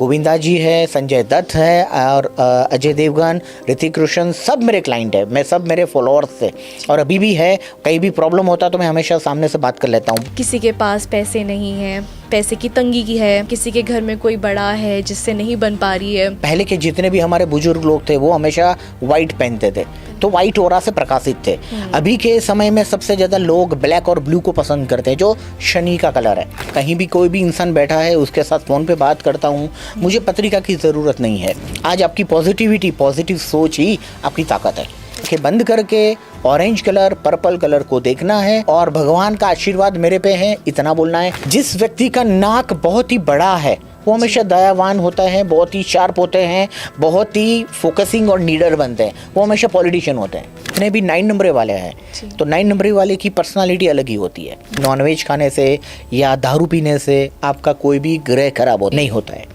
गोविंदा जी है, संजय दत्त है और अजय देवगन, ऋतिक रोशन, सब मेरे क्लाइंट है। मैं सब मेरे फॉलोअर्स थे और अभी भी है। कहीं भी प्रॉब्लम होता तो मैं हमेशा सामने से बात कर लेता हूँ। किसी के पास पैसे नहीं है, पैसे की तंगी की है, किसी के घर में कोई बड़ा है जिससे नहीं बन पा रही है। पहले के जितने भी हमारे बुजुर्ग लोग थे वो हमेशा वाइट पहनते थे, तो वाइट ऑरा से प्रकाशित थे। अभी के समय में सबसे ज़्यादा लोग ब्लैक और ब्लू को पसंद करते हैं, जो शनि का कलर है। कहीं भी कोई भी इंसान बैठा है उसके साथ फ़ोन पे बात करता हूँ, मुझे पत्रिका की ज़रूरत नहीं है। आज आपकी पॉजिटिविटी, पॉजिटिव सोच ही आपकी ताकत है। कि बंद करके ऑरेंज कलर, पर्पल कलर को देखना है और भगवान का आशीर्वाद मेरे पे है, इतना बोलना है। जिस व्यक्ति का नाक बहुत ही बड़ा है वो हमेशा दयावान होता है, बहुत ही शार्प होते हैं, बहुत ही फोकसिंग और लीडर बनते हैं, वो हमेशा पॉलिटिशियन होते हैं। जितने भी 9 नंबरी वाले हैं तो 9 नंबरी वाले की पर्सनालिटी अलग ही होती है। नॉनवेज खाने से या दारू पीने से आपका कोई भी ग्रह खराब नहीं होता है।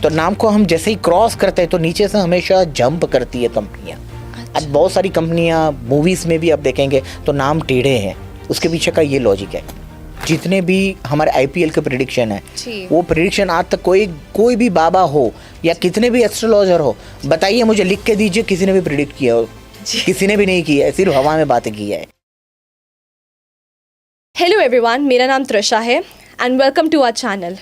तो नाम को हम जैसे ही क्रॉस करते हैं तो नीचे से हमेशा जंप करती है कंपनियाँ। आज बहुत सारी कंपनियां, मूवीज़ में भी आप देखेंगे तो नाम टेढ़े हैं, उसके पीछे का ये लॉजिक है। जितने भी हमारे आईपीएल के प्रेडिक्शन है वो प्रेडिक्शन आज तक कोई भी बाबा हो या कितने भी एस्ट्रोलॉजर हो, बताइए मुझे, लिख के दीजिए किसी ने भी प्रेडिक्ट किया हो? किसी ने भी नहीं किया है, सिर्फ हवा में बातें की है। हेलो एवरीवन, मेरा नाम तृषा है and welcome to our channel.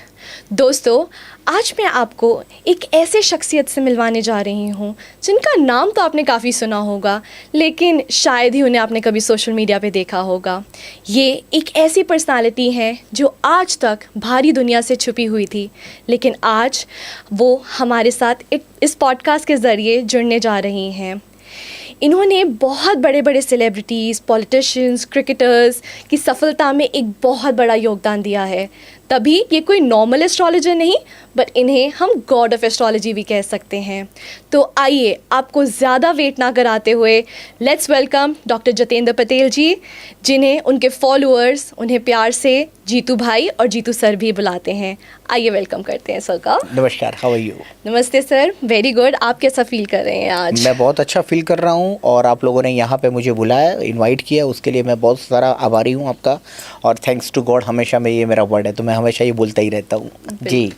दोस्तों, आज मैं आपको एक ऐसे शख्सियत से मिलवाने जा रही हूँ जिनका नाम तो आपने काफ़ी सुना होगा, लेकिन शायद ही उन्हें आपने कभी सोशल मीडिया पे देखा होगा। ये एक ऐसी पर्सनालिटी है जो आज तक भारी दुनिया से छुपी हुई थी, लेकिन आज वो हमारे साथ इस पॉडकास्ट के ज़रिए जुड़ने जा रही हैं। इन्होंने बहुत बड़े बड़े सेलिब्रिटीज़, पॉलिटिशियंस, क्रिकेटर्स की सफलता में एक बहुत बड़ा योगदान दिया है। तभी ये कोई नॉर्मल एस्ट्रोलॉजर नहीं, बट इन्हें हम गॉड ऑफ एस्ट्रोलॉजी भी कह सकते हैं। तो आइए, आपको ज़्यादा वेट ना कराते हुए let's welcome doctor Jitendra Patel ji, जिन्हें उनके फॉलोअर्स उन्हें प्यार से जीतू भाई और जीतू सर भी बुलाते हैं। आइए वेलकम करते हैं सर का। नमस्कार, हाउ आर यू? नमस्ते सर, वेरी गुड। आप कैसा फील कर रहे हैं आज? मैं बहुत अच्छा फील कर रहा हूँ और आप लोगों ने यहाँ पे मुझे बुलाया, इनवाइट किया, उसके लिए मैं बहुत सारा आभारी हूँ आपका। और थैंक्स टू गॉड, हमेशा मैं, ये मेरा वर्ड है तो मैं हमेशा ये बोलता ही रहता हूँ जी।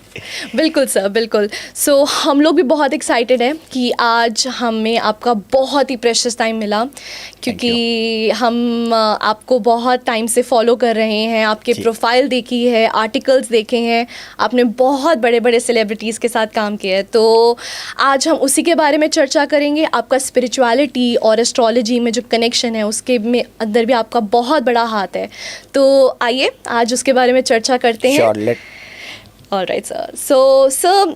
बिल्कुल सर, बिल्कुल। सो हम लोग भी बहुत एक्साइटेड हैं कि आज हमें आपका बहुत ही प्रेशियस टाइम मिला, क्योंकि हम आपको बहुत टाइम से फॉलो कर रहे हैं, आपके प्रोफाइल देखी है, आर्टिकल्स देखे हैं, आपने बहुत बड़े बड़े सेलिब्रिटीज़ के साथ काम किया है। तो आज हम उसी के बारे में चर्चा करेंगे। आपका स्पिरिचुअलिटी और एस्ट्रोलॉजी में जो कनेक्शन है उसके में अंदर भी आपका बहुत बड़ा हाथ है। तो आइए आज उसके बारे में चर्चा करते हैं। Alright sir. सो सर,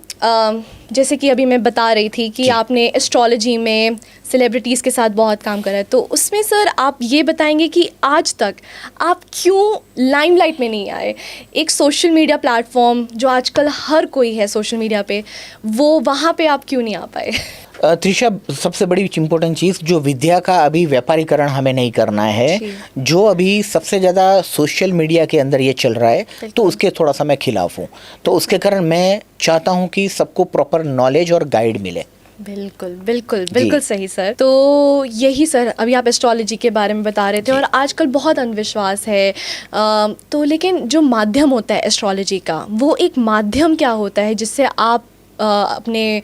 जैसे कि अभी मैं बता रही थी कि आपने एस्ट्रोलॉजी में सेलिब्रिटीज़ के साथ बहुत काम करा है, तो उसमें सर आप ये बताएंगे कि आज तक आप क्यों लाइमलाइट में नहीं आए? एक सोशल मीडिया प्लेटफॉर्म जो आजकल हर कोई है सोशल मीडिया पे, वो वहाँ पे आप क्यों नहीं आ पाए? त्रिशा, सबसे बड़ी इम्पोर्टेंट चीज़, जो विद्या का अभी व्यापारीकरण हमें नहीं करना है, जो अभी सबसे ज़्यादा सोशल मीडिया के अंदर ये चल रहा है, तो उसके थोड़ा सा मैं खिलाफ हूँ। तो उसके कारण मैं चाहता हूँ कि सबको प्रॉपर नॉलेज और गाइड मिले। बिल्कुल बिल्कुल बिल्कुल सही सर। तो यही सर, अभी आप एस्ट्रोलॉजी के बारे में बता रहे थे और आजकल बहुत अंधविश्वास है, तो लेकिन जो माध्यम होता है एस्ट्रोलॉजी का, वो एक माध्यम क्या होता है जिससे आप अपने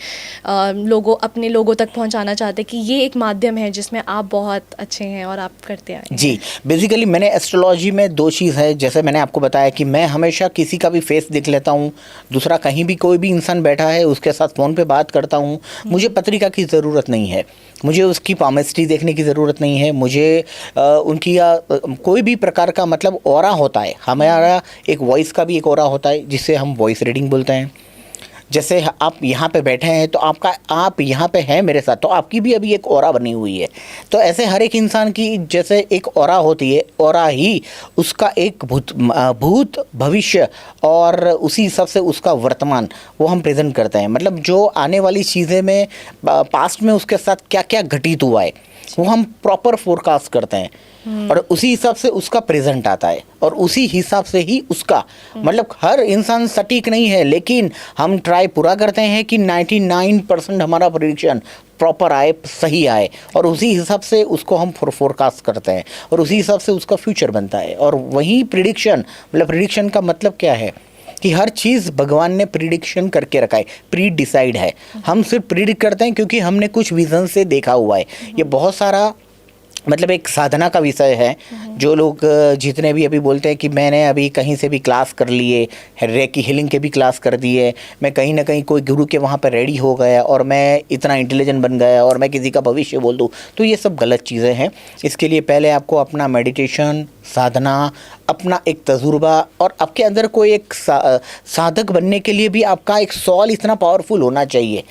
लोगों तक पहुंचाना चाहते हैं कि ये एक माध्यम है जिसमें आप बहुत अच्छे हैं और आप करते आए हैं? जी, बेसिकली मैंने एस्ट्रोलॉजी में 2 चीज़ है, जैसे मैंने आपको बताया कि मैं हमेशा किसी का भी फेस देख लेता हूँ। दूसरा, कहीं भी कोई भी इंसान बैठा है उसके साथ फ़ोन पे बात करता हूँ। मुझे पत्रिका की ज़रूरत नहीं है, मुझे उसकी पामिस्ट्री देखने की ज़रूरत नहीं है, मुझे उनकी कोई भी प्रकार का, मतलब ऑरा होता है हमारा, एक वॉइस का भी एक ऑरा होता है जिसे हम वॉइस रीडिंग बोलते हैं। जैसे आप यहाँ पे बैठे हैं तो आप यहाँ पे हैं मेरे साथ, तो आपकी भी अभी एक ऑरा बनी हुई है। तो ऐसे हर एक इंसान की जैसे एक ऑरा होती है, ऑरा ही उसका एक भूत भविष्य और उसी हिसाब से उसका वर्तमान वो हम प्रेजेंट करते हैं। मतलब जो आने वाली चीज़ें में पास्ट में उसके साथ क्या क्या घटित हुआ है वो हम प्रॉपर फोरकास्ट करते हैं और उसी हिसाब से उसका प्रेजेंट आता है और उसी हिसाब से ही उसका, मतलब हर इंसान सटीक नहीं है, लेकिन हम ट्राई पूरा करते हैं कि 99% हमारा प्रेडिक्शन प्रॉपर आए, सही आए, और उसी हिसाब से उसको हम फोरकास्ट करते हैं और उसी हिसाब से उसका फ्यूचर बनता है। और वही प्रेडिक्शन, मतलब प्रेडिक्शन का मतलब क्या है कि हर चीज़ भगवान ने प्रिडिक्शन करके रखा है, प्री डिसाइड है। हम सिर्फ प्रिडिक्ट करते हैं क्योंकि हमने कुछ विजन से देखा हुआ है। ये बहुत सारा मतलब एक साधना का विषय है। जो लोग जितने भी अभी बोलते हैं कि मैंने अभी कहीं से भी क्लास कर लिए, रेकी हीलिंग के भी क्लास कर दिए, मैं कहीं ना कहीं कोई गुरु के वहाँ पर रेडी हो गया और मैं इतना इंटेलिजेंट बन गया और मैं किसी का भविष्य बोल दूँ, तो ये सब गलत चीज़ें हैं। इसके लिए पहले आपको अपना मेडिटेशन, साधना, अपना एक तजुर्बा और आपके अंदर कोई एक साधक बनने के लिए भी आपका एक सॉल इतना पावरफुल होना चाहिए,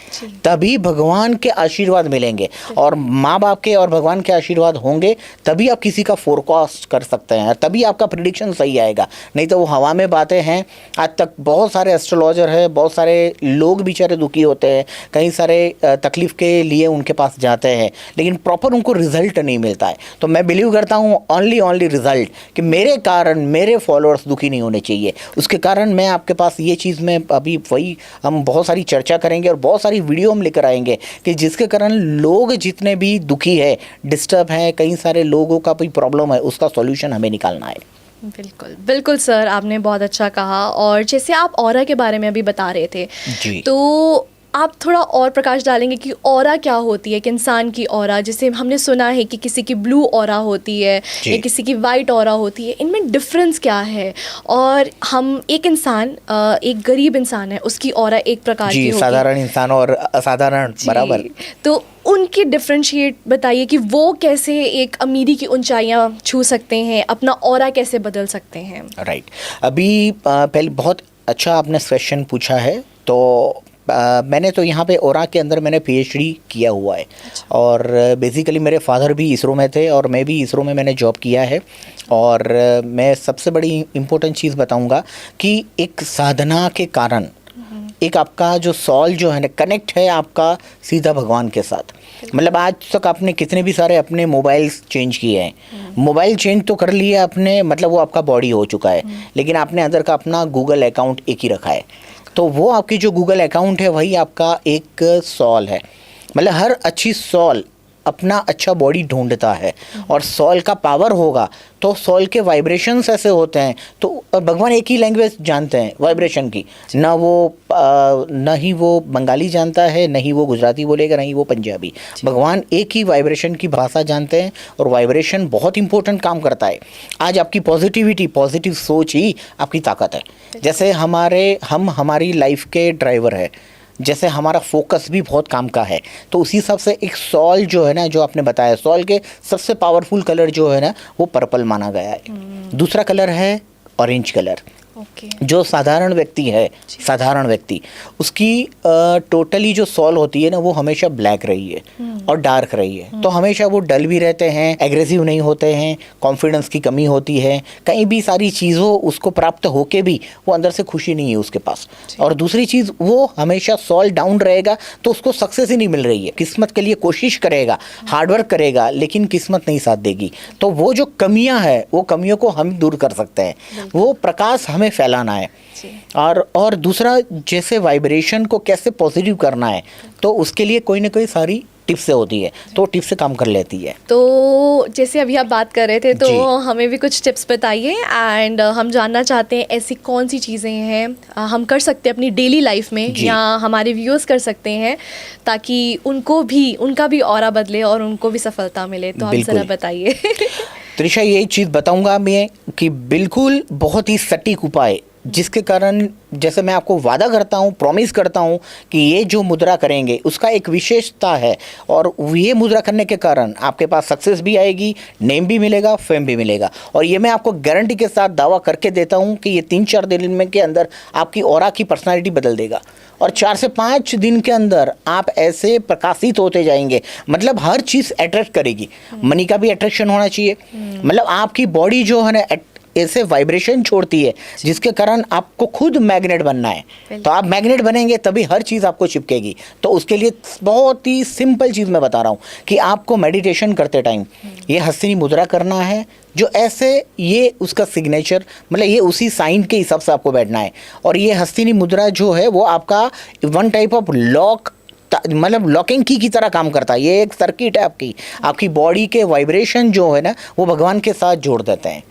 तभी भगवान के आशीर्वाद मिलेंगे। और माँ बाप के और भगवान के आशीर्वाद होंगे तभी आप किसी का फोरकास्ट कर सकते हैं, तभी आपका प्रिडिक्शन सही आएगा। नहीं तो वो हवा में बातें हैं। आज तक बहुत सारे एस्ट्रोलॉजर हैं, बहुत सारे लोग बेचारे दुखी होते हैं, कई सारे तकलीफ़ के लिए उनके पास जाते हैं, लेकिन प्रॉपर उनको रिजल्ट नहीं मिलता है। तो मैं बिलीव करता हूँ ओनली रिजल्ट, कि मेरे कारण मेरे फॉलोअर्स दुखी नहीं होने चाहिए। उसके कारण मैं आपके पास ये चीज़ में अभी वही हम बहुत सारी चर्चा करेंगे और बहुत सारी वीडियो हम लेकर आएंगे कि जिसके कारण लोग जितने भी दुखी है, डिस्टर्ब हैं, कई सारे लोगों का कोई प्रॉब्लम है, उसका सॉल्यूशन हमें निकालना है। बिल्कुल बिल्कुल सर, आपने बहुत अच्छा कहा। और जैसे आप ऑरा के बारे में अभी बता रहे थे जी, तो आप थोड़ा और प्रकाश डालेंगे कि ऑरा क्या होती है, कि इंसान की ऑरा, जैसे हमने सुना है कि किसी की ब्लू ऑरा होती है जी। या किसी की वाइट ऑरा होती है, इनमें डिफरेंस क्या है? और हम एक इंसान एक गरीब इंसान है, उसकी ऑरा एक प्रकार की जी, होगी। साधारण इंसान और असाधारण जी, बराबर। तो उनकी डिफ्रेंशिएट बताइए कि वो कैसे एक अमीरी की ऊंचाइयां छू सकते हैं, अपना ऑरा कैसे बदल सकते हैं। राइट। अभी पहले बहुत अच्छा आपने क्वेश्चन पूछा है। तो मैंने तो यहाँ पे ओरा के अंदर मैंने पीएचडी किया हुआ है। और बेसिकली मेरे फादर भी इसरो में थे और मैं भी इसरो में मैंने जॉब किया है। और मैं सबसे बड़ी इम्पोर्टेंट चीज़ बताऊँगा कि एक साधना के कारण एक आपका जो सॉल जो है ना, कनेक्ट है आपका सीधा भगवान के साथ। मतलब आज तक आपने कितने भी सारे अपने मोबाइल्स चेंज किए हैं, मोबाइल चेंज तो कर लिए आपने, मतलब वो आपका बॉडी हो चुका है, लेकिन आपने अंदर का अपना गूगल अकाउंट एक ही रखा है। तो वो आपकी जो गूगल अकाउंट है वही आपका एक सॉल है। मतलब हर अच्छी सॉल अपना अच्छा बॉडी ढूंढता है और सॉल का पावर होगा तो सॉल के वाइब्रेशंस ऐसे होते हैं। तो भगवान एक ही लैंग्वेज जानते हैं वाइब्रेशन की, ना ही वो बंगाली जानता है, ना ही वो गुजराती बोलेगा, ना ही वो पंजाबी। भगवान एक ही वाइब्रेशन की भाषा जानते हैं और वाइब्रेशन बहुत इंपॉर्टेंट काम करता है। आज आपकी पॉजिटिविटी, पॉजिटिव सोच ही आपकी ताकत है। जैसे हमारी लाइफ के ड्राइवर है, जैसे हमारा फोकस भी बहुत काम का है, तो उसी हिसाब से एक सॉल जो है ना, जो आपने बताया, सॉल के सबसे पावरफुल कलर जो है ना वो पर्पल माना गया है। दूसरा कलर है ऑरेंज कलर। ओके। जो साधारण व्यक्ति है, साधारण व्यक्ति, उसकी टोटली जो सॉल होती है ना वो हमेशा ब्लैक रही है और डार्क रही है। तो हमेशा वो डल भी रहते हैं, एग्रेसिव नहीं होते हैं, कॉन्फिडेंस की कमी होती है, कहीं भी सारी चीज़ों उसको प्राप्त होके भी वो अंदर से खुशी नहीं है उसके पास। और दूसरी चीज़, वो हमेशा सॉल डाउन रहेगा तो उसको सक्सेस ही नहीं मिल रही है। किस्मत के लिए कोशिश करेगा, हार्डवर्क करेगा, लेकिन किस्मत नहीं साथ देगी। तो वो जो कमियां है, वो कमियों को हम दूर कर सकते हैं, वो प्रकाश हमें फैलाना है। और दूसरा, जैसे वाइब्रेशन को कैसे पॉजिटिव करना है, तो उसके लिए कोई ना कोई सारी टिप्स से होती है, तो टिप्स से काम कर लेती है। तो जैसे अभी आप बात कर रहे थे, तो जी। हमें भी कुछ टिप्स बताइए। एंड हम जानना चाहते हैं ऐसी कौन सी चीज़ें हैं हम कर सकते हैं अपनी डेली लाइफ में, जी। या हमारे व्यूअर्स कर सकते हैं, ताकि उनका भी ऑरा बदले और उनको भी सफलता मिले। तो आप बिल्कुल। ज़रा बताइए। त्रिशा, यही चीज़ बताऊंगा मैं कि बिल्कुल बहुत ही सटीक उपाय, जिसके कारण जैसे मैं आपको वादा करता हूँ, प्रॉमिस करता हूँ कि ये जो मुद्रा करेंगे उसका एक विशेषता है, और ये मुद्रा करने के कारण आपके पास सक्सेस भी आएगी, नेम भी मिलेगा, फेम भी मिलेगा। और ये मैं आपको गारंटी के साथ दावा करके देता हूँ कि ये 3-4 दिन में के अंदर आपकी ऑरा की पर्सनालिटी बदल देगा, और 4 से 5 दिन के अंदर आप ऐसे प्रकाशित होते जाएंगे। मतलब हर चीज़ अट्रैक्ट करेगी, मनी का भी अट्रैक्शन होना चाहिए। मतलब आपकी बॉडी जो है ना ऐसे वाइब्रेशन छोड़ती है, जिसके कारण आपको खुद मैग्नेट बनना है। तो आप मैग्नेट बनेंगे तभी हर चीज़ आपको चिपकेगी। तो उसके लिए बहुत ही सिंपल चीज़ मैं बता रहा हूँ कि आपको मेडिटेशन करते टाइम ये हस्तिनी मुद्रा करना है, जो ऐसे ये उसका सिग्नेचर, मतलब ये उसी साइन के हिसाब से आपको बैठना है। और ये हस्तिनी मुद्रा जो है वो आपका वन टाइप ऑफ लॉक, मतलब लॉकिंग की तरह काम करता है। ये एक सर्किट है आपकी बॉडी के वाइब्रेशन जो है ना वो भगवान के साथ जोड़ देते हैं।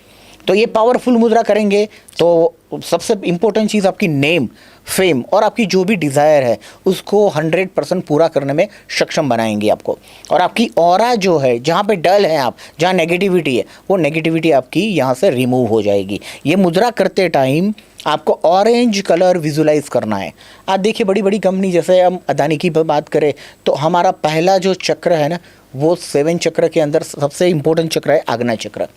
तो ये पावरफुल मुद्रा करेंगे तो सबसे इम्पोर्टेंट चीज़ आपकी नेम, फेम और आपकी जो भी डिज़ायर है उसको 100% पूरा करने में सक्षम बनाएंगे आपको। और आपकी ऑरा जो है, जहाँ पे डल है आप, जहाँ नेगेटिविटी है, वो नेगेटिविटी आपकी यहाँ से रिमूव हो जाएगी। ये मुद्रा करते टाइम आपको ऑरेंज कलर विजुलाइज करना है। आप देखिए बड़ी बड़ी कंपनी, जैसे हम अदानी की बात करें तो हमारा पहला जो चक्र है ना, वो 7 चक्र के अंदर सबसे इम्पोर्टेंट चक्र है आग्ना चक्र।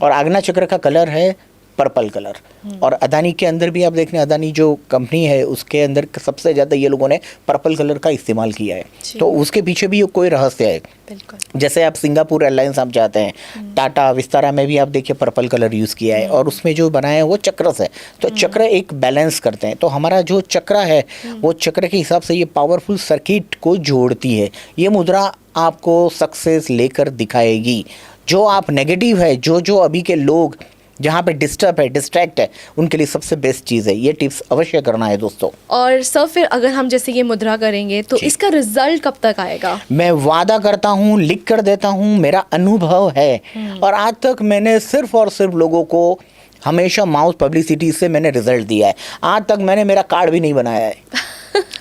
और आग्ना चक्र का कलर है पर्पल कलर। और अदानी के अंदर भी आप देख रहे हैं, अदानी जो कंपनी है उसके अंदर सबसे ज़्यादा ये लोगों ने पर्पल कलर का इस्तेमाल किया है। तो उसके पीछे भी कोई रहस्य है। बिल्कुल। जैसे आप सिंगापुर एयरलाइंस आप जाते हैं, टाटा विस्तारा में भी आप देखिए पर्पल कलर यूज़ किया है और उसमें जो बनाया है वो चक्र से। तो चक्र एक बैलेंस करते हैं। तो हमारा जो चक्र है वो चक्र के हिसाब से ये पावरफुल सर्किट को जोड़ती है। ये मुद्रा आपको सक्सेस लेकर दिखाएगी। जो आप नेगेटिव है, जो अभी के लोग जहाँ पे डिस्टर्ब है, डिस्ट्रैक्ट है, उनके लिए सबसे बेस्ट चीज़ है। ये टिप्स अवश्य करना है दोस्तों। और सर फिर अगर हम जैसे ये मुद्रा करेंगे तो इसका रिजल्ट कब तक आएगा? मैं वादा करता हूँ, लिख कर देता हूँ, मेरा अनुभव है। और आज तक मैंने सिर्फ और सिर्फ लोगों को हमेशा माउथ पब्लिसिटी से मैंने रिजल्ट दिया है। आज तक मैंने मेरा कार्ड भी नहीं बनाया है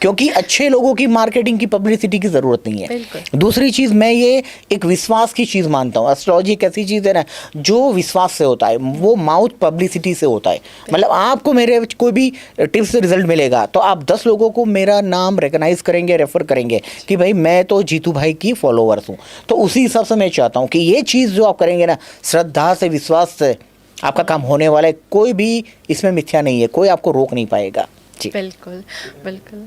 क्योंकि अच्छे लोगों की मार्केटिंग की पब्लिसिटी की ज़रूरत नहीं है। दूसरी चीज़, मैं ये एक विश्वास की चीज़ मानता हूँ। एस्ट्रोलॉजी एक ऐसी चीज़ है ना जो विश्वास से होता है, वो माउथ पब्लिसिटी से होता है। मतलब आपको मेरे कोई भी टिप्स से रिजल्ट मिलेगा तो आप 10 लोगों को मेरा नाम रिकग्नाइज करेंगे, रेफर करेंगे कि भाई मैं तो जीतू भाई की फॉलोअर्स हूँ। तो उसी हिसाब से मैं चाहता हूँ कि ये चीज़ जो आप करेंगे ना, श्रद्धा से, विश्वास से आपका काम होने वाला है। कोई भी इसमें मिथ्या नहीं है, कोई आपको रोक नहीं पाएगा। बिल्कुल बिल्कुल।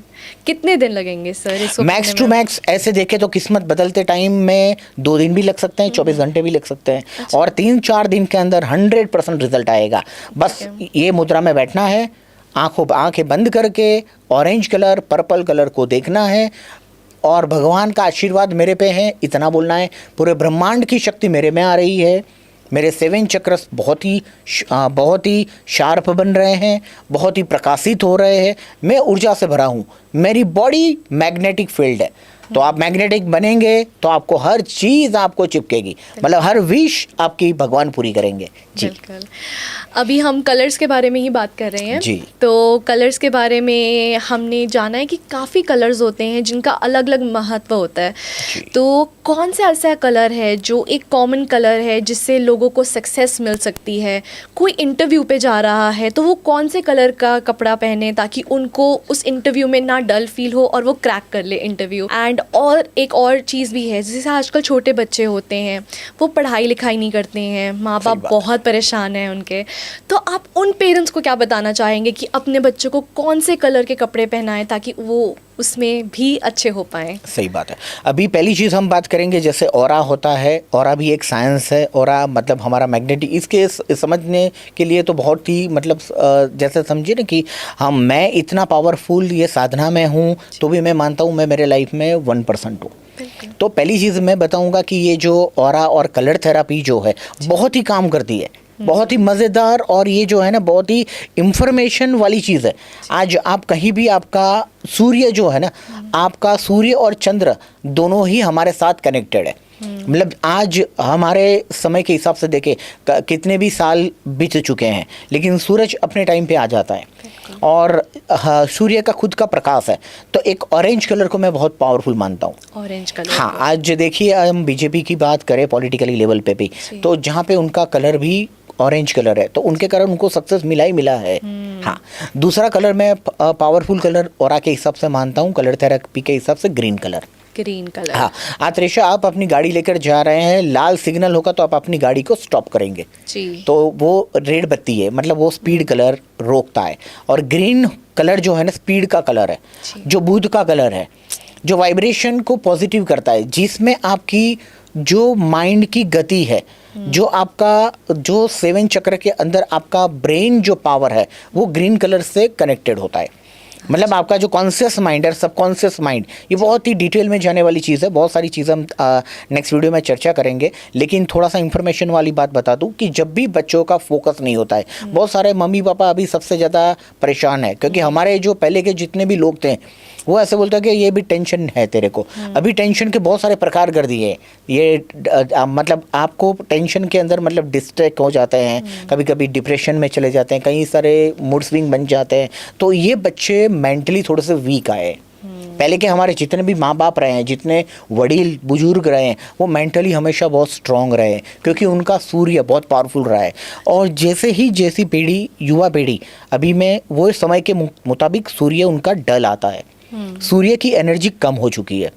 कितने दिन लगेंगे सर इसको? मैक्स टू मैक्स ऐसे देखें तो किस्मत बदलते टाइम में 2 दिन भी लग सकते हैं, 24 घंटे भी लग सकते हैं। अच्छा। और 3-4 दिन के अंदर 100% रिजल्ट आएगा। बस ये मुद्रा में बैठना है, आंखें बंद करके ऑरेंज कलर, पर्पल कलर को देखना है और भगवान का आशीर्वाद मेरे पे है, इतना बोलना है। पूरे ब्रह्मांड की शक्ति मेरे में आ रही है। मेरे 7 चक्र बहुत ही शार्प बन रहे हैं, बहुत ही प्रकाशित हो रहे हैं। मैं ऊर्जा से भरा हूँ। मेरी बॉडी मैग्नेटिक फील्ड है। तो आप मैग्नेटिक बनेंगे तो आपको हर चीज़ आपको चिपकेगी। मतलब हर विश आपकी भगवान पूरी करेंगे जी। बिल्कुल। अभी हम कलर्स के बारे में ही बात कर रहे हैं जी। तो कलर्स के बारे में हमने जाना है कि काफ़ी कलर्स होते हैं जिनका अलग अलग महत्व होता है। तो कौन सा ऐसा कलर है जो एक कॉमन कलर है जिससे लोगों को सक्सेस मिल सकती है? कोई इंटरव्यू पे जा रहा है तो वो कौन से कलर का कपड़ा पहने ताकि उनको उस इंटरव्यू में ना डल फील हो और वो क्रैक कर ले इंटरव्यू? एंड और एक और चीज़ भी है, जैसे आजकल छोटे बच्चे होते हैं वो पढ़ाई लिखाई नहीं करते हैं, माँ बाप बहुत परेशान हैं उनके। तो आप उन पेरेंट्स को क्या बताना चाहेंगे कि अपने बच्चों को कौन से कलर के कपड़े पहनाएं ताकि वो उसमें भी अच्छे हो पाएं? सही बात है। अभी पहली चीज़ हम बात करेंगे, जैसे ऑरा होता है, ऑरा भी एक साइंस है। ऑरा मतलब हमारा मैग्नेटिक, इसके समझने के लिए तो बहुत ही मतलब जैसे समझिए ना कि मैं इतना पावरफुल ये साधना में हूँ तो भी मैं मानता हूँ मैं मेरे लाइफ में 1% हूँ। तो पहली चीज़ मैं बताऊँगा कि ये जो ऑरा और कलर थेरापी जो है बहुत ही काम करती है, बहुत ही मज़ेदार। और ये जो है ना बहुत ही इंफॉर्मेशन वाली चीज़ है। आज आप कहीं भी, आपका सूर्य जो है ना, आपका सूर्य और चंद्र दोनों ही हमारे साथ कनेक्टेड है। मतलब आज हमारे समय के हिसाब से देखें कितने भी साल बीत चुके हैं लेकिन सूरज अपने टाइम पे आ जाता है और सूर्य का खुद का प्रकाश है। तो एक ऑरेंज कलर को मैं बहुत पावरफुल मानता हूँ। ऑरेंज कलर, हाँ। आज देखिए हम बीजेपी की बात करें पॉलिटिकली लेवल पे भी, तो जहाँ पे उनका कलर भी ऑरेंज कलर है तो उनके कारण उनको सक्सेस मिला ही मिला है। हाँ। दूसरा कलर मैं पावरफुल कलर ऑरा के हिसाब से मानता हूँ, कलर थेरेपी के हिसाब से ग्रीन कलर। Green colour. हाँ। आत्रेशा, आप अपनी गाड़ी लेकर जा रहे हैं, लाल सिग्नल होगा तो आप अपनी गाड़ी को स्टॉप करेंगे जी। तो वो रेड बत्ती है, मतलब वो स्पीड कलर रोकता है। और ग्रीन कलर जो है ना स्पीड का कलर है, जो बुध का कलर है, जो वाइब्रेशन को पॉजिटिव करता है, जिसमें आपकी जो माइंड की गति है, जो आपका जो 7 चक्र के अंदर आपका ब्रेन जो पावर है वो ग्रीन कलर से कनेक्टेड होता है। मतलब आपका जो कॉन्शियस माइंड है, सबकॉन्शियस माइंड, ये बहुत ही डिटेल में जाने वाली चीज़ है। बहुत सारी चीज़ें हम नेक्स्ट वीडियो में चर्चा करेंगे, लेकिन थोड़ा सा इन्फॉर्मेशन वाली बात बता दूं कि जब भी बच्चों का फोकस नहीं होता है, बहुत सारे मम्मी पापा अभी सबसे ज़्यादा परेशान है क्योंकि हमारे जो पहले के जितने भी लोग थे वो ऐसे बोलता है कि ये भी टेंशन है तेरे को। अभी टेंशन के बहुत सारे प्रकार कर दिए ये मतलब आपको टेंशन के अंदर मतलब डिस्ट्रैक्ट हो जाते हैं, कभी कभी डिप्रेशन में चले जाते हैं, कई सारे मूड स्विंग बन जाते हैं। तो ये बच्चे मेंटली थोड़े से वीक आए। पहले के हमारे जितने भी माँ बाप रहे हैं, जितने वडील बुजुर्ग रहे हैं, वो मेंटली हमेशा बहुत स्ट्रांग रहे हैं, क्योंकि उनका सूर्य बहुत पावरफुल रहा है। और जैसी पीढ़ी, युवा पीढ़ी अभी में, वो समय के मुताबिक सूर्य उनका डल आता है, सूर्य की एनर्जी कम हो चुकी है।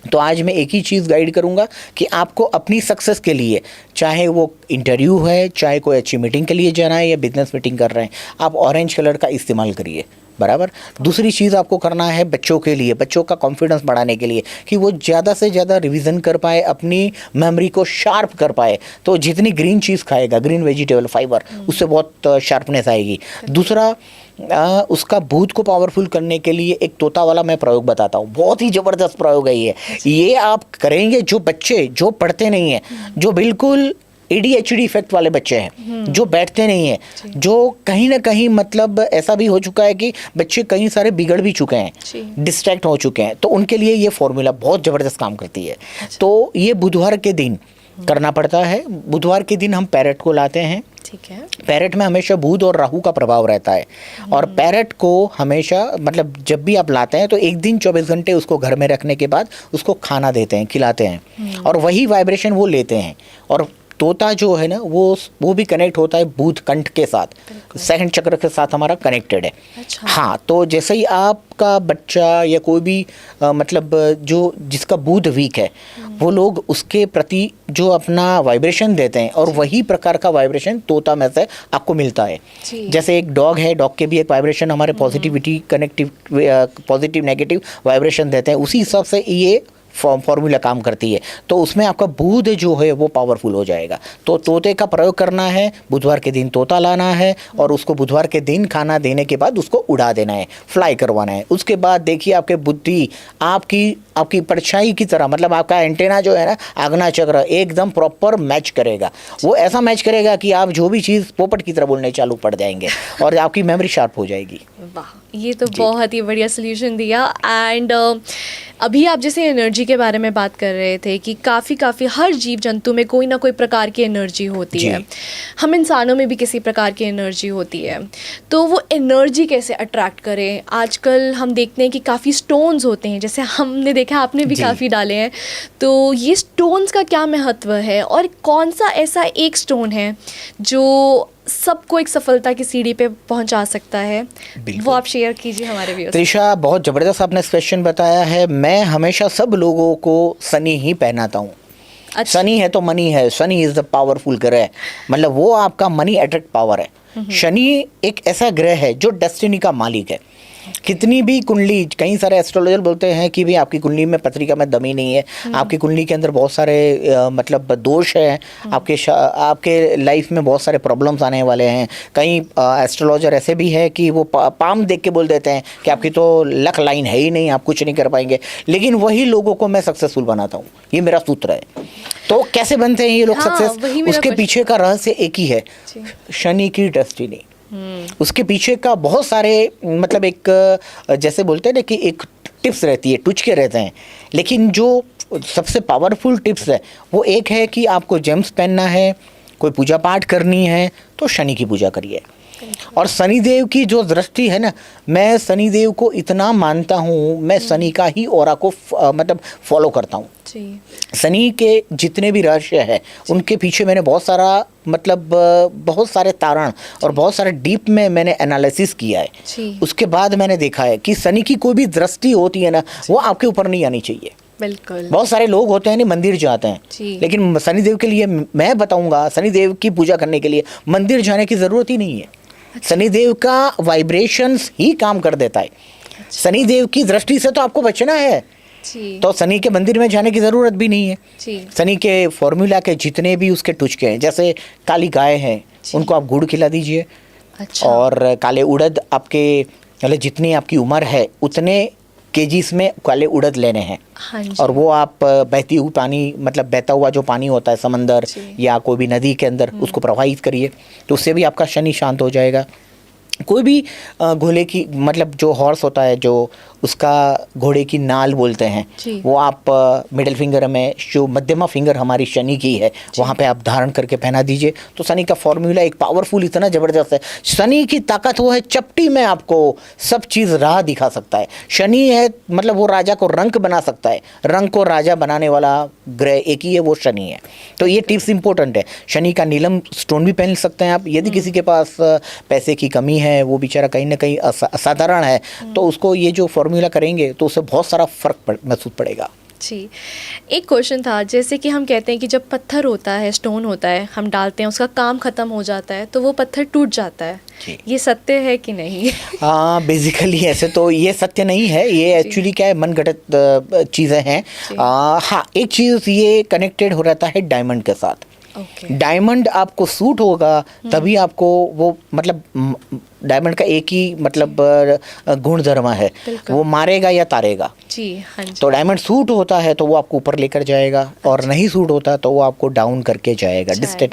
तो आज मैं एक ही चीज़ गाइड करूंगा कि आपको अपनी सक्सेस के लिए, चाहे वो इंटरव्यू है, चाहे कोई अच्छी मीटिंग के लिए जाना है या बिजनेस मीटिंग कर रहे हैं, आप ऑरेंज कलर का इस्तेमाल करिए, बराबर। दूसरी चीज़ आपको करना है बच्चों के लिए, बच्चों का कॉन्फिडेंस बढ़ाने के लिए, कि वो ज़्यादा से ज़्यादा रिवीजन कर पाए, अपनी मेमोरी को शार्प कर पाए। तो जितनी ग्रीन चीज़ खाएगा, ग्रीन वेजिटेबल फाइबर, उससे बहुत शार्पनेस आएगी। दूसरा, उसका भूत को पावरफुल करने के लिए एक तोता वाला मैं प्रयोग बताता हूँ, बहुत ही ज़बरदस्त प्रयोग है ये आप करेंगे। जो बच्चे जो पढ़ते नहीं हैं, जो बिल्कुल ADHD इफेक्ट वाले बच्चे हैं, जो बैठते नहीं हैं, जो कहीं ना कहीं मतलब ऐसा भी हो चुका है कि बच्चे कई सारे बिगड़ भी चुके हैं, डिस्ट्रैक्ट हो चुके हैं, तो उनके लिए ये फॉर्मूला बहुत ज़बरदस्त काम करती है। तो ये बुधवार के दिन करना पड़ता है। बुधवार के दिन हम पैरेट को लाते हैं। ठीक है। पैरेट में हमेशा बुध और राहु का प्रभाव रहता है, और पैरेट को हमेशा मतलब जब भी आप लाते हैं तो एक दिन 24 घंटे उसको घर में रखने के बाद उसको खाना देते हैं, खिलाते हैं, और वही वाइब्रेशन वो लेते हैं। और तोता जो है ना, वो भी कनेक्ट होता है बुध कंठ के साथ, सेकंड चक्र के साथ हमारा कनेक्टेड है। अच्छा। हाँ, तो जैसे ही आपका बच्चा या कोई भी मतलब जो जिसका बुध वीक है, वो लोग उसके प्रति जो अपना वाइब्रेशन देते हैं, और वही प्रकार का वाइब्रेशन तोता में से आपको मिलता है। जैसे एक डॉग है, डॉग के भी एक वाइब्रेशन हमारे positivity, connective, positive negative vibration देते हैं, उसी हिसाब से ये फॉर्मूला काम करती है। तो उसमें आपका बुध जो है वो पावरफुल हो जाएगा। तो तोते का प्रयोग करना है, बुधवार के दिन तोता लाना है, और उसको बुधवार के दिन खाना देने के बाद उसको उड़ा देना है, फ्लाई करवाना है। उसके बाद देखिए आपके बुद्धि आपकी परछाई की तरह, मतलब आपका एंटेना जो है ना, आग्नेय चक्र एकदम प्रॉपर मैच करेगा। वो ऐसा मैच करेगा कि आप जो भी चीज़ पोपट की तरह बोलने चालू पड़ जाएंगे, और आपकी मेमोरी शार्प हो जाएगी। वाह, ये तो बहुत ही बढ़िया सोल्यूशन दिया। एंड अभी आप जैसे एनर्जी के बारे में बात कर रहे थे कि काफ़ी हर जीव जंतु में कोई ना कोई प्रकार की एनर्जी होती है, हम इंसानों में भी किसी प्रकार की एनर्जी होती है। तो वो एनर्जी कैसे अट्रैक्ट करें? आजकल हम देखते हैं कि काफ़ी स्टोन्स होते हैं, जैसे हमने देखा, आपने भी काफ़ी डाले हैं। तो ये स्टोन्स का क्या महत्व है, और कौन सा ऐसा एक स्टोन है जो सबको एक सफलता की सीढ़ी पे पहुंचा सकता है? वो आप शेयर कीजिए हमारे व्यूअर्स। त्रिशा, बहुत ज़बरदस्त आपने क्वेश्चन बताया है। मैं हमेशा सब लोगों को शनि ही पहनाता हूँ। अच्छा। शनि है तो मनी है, शनि इज़ द पावरफुल ग्रह, मतलब वो आपका मनी अट्रैक्ट पावर है। शनि एक ऐसा ग्रह है जो डेस्टिनी का मालिक है। कितनी भी कुंडली, कई सारे एस्ट्रोलॉजर बोलते हैं कि भाई आपकी कुंडली में पत्रिका में दमी नहीं है, आपकी कुंडली के अंदर बहुत सारे मतलब दोष हैं, आपके लाइफ में बहुत सारे प्रॉब्लम्स आने वाले हैं। कई एस्ट्रोलॉजर ऐसे भी है कि वो पाम देख के बोल देते हैं कि आपकी तो लक लाइन है ही नहीं, आप कुछ नहीं कर पाएंगे। लेकिन वही लोगों को मैं सक्सेसफुल बनाता हूँ, ये मेरा सूत्र है। तो कैसे बनते हैं ये लोग सक्सेस? उसके पीछे का रहस्य एक ही है, शनि की डेस्टिनी। उसके पीछे का बहुत सारे मतलब एक जैसे बोलते हैं ना कि एक टिप्स रहती है, टुचके रहते हैं, लेकिन जो सबसे पावरफुल टिप्स है वो एक है कि आपको जेम्स पहनना है, कोई पूजा पाठ करनी है तो शनि की पूजा करिए। और शनिदेव की जो दृष्टि है ना, मैं शनिदेव को इतना मानता हूँ, मैं शनि का ही ऑरा को मतलब फॉलो करता हूँ। शनि के जितने भी रहस्य है उनके पीछे मैंने बहुत सारा मतलब बहुत सारे तारण और बहुत सारे डीप में मैंने एनालिसिस किया है। उसके बाद मैंने देखा है कि शनि की कोई भी दृष्टि होती है ना, वो आपके ऊपर नहीं आनी चाहिए। बिल्कुल। बहुत सारे लोग होते हैं नहीं, मंदिर जाते हैं, लेकिन शनिदेव के लिए मैं बताऊंगा, शनिदेव की पूजा करने के लिए मंदिर जाने की ज़रूरत ही नहीं है। शनिदेव का वाइब्रेशंस ही काम कर देता है। शनिदेव की दृष्टि से तो आपको बचना है, तो शनि के मंदिर में जाने की ज़रूरत भी नहीं है। शनि के फॉर्मूला के जितने भी उसके टुचके हैं, जैसे काली गाय है उनको आप गुड़ खिला दीजिए। अच्छा। और काले उड़द आपके मतलब जितनी आपकी उम्र है उतने केजीस में काले उड़द लेने हैं। हाँ, और वो आप बहती हुई पानी मतलब बहता हुआ जो पानी होता है समंदर या कोई भी नदी के अंदर उसको प्रवाहित करिए, तो उससे भी आपका शनि शांत हो जाएगा। कोई भी घोड़े की मतलब जो हॉर्स होता है जो उसका घोड़े की नाल बोलते हैं, जी। वो आप मिडिल फिंगर में जो मध्यमा फिंगर हमारी शनि की है वहाँ पे आप धारण करके पहना दीजिए। तो शनि का फॉर्मूला एक पावरफुल इतना ज़बरदस्त है। शनि की ताकत वो है चपटी में आपको सब चीज़ राह दिखा सकता है। शनि है मतलब वो राजा को रंक बना सकता है, रंक को राजा बनाने वाला ग्रह एक ही है, वो शनि है। तो ये टिप्स इंपॉर्टेंट है। शनि का नीलम स्टोन भी पहन सकते हैं आप। यदि किसी के पास पैसे की कमी है, वो बेचारा कहीं ना कहीं असाधारण है, तो उसको ये जो फॉर्मूला करेंगे तो उससे बहुत सारा फर्क महसूस पड़ेगा। जी, एक क्वेश्चन था, जैसे कि हम कहते हैं कि जब पत्थर होता है, स्टोन होता है, हम डालते हैं, उसका काम ख़त्म हो जाता है तो वो पत्थर टूट जाता है। जी। ये सत्य है कि नहीं? हाँ, बेसिकली ऐसे तो ये सत्य नहीं है, ये एक्चुअली क्या है, मनगढ़ंत चीज़ें हैं। हाँ, एक चीज़ ये कनेक्टेड हो रहता है डायमंड के साथ। ओके। डायमंड आपको सूट होगा तभी आपको वो मतलब डायमंड का एक ही मतलब गुण धर्म है, बिल्कुल। वो मारेगा या तारेगा। जी, हाँ जी। तो डायमंड सूट होता है तो वो आपको ऊपर लेकर जाएगा, और नहीं सूट होता तो वो आपको डाउन करके जाएगा, डिस्टर्ब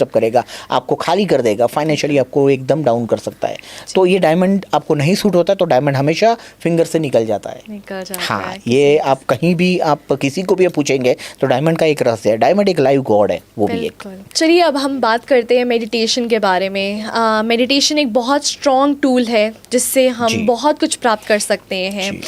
करेगा, आपको खाली कर देगा, फाइनेंशियली आपको एकदम डाउन कर सकता है। तो ये डायमंड आपको नहीं सूट होता तो डायमंड हमेशा फिंगर से निकल जाता है। निकल जाता हाँ, है। ये आप कहीं भी आप किसी को भी पूछेंगे तो डायमंड का एक रहस्य है। डायमंड एक लाइव गॉड है, वो भी एक। बिल्कुल। चलिए अब हम बात करते हैं मेडिटेशन के बारे में। मेडिटेशन एक बहुत स्ट्रॉन्ग टूल है जिससे जी। हम बहुत कुछ प्राप्त कर सकते हैं। जी।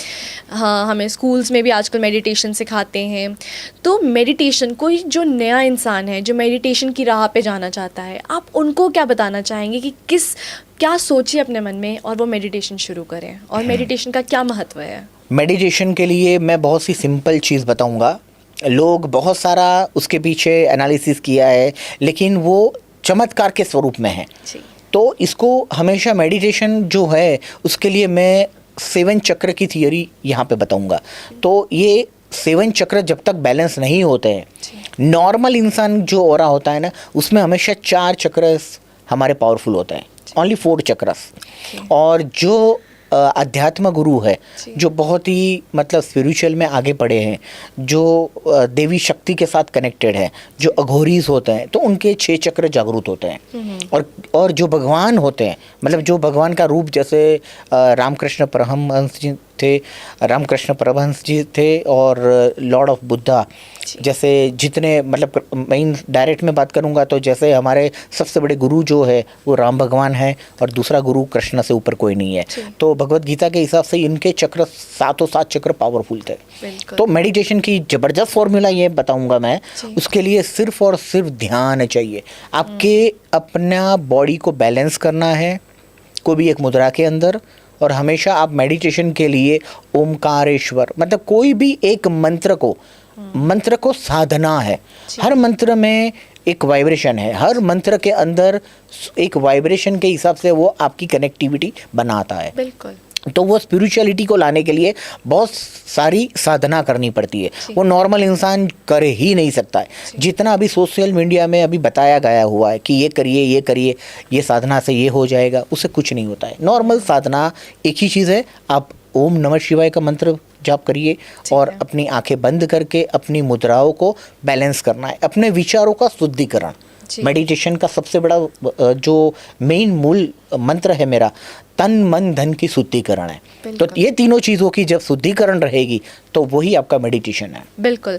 हाँ, हमें स्कूल्स में भी आजकल मेडिटेशन सिखाते हैं। तो मेडिटेशन, कोई जो नया इंसान है जो मेडिटेशन की राह पे जाना चाहता है, आप उनको क्या बताना चाहेंगे कि क्या सोचिए अपने मन में और वो मेडिटेशन शुरू करें, और मेडिटेशन का क्या महत्व है? मेडिटेशन के लिए मैं बहुत सी सिंपल चीज़ बताऊंगा। लोग बहुत सारा उसके पीछे एनालिसिस किया है, लेकिन वो चमत्कार के स्वरूप में है। जी। तो इसको हमेशा मेडिटेशन जो है उसके लिए मैं 7 चक्र की थियरी यहाँ पे बताऊंगा। तो ये 7 चक्र जब तक बैलेंस नहीं होते हैं, नॉर्मल इंसान जो हो रहा होता है ना, उसमें हमेशा 4 चक्र हमारे पावरफुल होते हैं, ओनली 4 चक्रस। और जो अध्यात्म गुरु है, जो बहुत ही मतलब स्पिरिचुअल में आगे बढ़े हैं, जो देवी शक्ति के साथ कनेक्टेड है, जो अघोरीज होते हैं, तो उनके 6 चक्र जागरूक होते हैं। और जो भगवान होते हैं, मतलब जो भगवान का रूप, जैसे रामकृष्ण परमहंस जी थे, और लॉर्ड ऑफ बुद्धा, जैसे जितने मतलब मैं डायरेक्ट में बात करूंगा तो जैसे हमारे सबसे बड़े गुरु जो है वो राम भगवान है, और दूसरा गुरु कृष्ण से ऊपर कोई नहीं है। तो भगवत गीता के हिसाब से इनके चक्र 7 चक्र पावरफुल थे। तो मेडिटेशन की ज़बरदस्त फॉर्मूला ये बताऊंगा मैं, उसके लिए सिर्फ और सिर्फ ध्यान चाहिए। आपके अपना बॉडी को बैलेंस करना है कोई भी एक मुद्रा के अंदर, और हमेशा आप मेडिटेशन के लिए ओमकारेश्वर मतलब कोई भी एक मंत्र को साधना है। हर मंत्र में एक वाइब्रेशन है, हर मंत्र के अंदर एक वाइब्रेशन के हिसाब से वो आपकी कनेक्टिविटी बनाता है। बिल्कुल। तो वो स्पिरिचुअलिटी को लाने के लिए बहुत सारी साधना करनी पड़ती है, वो नॉर्मल इंसान कर ही नहीं सकता है। जितना अभी सोशल मीडिया में अभी बताया गया हुआ है कि ये करिए, ये साधना से ये हो जाएगा, उससे कुछ नहीं होता है। नॉर्मल साधना एक ही चीज़ है, आप ओम नमः शिवाय का मंत्र जाप करिए और अपनी आंखें बंद करके अपनी मुद्राओं को बैलेंस करना है, अपने विचारों का शुद्धिकरण। मेडिटेशन का सबसे बड़ा जो मेन मूल मंत्र है मेरा, तन मन धन की शुद्धिकरण है। तो ये तीनों चीज़ों की जब शुद्धिकरण रहेगी तो वही आपका मेडिटेशन है। बिल्कुल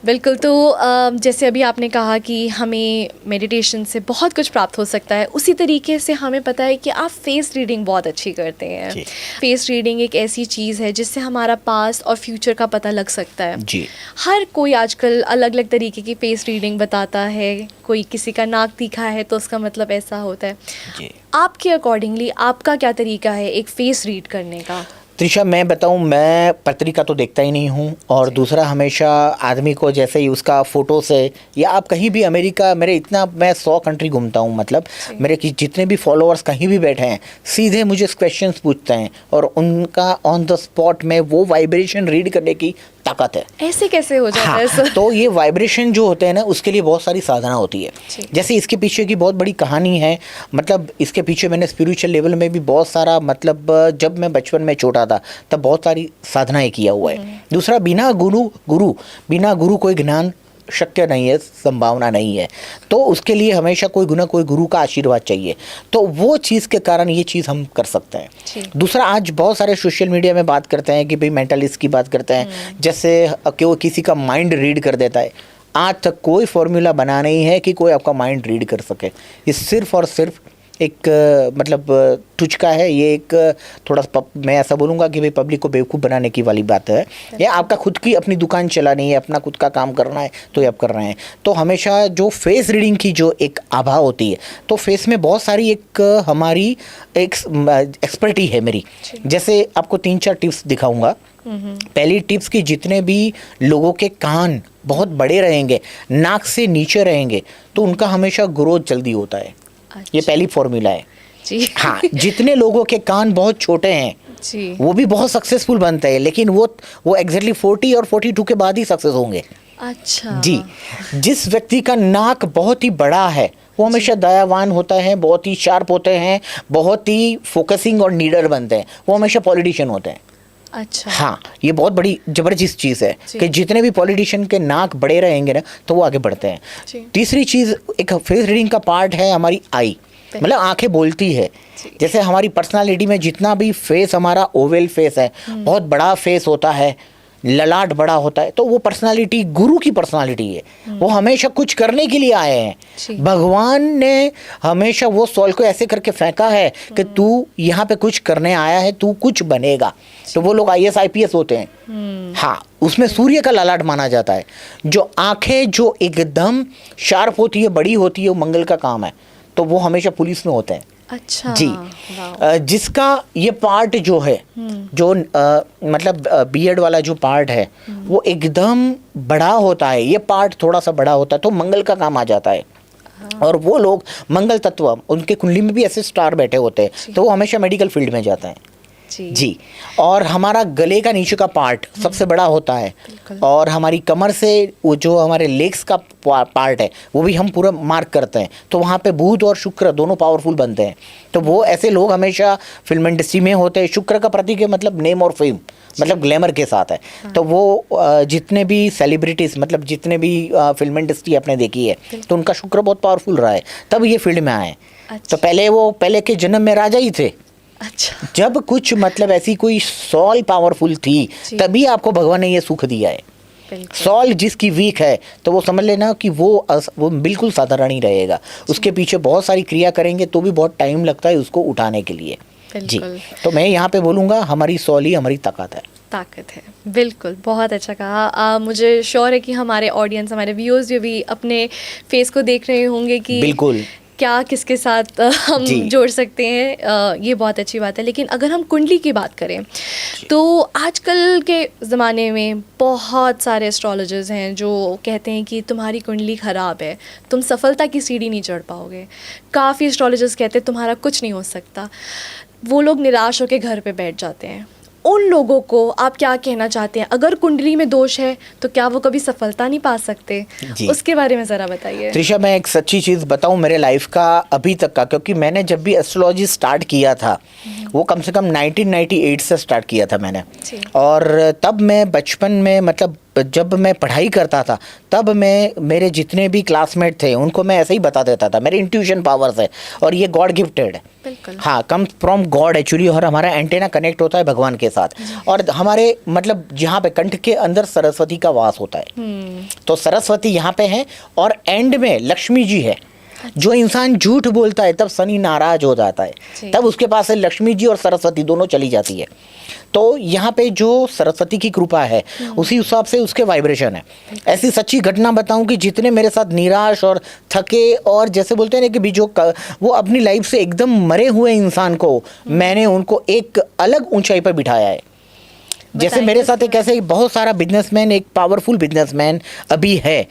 बिल्कुल। तो जैसे अभी आपने कहा कि हमें मेडिटेशन से बहुत कुछ प्राप्त हो सकता है, उसी तरीके से हमें पता है कि आप फेस रीडिंग बहुत अच्छी करते हैं। फेस रीडिंग एक ऐसी चीज़ है जिससे हमारा पास्ट और फ्यूचर का पता लग सकता है। जी। हर कोई आजकल अलग अलग तरीके की फेस रीडिंग बताता है। कोई किसी का नाक तीखा है तो उसका मतलब ऐसा होता है। जी। आपके अकॉर्डिंगली आपका क्या तरीका है एक फेस रीड करने का? त्रिशा, मैं बताऊं, मैं पत्रिका तो देखता ही नहीं हूं, और दूसरा हमेशा आदमी को जैसे ही उसका फ़ोटो से, या आप कहीं भी अमेरिका, मैं 100 कंट्री घूमता हूं, मतलब मेरे जितने भी फॉलोअर्स कहीं भी बैठे हैं सीधे मुझे क्वेश्चंस पूछते हैं, और उनका ऑन द स्पॉट में वो वाइब्रेशन रीड करने की ताकत है। ऐसे कैसे हो जाता है सर? तो ये वाइब्रेशन जो होते हैं ना, उसके लिए बहुत सारी साधना होती है। जैसे इसके पीछे की बहुत बड़ी कहानी है, मतलब इसके पीछे मैंने स्पिरिचुअल लेवल में भी बहुत सारा, मतलब जब मैं बचपन में छोटा था तब बहुत सारी साधनाएं किया हुआ है। दूसरा, बिना गुरु कोई ज्ञान शक्य नहीं है, संभावना नहीं है। तो उसके लिए हमेशा कोई गुना कोई गुरु का आशीर्वाद चाहिए, तो वो चीज़ के कारण ये चीज़ हम कर सकते हैं। दूसरा, आज बहुत सारे सोशल मीडिया में बात करते हैं कि भाई मेंटलिस्ट की बात करते हैं, जैसे कि वो किसी का माइंड रीड कर देता है। आज तक कोई फॉर्मूला बना नहीं है कि कोई आपका माइंड रीड कर सके। ये सिर्फ और सिर्फ एक मतलब टुचका है। ये एक थोड़ा मैं ऐसा बोलूँगा कि भाई पब्लिक को बेवकूफ़ बनाने की वाली बात है। या आपका खुद की अपनी दुकान चलानी है, अपना खुद का काम करना है, तो ये आप कर रहे हैं। तो हमेशा जो फेस रीडिंग की जो एक आभा होती है, तो फेस में बहुत सारी एक हमारी एक एक्सपर्टी है मेरी। जैसे आपको 3-4 टिप्स दिखाऊंगा। पहली टिप्स कि जितने भी लोगों के कान बहुत बड़े रहेंगे, नाक से नीचे रहेंगे, तो उनका हमेशा ग्रोथ जल्दी होता है। ये पहली फॉर्मूला है जी। हाँ, जितने लोगों के कान बहुत छोटे हैं जी, वो वो भी बहुत सक्सेसफुल बनते हैं, लेकिन वो एग्जैक्टली 40 और 42 के बाद ही सक्सेस होंगे। अच्छा जी। जिस व्यक्ति का नाक बहुत ही बड़ा है, वो हमेशा दयावान होता है, बहुत ही शार्प होते हैं, बहुत ही फोकसिंग और नीडर बनते हैं, वो हमेशा पॉलिटिशियन होते हैं। अच्छा हाँ, ये बहुत बड़ी जबरदस्त चीज़ है जी। कि जितने भी पॉलिटिशियन के नाक बड़े रहेंगे ना, तो वो आगे बढ़ते हैं। जी। तीसरी चीज़, एक फेस रीडिंग का पार्ट है हमारी आई, मतलब आंखें बोलती है। जैसे हमारी पर्सनालिटी में जितना भी फेस हमारा ओवल फेस है, बहुत बड़ा फेस होता है, ललाट बड़ा होता है, तो वो पर्सनालिटी गुरु की पर्सनालिटी है। वो हमेशा कुछ करने के लिए आए हैं। भगवान ने हमेशा वो सॉल को ऐसे करके फेंका है कि तू यहाँ पे कुछ करने आया है, तू कुछ बनेगा। तो वो लोग IAS IPS होते हैं। हाँ, उसमें सूर्य का ललाट माना जाता है। जो आंखें जो एकदम शार्प होती है, बड़ी होती है, वो मंगल का काम है, तो वो हमेशा पुलिस में होते हैं। अच्छा जी। जिसका ये पार्ट जो है, जो मतलब बियर्ड वाला जो पार्ट है, वो एकदम बड़ा होता है। ये पार्ट थोड़ा सा बड़ा होता है, तो मंगल का काम आ जाता है। और वो लोग मंगल तत्व, उनके कुंडली में भी ऐसे स्टार बैठे होते हैं, तो वो हमेशा मेडिकल फील्ड में जाते हैं। जी। और हमारा गले का नीचे का पार्ट सबसे बड़ा होता है, और हमारी कमर से वो जो हमारे लेग्स का पार्ट है, वो भी हम पूरा मार्क करते हैं। तो वहाँ पे बुध और शुक्र दोनों पावरफुल बनते हैं। तो वो ऐसे लोग हमेशा फिल्म इंडस्ट्री में होते हैं। शुक्र का प्रतीक है मतलब नेम और फेम, मतलब ग्लैमर के साथ है। तो वो जितने भी सेलिब्रिटीज़, मतलब जितने भी फिल्म इंडस्ट्री आपने देखी है, तो उनका शुक्र बहुत पावरफुल रहा है, तब ये फील्ड में आए। तो पहले के जन्म में राजा ही थे। अच्छा, जब कुछ मतलब ऐसी कोई सॉल पावरफुल थी, तभी आपको भगवान ने ये सुख दिया है। सॉल जिसकी वीक है, तो वो समझ लेना कि वो बिल्कुल साधारण ही रहेगा। उसके पीछे बहुत सारी क्रिया करेंगे तो भी बहुत टाइम लगता है उसको उठाने के लिए। जी। तो मैं यहाँ पे बोलूँगा हमारी सॉल ही हमारी ताकत है। बिल्कुल, बहुत अच्छा कहा। मुझे श्योर है कि हमारे ऑडियंस, हमारे व्यूअर्स भी अपने फेस को देख रहे होंगे कि बिल्कुल क्या किसके साथ हम जोड़ सकते हैं। ये बहुत अच्छी बात है। लेकिन अगर हम कुंडली की बात करें, तो आजकल के ज़माने में बहुत सारे एस्ट्रोलॉजर्स हैं जो कहते हैं कि तुम्हारी कुंडली ख़राब है, तुम सफलता की सीढ़ी नहीं चढ़ पाओगे। काफ़ी एस्ट्रोलॉजर्स कहते हैं तुम्हारा कुछ नहीं हो सकता। वो लोग निराश होकर घर पे बैठ जाते हैं। उन लोगों को आप क्या कहना चाहते हैं? अगर कुंडली में दोष है तो क्या वो कभी सफलता नहीं पा सकते? उसके बारे में ज़रा बताइए। त्रिशा, मैं एक सच्ची चीज़ बताऊं मेरे लाइफ का अभी तक का, क्योंकि मैंने जब भी एस्ट्रोलॉजी स्टार्ट किया था, वो कम से कम 1998 से स्टार्ट किया था मैंने। और तब मैं बचपन में, मतलब जब मैं पढ़ाई करता था, तब मैं मेरे जितने भी क्लासमेट थे उनको मैं ऐसे ही बता देता था। मेरे इंट्यूशन पावर्स है और ये गॉड गिफ्टेड है। हाँ, कम फ्रॉम गॉड एक्चुअली। और हमारा एंटेना कनेक्ट होता है भगवान के साथ। और हमारे मतलब जहाँ पे कंठ के अंदर सरस्वती का वास होता है, तो सरस्वती यहाँ पे है, और एंड में लक्ष्मी जी है। जो इंसान झूठ बोलता है तब शनि नाराज हो जाता है, तब उसके पास है लक्ष्मी जी और सरस्वती दोनों चली जाती है। तो यहाँ पे जो सरस्वती की कृपा है, उसी हिसाब से उसके वाइब्रेशन है। ऐसी सच्ची घटना बताऊं कि जितने मेरे साथ निराश और थके और जैसे बोलते हैं ना कि बीजो वो अपनी लाइफ से एकदम मरे हुए इंसान को मैंने उनको एक अलग ऊंचाई पर बिठाया है। जैसे मेरे साथ एक ऐसे बहुत सारा बिजनेसमैन, एक पावरफुल बिजनेसमैन अभी है,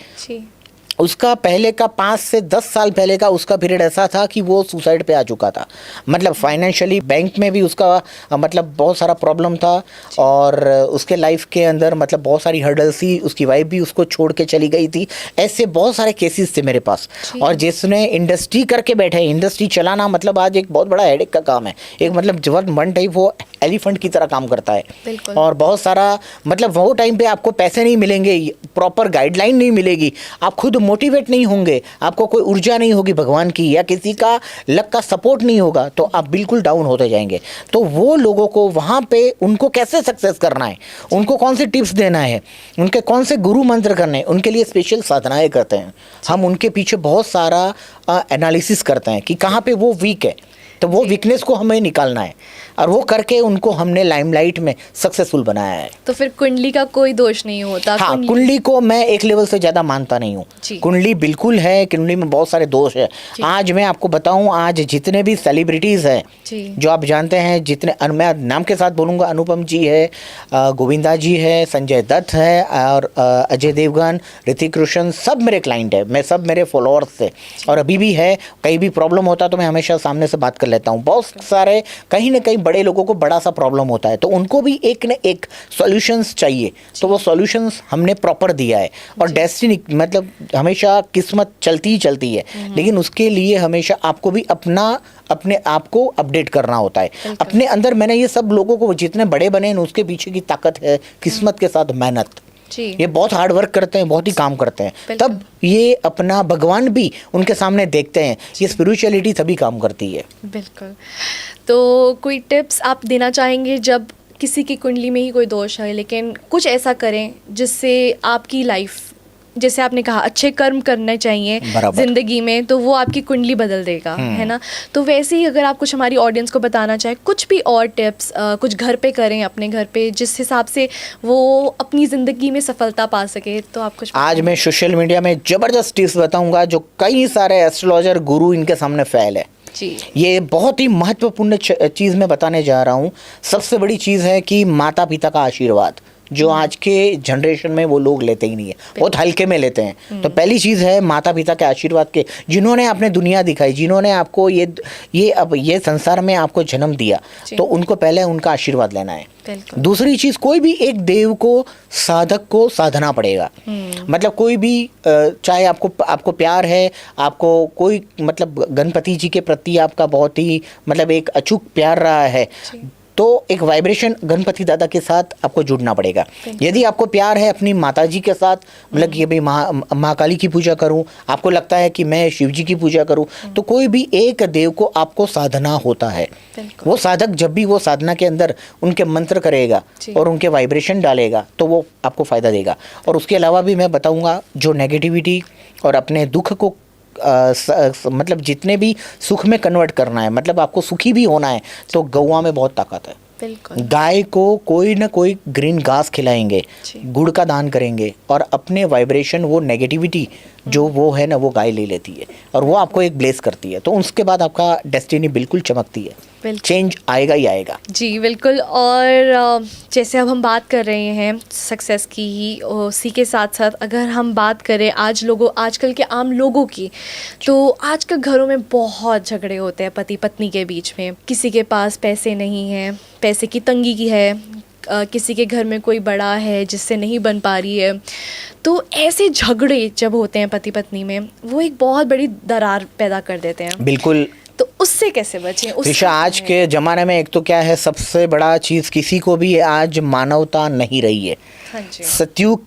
उसका पहले का 5 से 10 साल पहले का उसका पीरियड ऐसा था कि वो सुसाइड पे आ चुका था। मतलब फाइनेंशियली बैंक में भी उसका मतलब बहुत सारा प्रॉब्लम था और उसके लाइफ के अंदर मतलब बहुत सारी हर्डल्स थी। उसकी वाइफ भी उसको छोड़ के चली गई थी। ऐसे बहुत सारे केसेस थे मेरे पास। और जिसने इंडस्ट्री करके बैठे, इंडस्ट्री चलाना मतलब आज एक बहुत बड़ा हेडेक का काम है। एक मतलब जब वन टाइप वो एलिफेंट की तरह काम करता है। और बहुत सारा मतलब वो टाइम पे आपको पैसे नहीं मिलेंगे, प्रॉपर गाइडलाइन नहीं मिलेगी, आप खुद मोटिवेट नहीं होंगे, आपको कोई ऊर्जा नहीं होगी भगवान की या किसी का लक का सपोर्ट नहीं होगा, तो आप बिल्कुल डाउन होते जाएंगे। तो वो लोगों को वहाँ पे उनको कैसे सक्सेस करना है, उनको कौन से टिप्स देना है, उनके कौन से गुरु मंत्र करने हैं, उनके लिए स्पेशल साधनाएं करते हैं हम। उनके पीछे बहुत सारा एनालिसिस करते हैं कि कहाँ पे वो वीक है, तो वो वीकनेस को हमें निकालना है और वो करके उनको हमने लाइमलाइट में सक्सेसफुल बनाया है। तो फिर कुंडली का कोई दोष नहीं होता? हाँ, कुंडली को मैं एक लेवल से ज़्यादा मानता नहीं हूँ। कुंडली बिल्कुल है, कुंडली में बहुत सारे दोष है। आज मैं आपको बताऊँ, आज जितने भी सेलिब्रिटीज़ हैं जो आप जानते हैं, जितने मैं नाम के साथ बोलूँगा, अनुपम जी है, गोविंदा जी है, संजय दत्त है और अजय देवगन, ऋतिक रोशन, सब मेरे क्लाइंट है। मैं सब मेरे फॉलोअर्स थे और अभी भी है। कहीं भी प्रॉब्लम होता तो मैं हमेशा सामने से बात कर लेता हूँ। बहुत सारे कहीं ना कहीं बड़े लोगों को बड़ा सा प्रॉब्लम होता है तो उनको भी एक न एक सॉल्यूशंस चाहिए, तो वो सॉल्यूशंस हमने प्रॉपर दिया है। और डेस्टिनी मतलब हमेशा किस्मत चलती ही चलती है, लेकिन उसके लिए हमेशा आपको भी अपने आप को अपडेट करना होता है अपने अंदर। मैंने ये सब लोगों को जितने बड़े बने हैं उसके पीछे की ताकत है किस्मत के साथ मेहनत। ये बहुत हार्ड वर्क करते हैं, बहुत ही काम करते हैं, तब ये अपना भगवान भी उनके सामने देखते हैं। ये स्पिरिचुअलिटी तभी काम करती है। बिल्कुल। तो कोई टिप्स आप देना चाहेंगे जब किसी की कुंडली में ही कोई दोष है, लेकिन कुछ ऐसा करें जिससे आपकी लाइफ, जैसे आपने कहा अच्छे कर्म करने चाहिए जिंदगी में, तो वो आपकी कुंडली बदल देगा, है ना? तो वैसे ही अगर आप कुछ हमारी ऑडियंस को बताना चाहें, कुछ भी और टिप्स कुछ घर पे करें अपने घर पे, जिस हिसाब से वो अपनी ज़िंदगी में सफलता पा सके, तो आप कुछ आज मैं सोशल मीडिया में ज़बरदस्त टिप्स बताऊंगा जो कई सारे एस्ट्रोलॉजर गुरु इनके सामने फैल है। ये बहुत ही महत्वपूर्ण चीज़ मैं बताने जा रहा हूँ। सबसे बड़ी चीज़ है कि माता पिता का आशीर्वाद जो आज के जनरेशन में वो लोग लेते ही नहीं है, बहुत हल्के में लेते हैं। तो पहली चीज़ है माता पिता के आशीर्वाद के, जिन्होंने आपने दुनिया दिखाई, जिन्होंने आपको ये संसार में आपको जन्म दिया, तो उनको पहले उनका आशीर्वाद लेना है। दूसरी चीज़, कोई भी एक देव को, साधक को साधना पड़ेगा। मतलब कोई भी चाहे आपको प्यार है, आपको कोई मतलब गणपति जी के प्रति आपका बहुत ही मतलब एक अचूक प्यार रहा है, तो एक वाइब्रेशन गणपति दादा के साथ आपको जुड़ना पड़ेगा। यदि आपको प्यार है अपनी माताजी के साथ, मतलब कि भाई माँ काली की पूजा करूं, आपको लगता है कि मैं शिव जी की पूजा करूं, तो कोई भी एक देव को आपको साधना होता है। वो साधक जब भी वो साधना के अंदर उनके मंत्र करेगा और उनके वाइब्रेशन डालेगा तो वो आपको फ़ायदा देगा। और उसके अलावा भी मैं बताऊँगा, जो नेगेटिविटी और अपने दुख को मतलब जितने भी सुख में कन्वर्ट करना है, मतलब आपको सुखी भी होना है, तो गौवा में बहुत ताकत है। गाय को कोई ना कोई ग्रीन घास खिलाएंगे, गुड़ का दान करेंगे और अपने वाइब्रेशन, वो नेगेटिविटी जो वो है ना, वो गाय ले लेती है और वो आपको एक ब्लेस करती है। तो उसके बाद आपका डेस्टिनी बिल्कुल चमकती है, चेंज आएगा ही आएगा। जी बिल्कुल। और जैसे अब हम बात कर रहे हैं सक्सेस की ही, उसी के साथ साथ अगर हम बात करें आजकल के आम लोगों की, तो आजकल घरों में बहुत झगड़े होते हैं पति पत्नी के बीच में। किसी के पास पैसे नहीं है, पैसे की तंगी की है, किसी के घर में कोई बड़ा है जिससे नहीं बन पा रही है। तो ऐसे झगड़े जब होते हैं पति पत्नी में, वो एक बहुत बड़ी दरार पैदा कर देते हैं। बिल्कुल। तो उससे कैसे बचें? ऋषा, आज के ज़माने में एक तो क्या है, सबसे बड़ा चीज़, किसी को भी आज मानवता नहीं रही है। सतयुग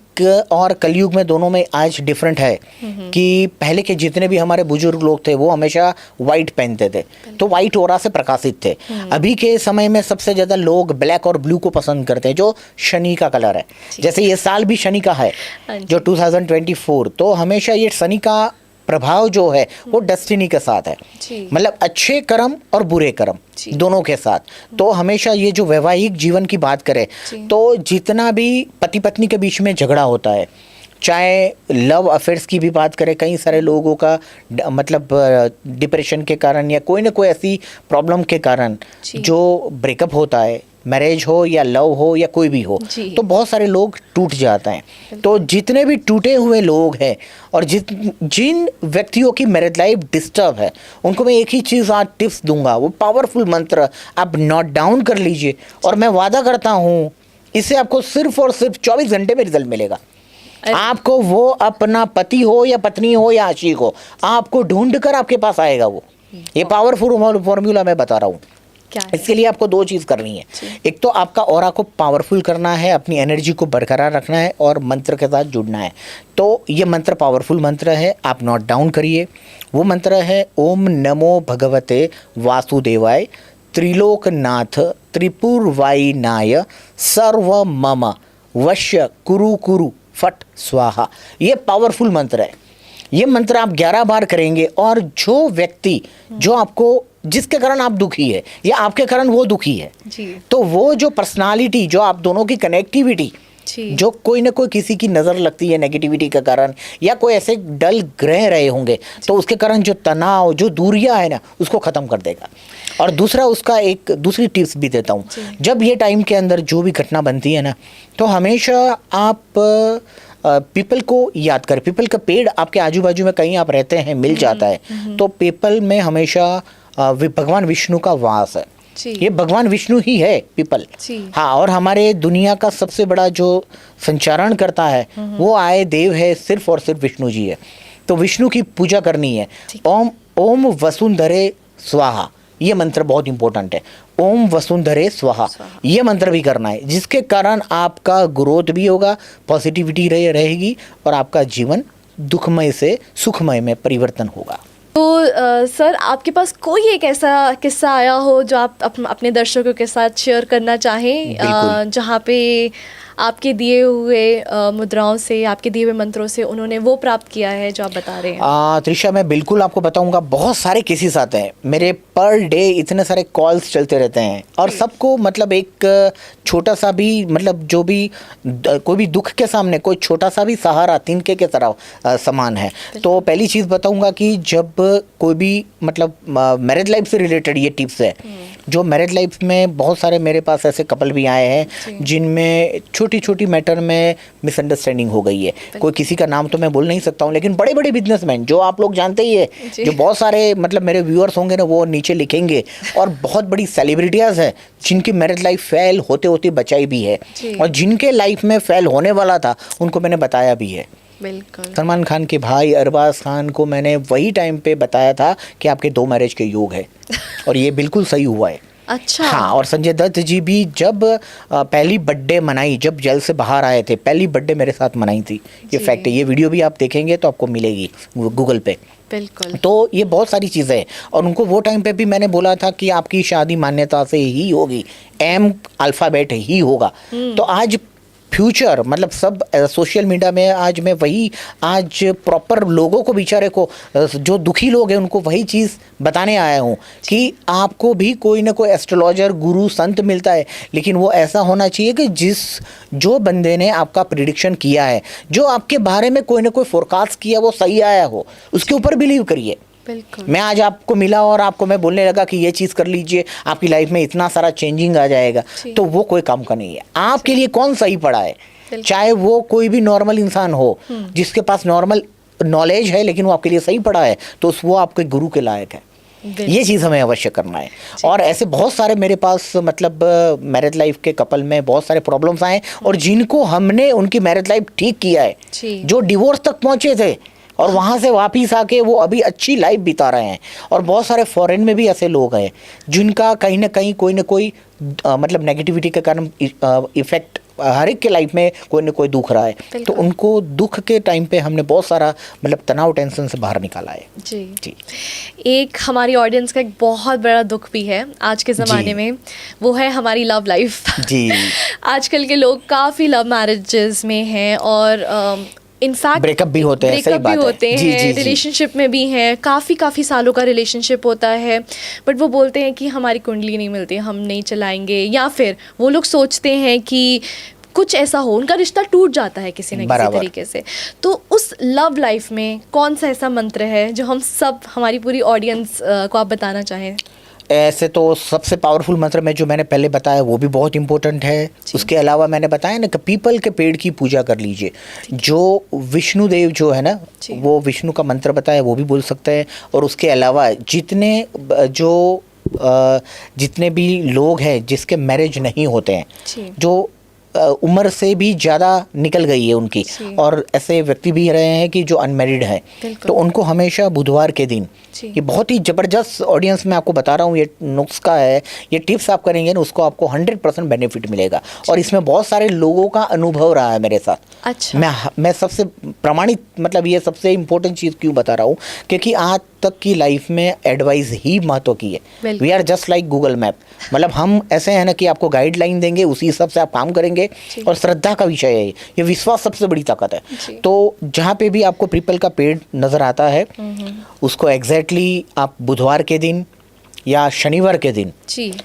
और कलयुग में दोनों में आज डिफरेंट है कि पहले के जितने भी हमारे बुजुर्ग लोग थे वो हमेशा वाइट पहनते थे, तो वाइट ऑरा से प्रकाशित थे। अभी के समय में सबसे ज़्यादा लोग ब्लैक और ब्लू को पसंद करते हैं, जो शनि का कलर है। जैसे ये साल भी शनि का है, जो 2024, तो हमेशा ये शनि का प्रभाव जो है वो डेस्टिनी के साथ है, मतलब अच्छे कर्म और बुरे कर्म दोनों के साथ। तो हमेशा ये जो वैवाहिक जीवन की बात करें, तो जितना भी पति पत्नी के बीच में झगड़ा होता है, चाहे लव अफेयर्स की भी बात करें, कई सारे लोगों का मतलब डिप्रेशन के कारण या कोई ना कोई ऐसी प्रॉब्लम के कारण जो ब्रेकअप होता है, मैरिज हो या लव हो या कोई भी हो, जी। तो बहुत सारे लोग टूट जाते हैं। तो जितने भी टूटे हुए लोग हैं और जिन व्यक्तियों की मैरिज लाइफ डिस्टर्ब है, उनको मैं एक ही चीज़ आज टिप्स दूंगा, वो पावरफुल मंत्र आप नोट डाउन कर लीजिए, और मैं वादा करता हूँ इससे आपको सिर्फ और सिर्फ 24 घंटे में रिजल्ट मिलेगा। आपको वो अपना पति हो या पत्नी हो या आशिक हो, आपको ढूंढ कर आपके पास आएगा वो। ये पावरफुल फॉर्मूला मैं बता रहा हूँ। क्या है? इसके लिए आपको दो चीज़ करनी है। एक तो आपका ऑरा को पावरफुल करना है, अपनी एनर्जी को बरकरार रखना है और मंत्र के साथ जुड़ना है। तो ये मंत्र पावरफुल मंत्र है, आप नोट डाउन करिए। वो मंत्र है ओम नमो भगवते वासुदेवाय त्रिलोकनाथ त्रिपुरवाइनाय सर्व मम वश्य कुरु कुरु फट स्वाहा। ये पावरफुल मंत्र है। ये मंत्र आप 11 बार करेंगे और जो व्यक्ति जो आपको जिसके कारण आप दुखी है या आपके कारण वो दुखी है, जी। तो वो जो पर्सनालिटी, जो आप दोनों की कनेक्टिविटी, जी। जो कोई ना कोई किसी की नज़र लगती है नेगेटिविटी के कारण, या कोई ऐसे डल ग्रह रहे होंगे, तो उसके कारण जो तनाव, जो दूरियां है ना, उसको ख़त्म कर देगा। और दूसरा, उसका एक दूसरी टिप्स भी देता हूँ। जब ये टाइम के अंदर जो भी घटना बनती है ना, तो हमेशा आप पीपल को याद करें। पीपल का पेड़ आपके आजू बाजू में कहीं आप रहते हैं मिल जाता है, तो पीपल में हमेशा भगवान विष्णु का वास है। ये भगवान विष्णु ही है पीपल। हाँ, और हमारे दुनिया का सबसे बड़ा जो संचारण करता है वो आए देव है, सिर्फ और सिर्फ विष्णु जी है। तो विष्णु की पूजा करनी है। ओम ओम वसुंधरे स्वाहा, ये मंत्र बहुत इंपॉर्टेंट है। ओम वसुंधरे स्वाहा, ये मंत्र भी करना है, जिसके कारण आपका ग्रोथ भी होगा, पॉजिटिविटी रहेगी और आपका जीवन दुखमय से सुखमय में परिवर्तन होगा। तो सर, आपके पास कोई एक ऐसा किस्सा आया हो जो आप अपने दर्शकों के साथ शेयर करना चाहें, जहाँ पे आपके दिए हुए मुद्राओं से, आपके दिए हुए मंत्रों से उन्होंने वो प्राप्त किया है जो आप बता रहे हैं? त्रिशा, मैं बिल्कुल आपको बताऊंगा। बहुत सारे केसेस आते हैं मेरे, पर डे इतने सारे कॉल्स चलते रहते हैं, और सबको मतलब एक छोटा सा भी, मतलब जो भी कोई भी दुख के सामने कोई छोटा सा भी सहारा तिनके के तरह समान है। तो पहली चीज़ बताऊंगा कि जब कोई भी मतलब मैरिज लाइफ से रिलेटेड ये टिप्स है, जो मैरिज लाइफ में बहुत सारे मेरे पास ऐसे कपल भी आए हैं जिनमें छोटी छोटी मैटर में मिसअंडरस्टैंडिंग हो गई है। कोई किसी का नाम तो मैं बोल नहीं सकता हूँ, लेकिन बड़े बड़े बिजनेसमैन जो आप लोग जानते ही है, जो बहुत सारे मतलब मेरे व्यूअर्स होंगे ना, वो नीचे लिखेंगे, और बहुत बड़ी सेलिब्रिटीज है जिनकी मैरिज लाइफ फेल होते होते बचाई भी है, और जिनके लाइफ में फेल होने वाला था उनको मैंने बताया भी है। बिल्कुल। सलमान खान के भाई अरबाज खान को मैंने वही टाइम पे बताया था कि आपके 2 मैरिज के योग है, और ये बिल्कुल सही हुआ है। अच्छा। हाँ, और संजय दत्त जी भी जब पहली बर्थडे मनाई, जब जेल से बाहर आए थे, पहली बर्थडे मेरे साथ मनाई थी। ये फैक्ट है, ये वीडियो भी आप देखेंगे तो आपको मिलेगी गूगल पे। बिल्कुल। तो ये बहुत सारी चीज़ें हैं, और उनको वो टाइम पे भी मैंने बोला था कि आपकी शादी मान्यता से ही होगी, एम अल्फ़ाबेट ही होगा। तो आज फ्यूचर मतलब सब सोशल मीडिया में आज मैं वही आज प्रॉपर लोगों को, बेचारे को, जो दुखी लोग हैं उनको वही चीज़ बताने आया हूँ कि आपको भी कोई ना कोई एस्ट्रोलॉजर, गुरु, संत मिलता है, लेकिन वो ऐसा होना चाहिए कि जो बंदे ने आपका प्रिडिक्शन किया है, जो आपके बारे में कोई ना कोई फोरकास्ट किया, वो सही आया हो, उसके ऊपर बिलीव करिए। मैं आज आपको मिला और आपको मैं बोलने लगा कि ये चीज़ कर लीजिए, आपकी लाइफ में इतना सारा चेंजिंग आ जाएगा, तो वो कोई काम का नहीं है। आपके लिए कौन सही पड़ा है, चाहे वो कोई भी नॉर्मल इंसान हो जिसके पास नॉर्मल नॉलेज है, लेकिन वो आपके लिए सही पड़ा है, तो वो आपके गुरु के लायक है। ये चीज़ हमें अवश्य करना है। और ऐसे बहुत सारे मेरे पास मतलब मैरिज लाइफ के कपल में बहुत सारे प्रॉब्लम्स आए, और जिनको हमने उनकी मैरिज लाइफ ठीक किया है, जो डिवोर्स तक पहुंचे थे और वहाँ से वापस आके वो अभी अच्छी लाइफ बिता रहे हैं। और बहुत सारे फॉरेन में भी ऐसे लोग हैं जिनका कहीं ना कहीं कोई ना कोई मतलब नेगेटिविटी के कारण इफेक्ट हर एक के लाइफ में कोई ना कोई दुख रहा है, तो उनको दुख के टाइम पे हमने बहुत सारा मतलब तनाव, टेंशन से बाहर निकाला है। जी। एक हमारी ऑडियंस का एक बहुत बड़ा दुख भी है आज के ज़माने में, वो है हमारी लव लाइफ। जी। आजकल के लोग काफ़ी लव मैरिजेस में हैं, और इनफैक्ट ब्रेकअप भी होते हैं, सही बात है, रिलेशनशिप में भी हैं, काफ़ी सालों का रिलेशनशिप होता है, बट वो बोलते हैं कि हमारी कुंडली नहीं मिलती, हम नहीं चलाएंगे, या फिर वो लोग सोचते हैं कि कुछ ऐसा हो, उनका रिश्ता टूट जाता है किसी न किसी तरीके से। तो उस लव लाइफ में कौन सा ऐसा मंत्र है जो हम सब, हमारी पूरी ऑडियंस को आप बताना चाहें? ऐसे तो सबसे पावरफुल मंत्र में जो मैंने पहले बताया वो भी बहुत इंपॉर्टेंट है। उसके अलावा मैंने बताया ना कि पीपल के पेड़ की पूजा कर लीजिए। जो विष्णु देव जो है ना, वो विष्णु का मंत्र बताया वो भी बोल सकते हैं। और उसके अलावा जितने भी लोग हैं जिसके मैरिज नहीं होते हैं, जो उम्र से भी ज़्यादा निकल गई है उनकी, और ऐसे व्यक्ति भी रहे हैं कि जो अनमेरिड हैं, तो उनको हमेशा बुधवार के दिन, ये बहुत ही ज़बरदस्त ऑडियंस में आपको बता रहा हूँ, ये नुस्खा है, ये टिप्स आप करेंगे ना उसको आपको 100% बेनिफिट मिलेगा। और इसमें बहुत सारे लोगों का अनुभव रहा है मेरे साथ। अच्छा। मैं सबसे प्रमाणित, मतलब ये सबसे इम्पोर्टेंट चीज़ क्यों बता रहा हूँ, क्योंकि आज तक की लाइफ में एडवाइस ही महत्व की है। We are just like Google map, मतलब हम ऐसे हैं ना कि आपको गाइडलाइन देंगे, उसी हिसाब से आप काम करेंगे। और श्रद्धा का विषय है ये विश्वास सबसे बड़ी ताकत है। तो जहाँ पे भी आपको पीपल का पेड़ नज़र आता है, उसको एग्जैक्टली आप बुधवार के दिन या शनिवार के दिन,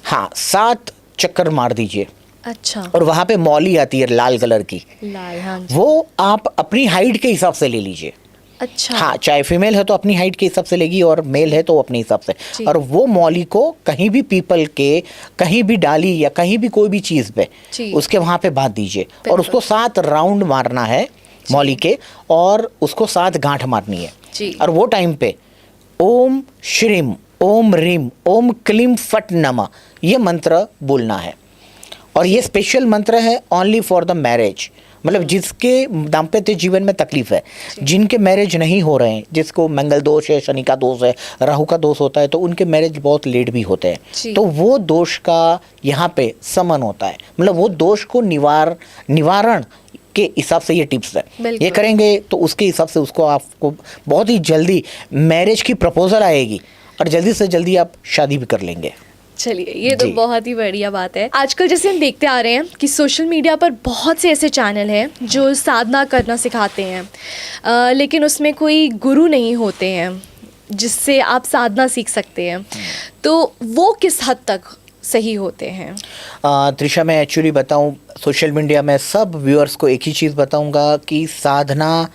हाँ, 7 चक्कर मार दीजिए। अच्छा। और वहाँ पे मौली आती है लाल कलर की, हाँ, वो आप अपनी हाइट के हिसाब से ले लीजिए। अच्छा। हाँ, चाहे फीमेल है तो अपनी हाइट के हिसाब से लेगी, और मेल है तो अपने हिसाब से। और वो मौली को कहीं भी पीपल के कहीं भी डाली या कहीं भी कोई भी चीज़ पे उसके वहाँ पे बांध दीजिए। और उसको 7 राउंड मारना है मौली के, और उसको 7 गांठ मारनी है। और वो टाइम पे ओम श्रीम ओम रीम ओम क्लीम फट नमः ये मंत्र बोलना है। और ये स्पेशल मंत्र है ओनली फॉर द मैरिज, मतलब जिसके दाम्पत्य जीवन में तकलीफ है, जिनके मैरिज नहीं हो रहे हैं, जिसको मंगल दोष है, शनि का दोष है, राहु का दोष होता है, तो उनके मैरिज बहुत लेट भी होते हैं। तो वो दोष का यहाँ पे समन होता है, मतलब वो दोष को निवारण के हिसाब से ये टिप्स है। ये करेंगे तो उसके हिसाब से उसको आपको बहुत ही जल्दी मैरिज की प्रपोजल आएगी, और जल्दी से जल्दी आप शादी भी कर लेंगे। चलिए, ये तो बहुत ही बढ़िया बात है। आजकल जैसे हम देखते आ रहे हैं कि सोशल मीडिया पर बहुत से ऐसे चैनल हैं जो साधना करना सिखाते हैं, लेकिन उसमें कोई गुरु नहीं होते हैं जिससे आप साधना सीख सकते हैं। तो वो किस हद तक सही होते हैं? त्रिशा, मैं एक्चुअली बताऊं, सोशल मीडिया में सब व्यूअर्स को एक ही चीज़ बताऊंगा कि साधना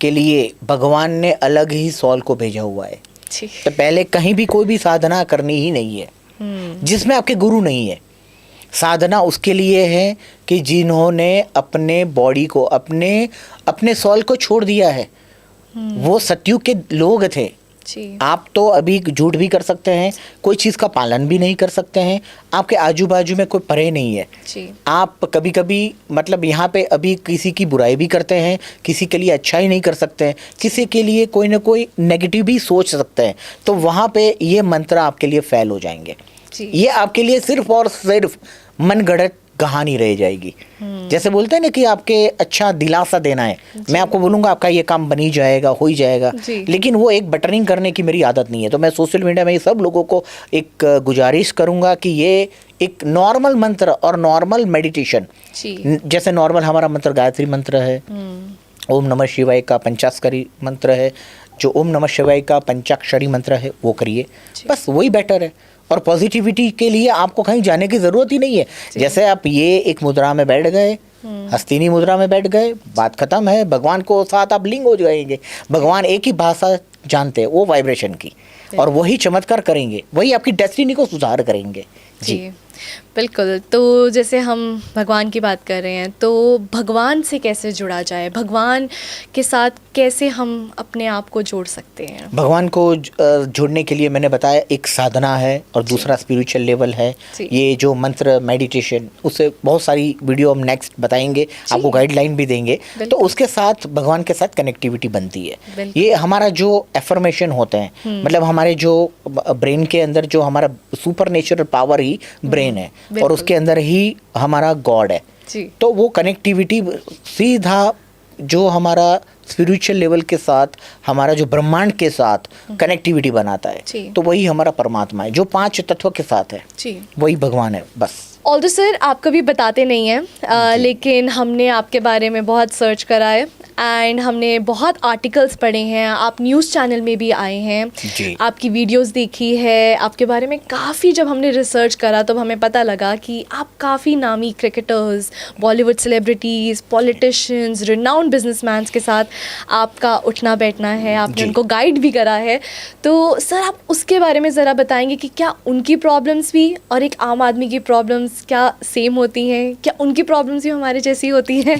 के लिए भगवान ने अलग ही सॉल को भेजा हुआ है। तो पहले कहीं भी कोई भी साधना करनी ही नहीं है जिसमें आपके गुरु नहीं है। साधना उसके लिए है कि जिन्होंने अपने बॉडी को, अपने सॉल को छोड़ दिया है, वो सतयुग के लोग थे। आप तो अभी झूठ भी कर सकते हैं, कोई चीज़ का पालन भी नहीं कर सकते हैं, आपके आजू बाजू में कोई परे नहीं है। आप कभी कभी मतलब यहाँ पे अभी किसी की बुराई भी करते हैं, किसी के लिए अच्छा ही नहीं कर सकते हैं, किसी के लिए कोई ना कोई नेगेटिव भी सोच सकते हैं, तो वहाँ पे ये मंत्र आपके लिए फेल हो जाएंगे। ये आपके लिए सिर्फ और सिर्फ मनगढ़ंत कहानी रह जाएगी। जैसे बोलते हैं ना कि आपके अच्छा दिलासा देना है, मैं आपको बोलूँगा आपका ये काम बन ही जाएगा, हो ही जाएगा, लेकिन वो एक बटरिंग करने की मेरी आदत नहीं है। तो मैं सोशल मीडिया में ये सब लोगों को एक गुजारिश करूँगा कि ये एक नॉर्मल मंत्र और नॉर्मल मेडिटेशन, जैसे नॉर्मल हमारा मंत्र गायत्री मंत्र है, ओम नमः शिवाय का पंचाक्षरी मंत्र है, जो ओम नमः शिवाय का पंचाक्षरी मंत्र है वो करिए, बस वही बेटर है। और पॉजिटिविटी के लिए आपको कहीं जाने की ज़रूरत ही नहीं है। जैसे आप ये एक मुद्रा में बैठ गए, हस्तिनी मुद्रा में बैठ गए, बात खत्म है। भगवान को साथ आप लिंग हो जाएंगे। भगवान एक ही भाषा जानते हैं, वो वाइब्रेशन की, और वही चमत्कार करेंगे, वही आपकी डेस्टिनी को सुधार करेंगे। जी बिल्कुल। तो जैसे हम भगवान की बात कर रहे हैं, तो भगवान से कैसे जुड़ा जाए, भगवान के साथ कैसे हम अपने आप को जोड़ सकते हैं? भगवान को जोड़ने के लिए मैंने बताया एक साधना है, और दूसरा स्पिरिचुअल लेवल है। ये जो मंत्र मेडिटेशन, उससे बहुत सारी वीडियो हम नेक्स्ट बताएंगे, आपको गाइडलाइन भी देंगे। तो उसके साथ भगवान के साथ कनेक्टिविटी बनती है। ये हमारा जो एफर्मेशन होते हैं, मतलब हमारे जो ब्रेन के अंदर जो हमारा सुपर नेचुरल पावर ही ब्रेन है, और उसके अंदर ही हमारा गॉड है। तो वो कनेक्टिविटी सीधा जो हमारा स्पिरिचुअल लेवल के साथ, हमारा जो ब्रह्मांड के साथ कनेक्टिविटी बनाता है, तो वही हमारा परमात्मा है, जो 5 तत्व के साथ है, वही भगवान है। बस ऑल्दो सर आप कभी बताते नहीं हैं, लेकिन हमने आपके बारे में बहुत सर्च करा है एंड हमने बहुत आर्टिकल्स पढ़े हैं, आप न्यूज़ चैनल में भी आए हैं, जी। आपकी वीडियोस देखी है, आपके बारे में काफ़ी जब हमने रिसर्च करा तो हमें पता लगा कि आप काफ़ी नामी cricketers, Bollywood celebrities, politicians, renowned businessman's के साथ आपका उठना बैठना है, आपने जी। उनको गाइड भी करा है। तो सर आप उसके बारे में ज़रा बताएंगे कि क्या उनकी प्रॉब्लम्स भी और एक आम आदमी की प्रॉब्लम्स क्या सेम होती हैं, क्या उनकी प्रॉब्लम्स भी हमारे जैसी होती हैं?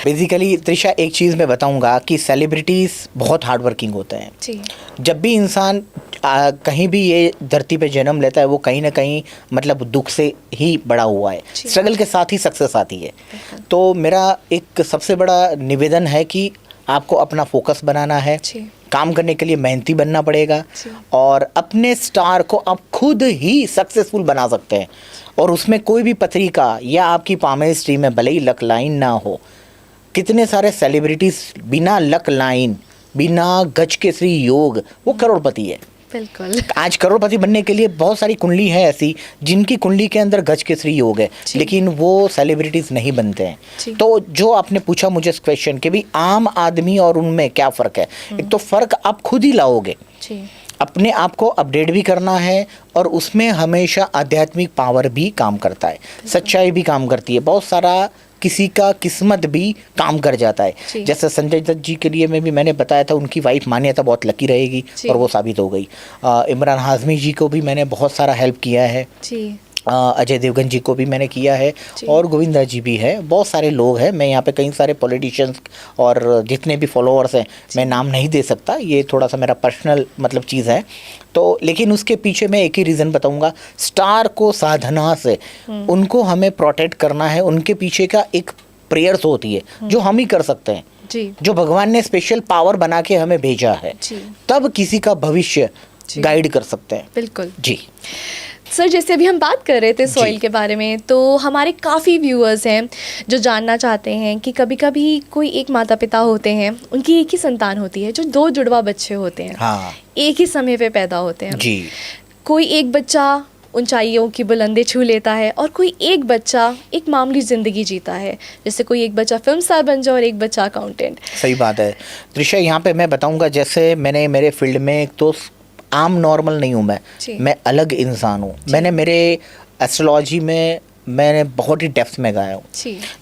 बेसिकली त्रिशा, एक चीज़ मैं बताऊंगा कि सेलिब्रिटीज़ बहुत हार्ड वर्किंग होते हैं। जी। जब भी इंसान कहीं भी ये धरती पे जन्म लेता है, वो कहीं ना कहीं मतलब दुख से ही बड़ा हुआ है, जी। स्ट्रगल के साथ ही सक्सेस आती है। तो मेरा एक सबसे बड़ा निवेदन है कि आपको अपना फोकस बनाना है, जी। काम करने के लिए मेहनती बनना पड़ेगा, जी। और अपने स्टार को आप खुद ही सक्सेसफुल बना सकते हैं। और उसमें कोई भी पत्रिका या आपकी पामेस्ट्री में भले ही लक लाइन ना हो, कितने सारे सेलिब्रिटीज बिना लक लाइन, बिना गज केसरी योग, वो करोड़पति है। बिल्कुल। आज करोड़पति बनने के लिए बहुत सारी कुंडली है ऐसी जिनकी कुंडली के अंदर गज केसरी योग है, लेकिन वो सेलिब्रिटीज नहीं बनते हैं। तो जो आपने पूछा मुझे इस क्वेश्चन कि भी आम आदमी और उनमें क्या फ़र्क है, एक तो फ़र्क आप खुद ही लाओगे। जी। अपने आप को अपडेट भी करना है, और उसमें हमेशा आध्यात्मिक पावर भी काम करता है, सच्चाई भी काम करती है, बहुत सारा किसी का किस्मत भी काम कर जाता है। जैसे संजय दत्त जी के लिए मैंने बताया था, उनकी वाइफ मान्यता बहुत लकी रहेगी, और वो साबित हो गई। इमरान हाशमी जी को भी मैंने बहुत सारा हेल्प किया है जी। अजय देवगन जी को भी मैंने किया है, और गोविंदा जी भी है, बहुत सारे लोग हैं। मैं यहाँ पे कई सारे पॉलिटिशियंस और जितने भी फॉलोअर्स हैं, मैं नाम नहीं दे सकता, ये थोड़ा सा मेरा पर्सनल मतलब चीज़ है। तो लेकिन उसके पीछे मैं एक ही रीज़न बताऊंगा, स्टार को साधना से उनको हमें प्रोटेक्ट करना है। उनके पीछे का एक प्रेयर्स होती है जो हम ही कर सकते हैं, जी। जो भगवान ने स्पेशल पावर बना के हमें भेजा है, तब किसी का भविष्य गाइड कर सकते हैं। बिल्कुल जी। सर, जैसे अभी हम बात कर रहे थे सॉइल के बारे में, तो हमारे काफ़ी व्यूअर्स हैं जो जानना चाहते हैं कि कभी कभी कोई एक माता पिता होते हैं, उनकी एक ही संतान होती है, जो 2 जुड़वा बच्चे होते हैं, हाँ। एक ही समय पे पैदा होते हैं। जी। कोई एक बच्चा ऊंचाइयों की बुलंदी छू लेता है और कोई एक बच्चा एक मामूली ज़िंदगी जीता है, जैसे कोई एक बच्चा फिल्म स्टार बन जाए और एक बच्चा अकाउंटेंट। सही बात है त्रिशा, यहाँ पे मैं बताऊंगा, जैसे मैंने मेरे फील्ड में एक तो आम नॉर्मल नहीं हूँ मैं अलग इंसान हूँ। मैंने मेरे एस्ट्रोलॉजी में मैंने बहुत ही डेप्थ में गया हूँ,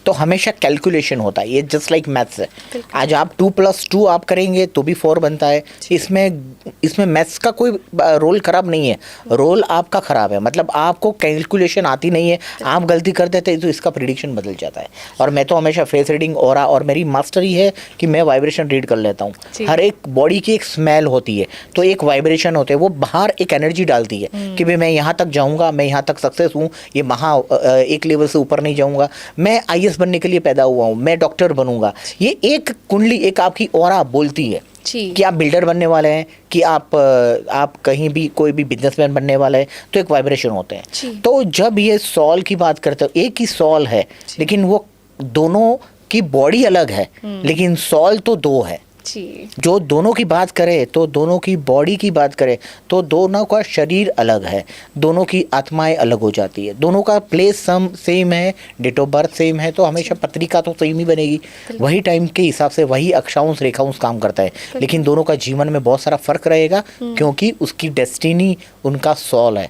तो हमेशा कैलकुलेशन होता है, ये जस्ट लाइक मैथ्स है। आज आप 2+2 आप करेंगे तो भी 4 बनता है। इसमें मैथ्स का कोई रोल खराब नहीं है, रोल आपका खराब है, मतलब आपको कैलकुलेशन आती नहीं है, आप गलती कर देते हैं तो इसका प्रिडिक्शन बदल जाता है। और मैं तो हमेशा फेस रीडिंग और मेरी मास्टरी है कि मैं वाइब्रेशन रीड कर लेता हूँ। हर एक बॉडी की एक स्मेल होती है, तो एक वाइब्रेशन होते हैं, वो बाहर एक एनर्जी डालती है कि भाई मैं यहाँ तक जाऊँगा, मैं यहाँ तक सक्सेस हूँ, ये एक लेवल से ऊपर नहीं जाऊंगा, मैं आईएएस बनने के लिए पैदा हुआ हूँ, मैं डॉक्टर बनूंगा। ये एक कुंडली, एक आपकी ऑरा बोलती है कि आप बिल्डर बनने वाले हैं, कि आप कहीं भी कोई भी बिजनेसमैन बनने वाले हैं, तो एक वाइब्रेशन होते हैं। तो जब ये सॉल की बात करते हो, एक ही सॉल है, लेकिन वो दोनों की बॉडी अलग है, लेकिन सॉल तो 2 है। जो दोनों की बात करें, तो दोनों की बॉडी की बात करें, तो दोनों का शरीर अलग है, दोनों की आत्माएं अलग हो जाती है, दोनों का प्लेस सेम है, डेट ऑफ बर्थ सेम है, तो हमेशा पत्रिका तो सेम ही बनेगी, वही टाइम के हिसाब से वही अक्षांश रेखांश काम करता है, लेकिन दोनों का जीवन में बहुत सारा फर्क रहेगा, क्योंकि उसकी डेस्टिनी उनका सॉल है,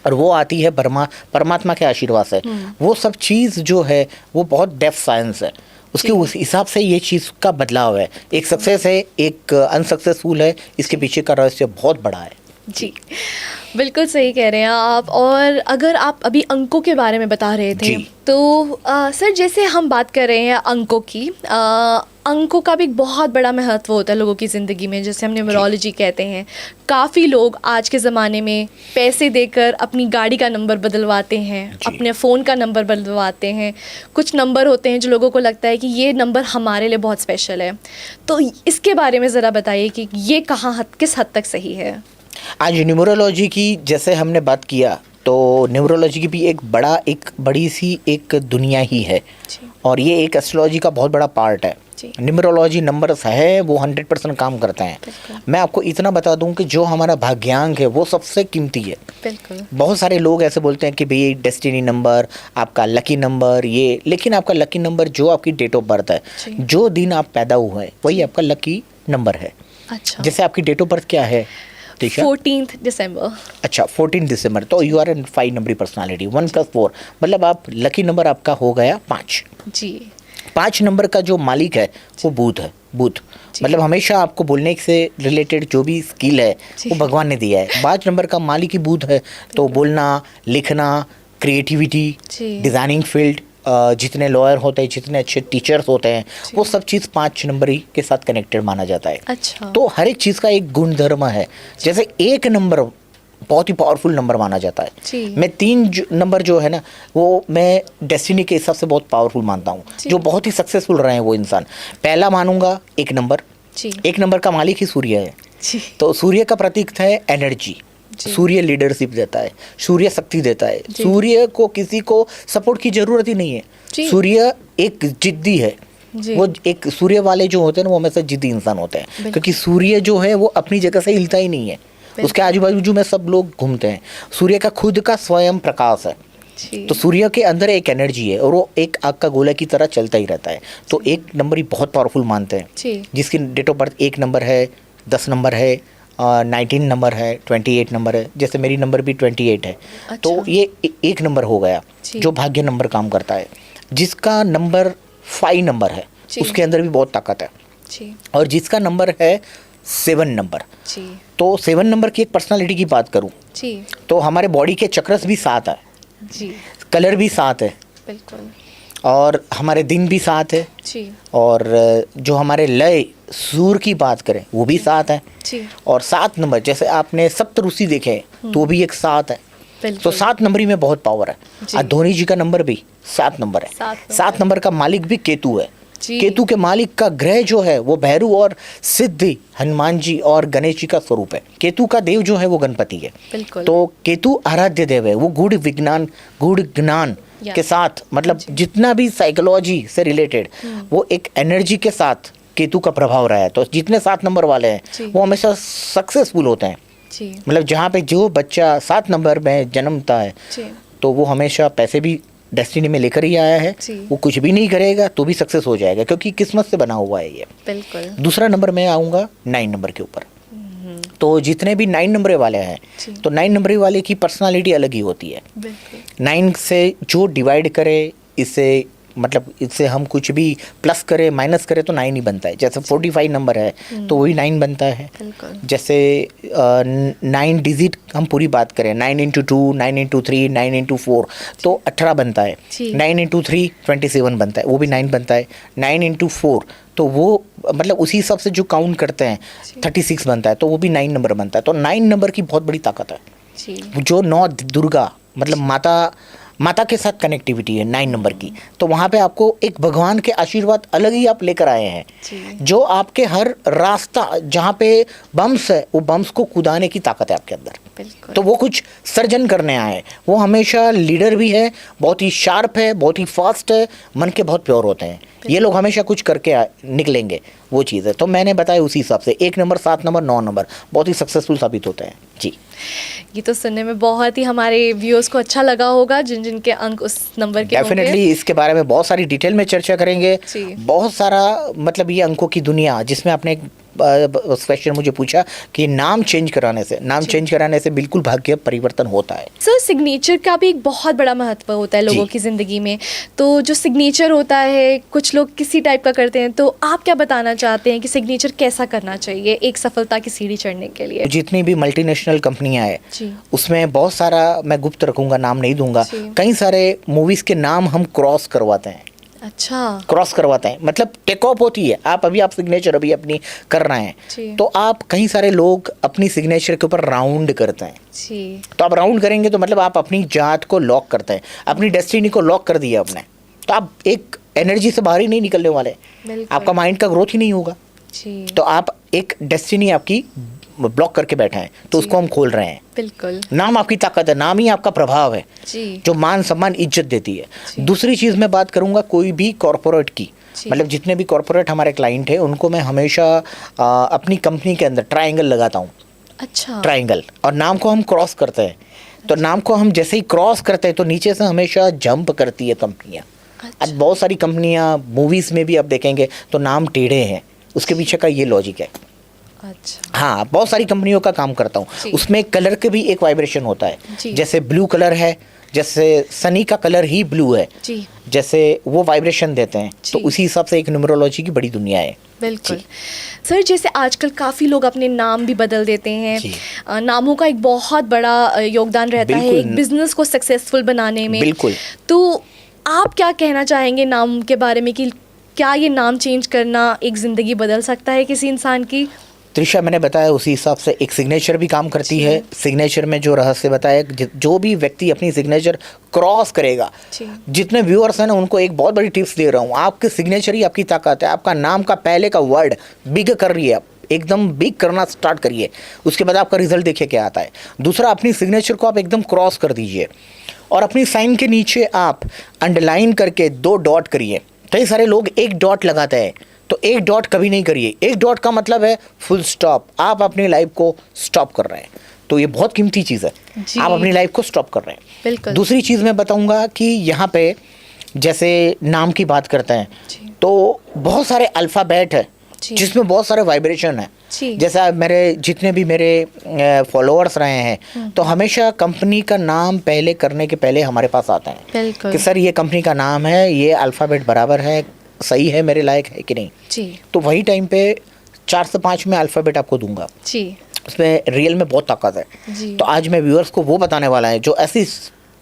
और वो आती है परमात्मा के आशीर्वाद से। वो सब चीज़ जो है वो बहुत डेप्थ साइंस है, उसके उस हिसाब से ये चीज़ का बदलाव है। एक सक्सेस है, एक अनसक्सेसफुल है, इसके पीछे का रहस्य बहुत बड़ा है। जी, बिल्कुल सही कह रहे हैं आप। और अगर आप अभी अंकों के बारे में बता रहे थे, तो सर जैसे हम बात कर रहे हैं अंकों की, अंकों का भी बहुत बड़ा महत्व होता है लोगों की ज़िंदगी में, जैसे हम न्यूमरोलॉजी कहते हैं। काफ़ी लोग आज के ज़माने में पैसे देकर अपनी गाड़ी का नंबर बदलवाते हैं, अपने फ़ोन का नंबर बदलवाते हैं। कुछ नंबर होते हैं जो लोगों को लगता है कि ये नंबर हमारे लिए बहुत स्पेशल है, तो इसके बारे में ज़रा बताइए कि ये किस हद तक सही है। आज न्यूमरोलॉजी की जैसे हमने बात किया तो न्यूमरोलॉजी की भी एक बड़ी सी एक दुनिया ही है, और ये एक एस्ट्रोलॉजी का बहुत बड़ा पार्ट है। न्यूमरोलॉजी नंबर्स है वो 100% काम करते हैं। मैं आपको इतना बता दूं कि जो हमारा भाग्यांक है वो सबसे कीमती है। बिल्कुल। बहुत सारे लोग ऐसे बोलते हैं कि भाई डेस्टिनी नंबर, आपका लकी नंबर ये, लेकिन आपका लकी नंबर जो आपकी डेट ऑफ बर्थ है, जो दिन आप पैदा हुए हैं वही आपका लकी नंबर है। अच्छा। जैसे आपकी डेट ऑफ बर्थ क्या है? 14th दिसंबर। अच्छा, 14 दिसंबर, तो यू आर एन 5 नंबरी पर्सनालिटी। 1 + 4 मतलब आप लकी नंबर आपका हो गया 5। जी। 5 नंबर का जो मालिक है वो बुध है। बुध मतलब हमेशा आपको बोलने से रिलेटेड जो भी स्किल है वो भगवान ने दिया है। 5 नंबर का मालिक ही बुध है, तो बोलना, लिखना, क्रिएटिविटी, डिज़ाइनिंग फील्ड, जितने लॉयर होते हैं, जितने अच्छे टीचर्स होते हैं, वो सब चीज़ 5 नंबरी के साथ कनेक्टेड माना जाता है। अच्छा। तो हर एक चीज़ का एक गुणधर्म है। जैसे 1 नंबर बहुत ही पावरफुल नंबर माना जाता है। मैं 3 नंबर जो है ना वो मैं डेस्टिनी के हिसाब से बहुत पावरफुल मानता हूँ। जो बहुत ही सक्सेसफुल रहे हैं वो इंसान, पहला मानूंगा 1 नंबर। 1 नंबर का मालिक ही सूर्य है। तो सूर्य का प्रतीक है एनर्जी। सूर्य लीडरशिप देता है, सूर्य शक्ति देता है। सूर्य को किसी को सपोर्ट की जरूरत ही नहीं है। सूर्य एक जिद्दी है। वो एक सूर्य वाले जो होते हैं ना वो हमेशा जिद्दी इंसान होते हैं, क्योंकि सूर्य जो है वो अपनी जगह से हिलता ही नहीं है। उसके आजू बाजू में सब लोग घूमते हैं। सूर्य का खुद का स्वयं प्रकाश है। तो सूर्य के अंदर एक एनर्जी है और वो एक आग का गोला की तरह चलता ही रहता है। तो 1 नंबर ही बहुत पावरफुल मानते हैं। जिसकी डेट ऑफ बर्थ 1 नंबर है, 10 नंबर है, 19 नंबर है, 28 नंबर है। जैसे मेरी नंबर भी 28 है। तो ये 1 नंबर हो गया जो भाग्य नंबर काम करता है। जिसका नंबर 5 नंबर है उसके अंदर भी बहुत ताकत है। और जिसका नंबर है 7 नंबर, तो 7 नंबर की एक पर्सनालिटी की बात करूं तो हमारे बॉडी के चक्रस भी 7 है, कलर भी 7 है, बिल्कुल, और हमारे दिन भी 7 है, और जो हमारे लय सूर की बात करें वो भी 7 है। और 7 नंबर जैसे आपने सप्तऋषि देखे तो भी एक 7 है। तो 7 नंबरी में बहुत पावर है। धोनी जी का नंबर भी 7 नंबर है। 7 नंबर का मालिक भी केतु है। केतु के मालिक का ग्रह जो है वो भैरव और सिद्धि हनुमान जी और गणेश जी का स्वरूप है। केतु का देव जो है वो गणपति है। तो केतु आराध्य देव है। वो गूढ़ विज्ञान, गूढ़ ज्ञान के साथ, मतलब जितना भी साइकोलॉजी से रिलेटेड वो एक एनर्जी के साथ केतु का प्रभाव रहा है। तो जितने 7 नंबर वाले हैं वो हमेशा सक्सेसफुल होते हैं। मतलब जहाँ पे जो बच्चा 7 नंबर में जन्मता है तो वो हमेशा पैसे भी डेस्टिनी में लेकर ही आया है। वो कुछ भी नहीं करेगा तो भी सक्सेस हो जाएगा, क्योंकि किस्मत से बना हुआ है ये। बिल्कुल। दूसरा नंबर मैं आऊँगा 9 नंबर के ऊपर। तो जितने भी 9 नंबर वाले हैं तो 9 नंबर वाले की पर्सनालिटी अलग ही होती है। 9 से जो डिवाइड करे इससे, मतलब इससे हम कुछ भी प्लस करें माइनस करें तो 9 ही बनता है। जैसे 45 नंबर है तो वही 9 बनता है। जैसे 9 डिजिट हम पूरी बात करें, 9 × 2, 9 × 3, 9 × 4 तो 18 बनता है। 9 × 3 27 बनता है, वो भी 9 बनता है। 9 × 4 तो वो मतलब उसी हिसाब से जो काउंट करते हैं 36 बनता है, तो वो भी 9 नंबर बनता है। तो 9 नंबर की बहुत बड़ी ताकत है। जो 9 दुर्गा मतलब माता के साथ कनेक्टिविटी है 9 नंबर की। तो वहाँ पे आपको एक भगवान के आशीर्वाद अलग ही आप लेकर आए हैं। जो आपके हर रास्ता जहाँ पे बम्स है वो बम्स को कूदाने की ताकत है आपके अंदर। तो वो कुछ सर्जन करने आए हैं। वो हमेशा लीडर भी है, बहुत ही शार्प है, बहुत ही फास्ट है, मन के बहुत प्योर होते हैं। ये लोग हमेशा कुछ करके निकलेंगे, वो चीज़ है। तो मैंने बताया उसी हिसाब से 1 नंबर, 7 नंबर, 9 नंबर बहुत ही सक्सेसफुल साबित होते हैं। जी, ये तो सुनने में बहुत ही हमारे व्यूअर्स को अच्छा लगा होगा जिन जिन के अंक उस नंबर के डेफिनेटली इसके बारे में बहुत सारी डिटेल में चर्चा करेंगे। बहुत सारा मतलब ये अंकों की दुनिया, जिसमें आपने एक क्वेश्चन मुझे पूछा कि नाम चेंज कराने से बिल्कुल भाग्य परिवर्तन होता है। सर, सिग्नेचर का भी एक बहुत बड़ा महत्व होता है लोगों की ज़िंदगी में। तो जो सिग्नेचर होता है कुछ लोग किसी टाइप का करते हैं, तो आप क्या बताना चाहते हैं कि सिग्नेचर कैसा करना चाहिए एक सफलता की सीढ़ी चढ़ने के लिए? जितनी भी मल्टीनेशनल कंपनियां हैं उसमें बहुत सारा, मैं गुप्त रखूंगा, नाम नहीं दूंगा, कई सारे मूवीज के नाम हम क्रॉस करवाते हैं। अच्छा, क्रॉस करवाते हैं मतलब टेक ऑफ होती है। आप सिग्नेचर अभी अपनी कर रहे हैं तो आप कई सारे लोग अपनी सिग्नेचर के ऊपर राउंड करते हैं। तो आप राउंड करेंगे तो मतलब आप अपनी जात को लॉक करते हैं, अपनी डेस्टिनी को लॉक कर दिया आपने। तो आप एक एनर्जी से बाहर ही नहीं निकलने वाले, आपका माइंड का ग्रोथ ही नहीं होगा। तो आप एक डेस्टिनी आपकी ब्लॉक करके बैठे हैं, तो उसको हम खोल रहे हैं। बिल्कुल। नाम आपकी ताकत है, नाम ही आपका प्रभाव है जी। जो मान सम्मान इज्जत देती है। जी। दूसरी चीज़ मैं बात करूंगा कोई भी कॉरपोरेट की, जी। मतलब जितने भी कॉरपोरेट हमारे क्लाइंट हैं उनको मैं हमेशा अपनी कंपनी के अंदर ट्रायंगल लगाता हूँ। अच्छा। ट्रायंगल, और नाम को हम क्रॉस करते हैं, तो नाम को हम जैसे ही क्रॉस करते हैं तो नीचे से हमेशा जंप करती है कंपनियाँ। आज बहुत सारी कंपनियाँ मूवीज़ में भी आप देखेंगे तो नाम टेढ़े हैं, उसके पीछे का ये लॉजिक है। अच्छा। हाँ, बहुत सारी कंपनियों का काम करता जी। हूँ, उसमें कलर के भी एक वाइब्रेशन होता है। जी। जैसे ब्लू कलर है, जैसे सनी का कलर ही ब्लू है, जी। जैसे वो वाइब्रेशन देते हैं, तो जी। उसी हिसाब से एक न्यूमरोलॉजी की बड़ी दुनिया है। बिल्कुल सर, जैसे आजकल काफ़ी लोग अपने नाम भी बदल देते हैं। जी। नामों का एक बहुत बड़ा योगदान रहता है बिल्कुल। एक बिजनेस को सक्सेसफुल बनाने में। बिल्कुल। तो आप क्या कहना चाहेंगे नाम के बारे में कि क्या ये नाम चेंज करना एक ज़िंदगी बदल सकता है किसी इंसान की? त्रिशा, मैंने बताया उसी हिसाब से एक सिग्नेचर भी काम करती है। सिग्नेचर में जो रहस्य बताया, जो भी व्यक्ति अपनी सिग्नेचर क्रॉस करेगा, जितने व्यूअर्स हैं ना उनको एक बहुत बड़ी टिप्स दे रहा हूँ, आपके सिग्नेचर ही आपकी ताकत है। आपका नाम का पहले का वर्ड बिग कर रही है, आप एकदम बिग करना स्टार्ट करिए, उसके बाद आपका रिजल्ट देखिए क्या आता है। दूसरा, अपनी सिग्नेचर को आप एकदम क्रॉस कर दीजिए और अपनी साइन के नीचे आप अंडरलाइन करके 2 डॉट करिए। कई सारे लोग 1 डॉट लगाते हैं, तो 1 डॉट कभी नहीं करिए। 1 डॉट का मतलब है फुल स्टॉप, आप अपनी लाइफ को स्टॉप कर रहे हैं, तो ये बहुत कीमती चीज़ है। आप अपनी लाइफ को स्टॉप कर रहे हैं। बिल्कुल। दूसरी चीज़ मैं बताऊंगा कि यहाँ पे जैसे नाम की बात करते हैं तो बहुत सारे अल्फ़ाबेट है जिसमें बहुत सारे वाइब्रेशन है। जैसा जितने भी मेरे फॉलोअर्स रहे हैं, तो हमेशा कंपनी का नाम पहले करने के पहले हमारे पास आते हैं कि सर ये कंपनी का नाम है, ये अल्फ़ाबेट बराबर है, सही है, मेरे लायक है कि नहीं। जी। तो वही टाइम पे 4 से 5 में अल्फ़ाबेट आपको दूंगा। जी। उसमें रियल में बहुत ताकत है। जी। तो आज मैं व्यूअर्स को वो बताने वाला है जो ऐसी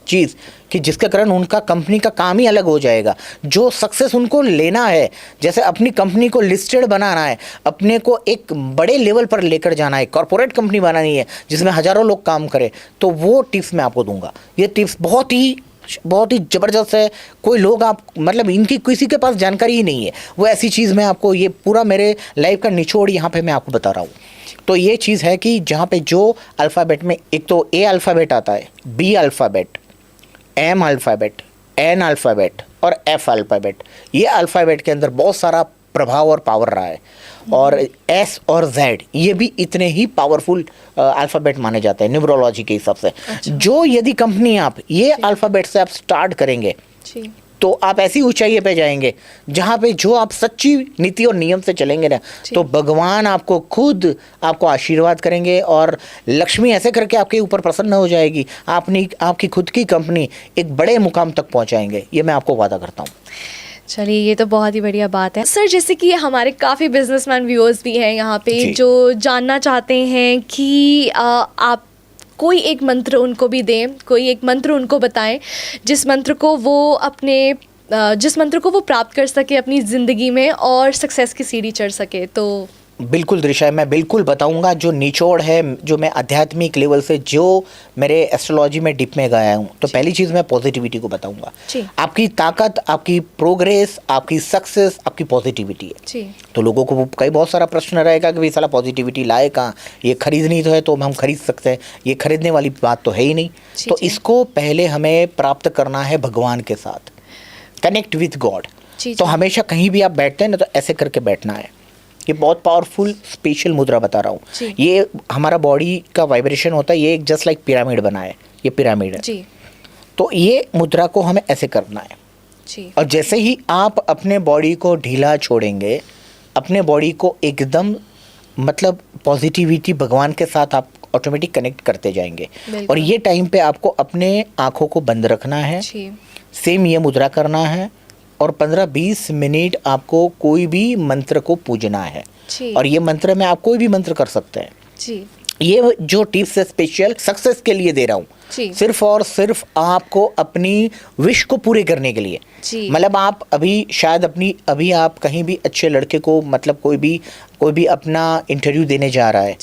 चीज़ कि जिसके कारण उनका कंपनी का काम ही अलग हो जाएगा। जो सक्सेस उनको लेना है, जैसे अपनी कंपनी को लिस्टेड बनाना है, अपने को एक बड़े लेवल पर लेकर जाना है, कॉर्पोरेट कंपनी बनानी है जिसमें हज़ारों लोग काम करें, तो वो टिप्स मैं आपको दूंगा। ये टिप्स बहुत ही ज़बरदस्त है। कोई लोग आप मतलब इनकी किसी के पास जानकारी ही नहीं है, वो ऐसी चीज़ मैं आपको, ये पूरा मेरे लाइफ का निचोड़ यहाँ पे मैं आपको बता रहा हूँ। तो ये चीज़ है कि जहाँ पे जो अल्फ़ाबेट में एक तो ए अल्फ़ाबेट आता है, B alphabet, M alphabet, N alphabet और एफ अल्फ़ाबेट। ये अल्फ़ाबेट के अंदर बहुत सारा प्रभाव और पावर रहा है। और एस और जेड ये भी इतने ही पावरफुल अल्फ़ाबेट माने जाते हैं न्यूमरोलॉजी के हिसाब से। जो यदि कंपनी आप ये अल्फ़ाबेट से आप स्टार्ट करेंगे तो आप ऐसी ऊंचाई पे जाएंगे जहाँ पे जो आप सच्ची नीति और नियम से चलेंगे ना, तो भगवान आपको खुद आपको आशीर्वाद करेंगे और लक्ष्मी ऐसे करके आपके ऊपर प्रसन्न हो जाएगी, आपकी खुद की कंपनी एक बड़े मुकाम तक पहुँचाएंगे। ये मैं आपको वादा करता हूँ। चलिए, ये तो बहुत ही बढ़िया बात है सर। जैसे कि हमारे काफ़ी बिजनेसमैन व्यूअर्स भी हैं यहाँ पे जो जानना चाहते हैं कि आप कोई एक मंत्र उनको भी दें, कोई एक मंत्र उनको बताएं जिस मंत्र को वो प्राप्त कर सके अपनी ज़िंदगी में और सक्सेस की सीढ़ी चढ़ सके। तो बिल्कुल दृश्य, मैं बिल्कुल बताऊंगा जो निचोड़ है, जो मैं आध्यात्मिक लेवल से जो मेरे एस्ट्रोलॉजी में डिप में गया हूँ। तो पहली चीज़ मैं पॉजिटिविटी को बताऊंगा। आपकी ताकत, आपकी प्रोग्रेस, आपकी सक्सेस, आपकी पॉजिटिविटी है। तो लोगों को बहुत सारा प्रश्न रहेगा कि भाई साला पॉजिटिविटी लाए कहाँ, ये खरीदनी तो है तो हम खरीद सकते हैं, ये खरीदने वाली बात तो है ही नहीं। तो इसको पहले हमें प्राप्त करना है भगवान के साथ, कनेक्ट विथ गॉड। तो हमेशा कहीं भी आप बैठते हैं ना तो ऐसे करके बैठना है। ये बहुत पावरफुल स्पेशल मुद्रा बता रहा हूँ। ये हमारा बॉडी का वाइब्रेशन होता है, ये एक जस्ट लाइक पिरामिड बना है, ये पिरामिड है। तो ये मुद्रा को हमें ऐसे करना है। और जैसे ही आप अपने बॉडी को ढीला छोड़ेंगे, अपने बॉडी को एकदम मतलब पॉजिटिविटी भगवान के साथ आप ऑटोमेटिक कनेक्ट करते जाएंगे। और ये टाइम पे आपको अपने आँखों को बंद रखना है, सेम ये मुद्रा करना है और 15-20 मिनट आपको कोई भी मंत्र को पूजना है। और ये मंत्र में आप कोई भी मंत्र कर सकते हैं। ये जो टिप्स है स्पेशल सक्सेस के लिए दे रहा हूँ, सिर्फ और सिर्फ आपको अपनी विश को पूरे करने के लिए। मतलब आप अभी आप कहीं भी अच्छे लड़के को, मतलब कोई भी अपना इंटरव्यू देने जा रहा है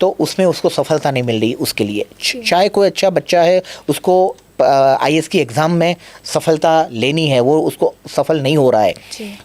तो उसमें उसको सफलता नहीं मिल रही, उसके लिए चाहे कोई अच्छा बच्चा है उसको IAS की एग्ज़ाम में सफलता लेनी है, वो उसको सफल नहीं हो रहा है।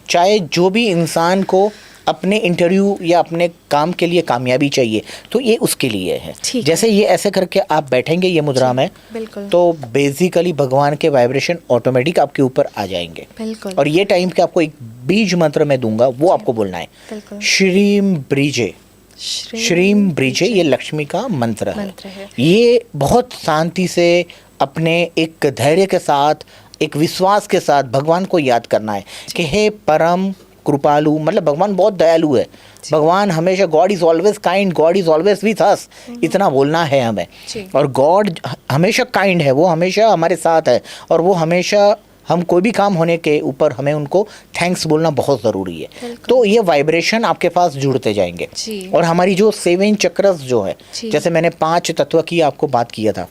चाहे जो भी इंसान को अपने इंटरव्यू या अपने काम के लिए कामयाबी चाहिए तो ये उसके लिए है। ठीक है। जैसे ये ऐसे करके आप बैठेंगे ये मुद्रा में, बिल्कुल। तो बेसिकली भगवान के वाइब्रेशन ऑटोमेटिक आपके ऊपर आ जाएंगे। बिल्कुल। और ये टाइम के आपको एक बीज मंत्र मैं दूंगा, वो आपको बोलना है, बिल्कुल। श्रीम ब्रिजे। श्रीम ब्रिजे ये लक्ष्मी का मंत्र है। ये बहुत शांति से अपने एक धैर्य के साथ, एक विश्वास के साथ भगवान को याद करना है कि हे परम कृपालु, मतलब भगवान बहुत दयालु है, भगवान हमेशा, God is always kind, God is always with us, इतना बोलना है हमें। और गॉड हमेशा काइंड है, वो हमेशा हमारे साथ है, और वो हमेशा, हम कोई भी काम होने के ऊपर हमें उनको थैंक्स बोलना बहुत ज़रूरी है। तो ये वाइब्रेशन आपके पास जुड़ते जाएंगे। और हमारी जो 7 चक्रस जो है, जैसे मैंने 5 तत्व की आपको बात किया था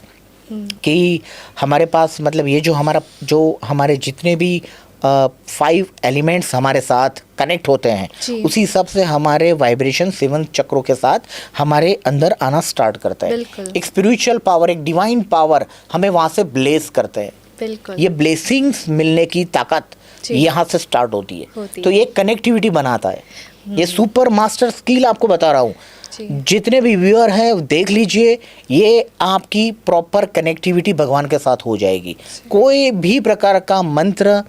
कि हमारे पास, मतलब ये जो हमारे जितने भी 5 एलिमेंट्स हमारे साथ कनेक्ट होते हैं, उसी हिसाब से हमारे वाइब्रेशन 7 चक्रों के साथ हमारे अंदर आना स्टार्ट करता है। एक स्पिरिचुअल पावर, एक डिवाइन पावर हमें वहाँ से ब्लेस करते हैं। ये ब्लेसिंग्स मिलने की ताकत यहाँ से स्टार्ट होती है। तो ये कनेक्टिविटी बनाता है। ये सुपर मास्टर स्किल आपको बता रहा हूँ, जितने भी व्यूअर हैं देख लीजिए, ये आपकी प्रॉपर कनेक्टिविटी भगवान के साथ हो जाएगी। कोई भी प्रकार का मंत्र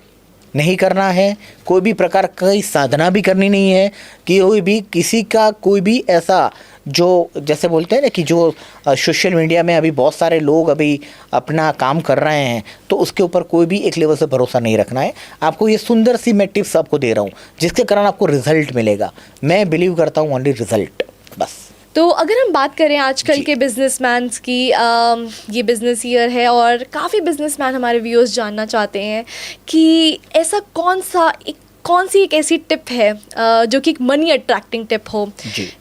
नहीं करना है, कोई भी प्रकार की साधना भी करनी नहीं है, कि कोई भी किसी का कोई भी ऐसा, जो जैसे बोलते हैं ना कि जो सोशल मीडिया में अभी बहुत सारे लोग अभी अपना काम कर रहे हैं, तो उसके ऊपर कोई भी एक लेवल से भरोसा नहीं रखना है। आपको ये सुंदर सी मैं टिप्स आपको दे रहा हूँ, जिसके कारण आपको रिजल्ट मिलेगा। मैं बिलीव करता हूँ ओनली रिजल्ट, बस। तो अगर हम बात करें आजकल के बिजनेसमैन की, ये बिज़नेस ईयर है और काफ़ी बिजनेसमैन हमारे व्यूअर्स जानना चाहते हैं कि ऐसा कौन सी एक ऐसी टिप है जो कि एक मनी अट्रैक्टिंग टिप हो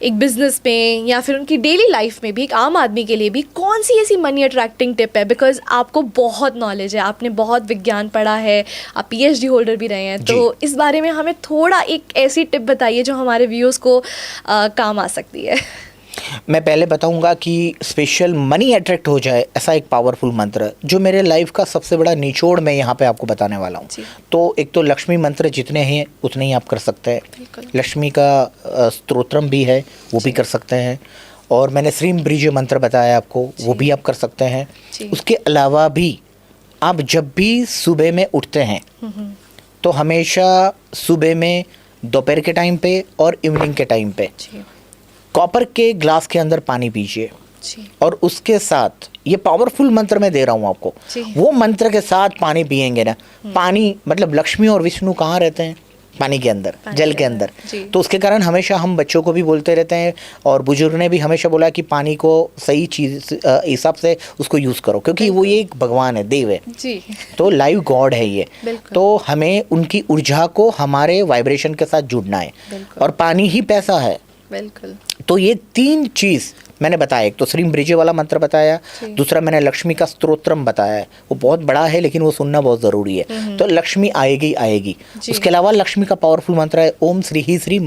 एक बिजनेस में या फिर उनकी डेली लाइफ में भी, एक आम आदमी के लिए भी कौन सी ऐसी मनी अट्रैक्टिंग टिप है? बिकॉज आपको बहुत नॉलेज है, आपने बहुत विज्ञान पढ़ा है, आप PhD होल्डर भी रहे हैं, तो इस बारे में हमें थोड़ा एक ऐसी टिप बताइए जो हमारे व्यूअर्स को काम आ सकती है। मैं पहले बताऊंगा कि स्पेशल मनी अट्रैक्ट हो जाए ऐसा एक पावरफुल मंत्र जो मेरे लाइफ का सबसे बड़ा निचोड़ मैं यहाँ पे आपको बताने वाला हूँ। तो एक तो लक्ष्मी मंत्र जितने हैं उतने ही आप कर सकते हैं। लक्ष्मी का स्तोत्रम भी है, वो भी कर सकते हैं। और मैंने श्रीम ब्रिज मंत्र बताया आपको, वो भी आप कर सकते हैं। उसके अलावा भी आप जब भी सुबह में उठते हैं तो हमेशा सुबह में, दोपहर के टाइम पे और इवनिंग के टाइम पे कॉपर के ग्लास के अंदर पानी पीजिए। और उसके साथ ये पावरफुल मंत्र मैं दे रहा हूँ आपको, वो मंत्र के साथ पानी पिएंगे ना, पानी मतलब लक्ष्मी और विष्णु कहाँ रहते हैं? पानी के अंदर, जल के अंदर। तो उसके कारण हमेशा हम बच्चों को भी बोलते रहते हैं और बुजुर्ग ने भी हमेशा बोला कि पानी को सही चीज़ हिसाब से उसको यूज़ करो, क्योंकि वो ये एक भगवान है, देव है जी। तो लाइव गॉड है ये। तो हमें उनकी ऊर्जा को हमारे वाइब्रेशन के साथ जुड़ना है, और पानी ही पैसा है। बिल्कुल। तो ये 3 चीज़ मैंने बताया, एक तो श्रीम ब्रिजे वाला मंत्र बताया, दूसरा मैंने लक्ष्मी का स्तोत्रम बताया है, वो बहुत बड़ा है लेकिन वो सुनना बहुत ज़रूरी है। तो लक्ष्मी आएगी आएगी। उसके अलावा लक्ष्मी का पावरफुल मंत्र है ओम श्री ही श्री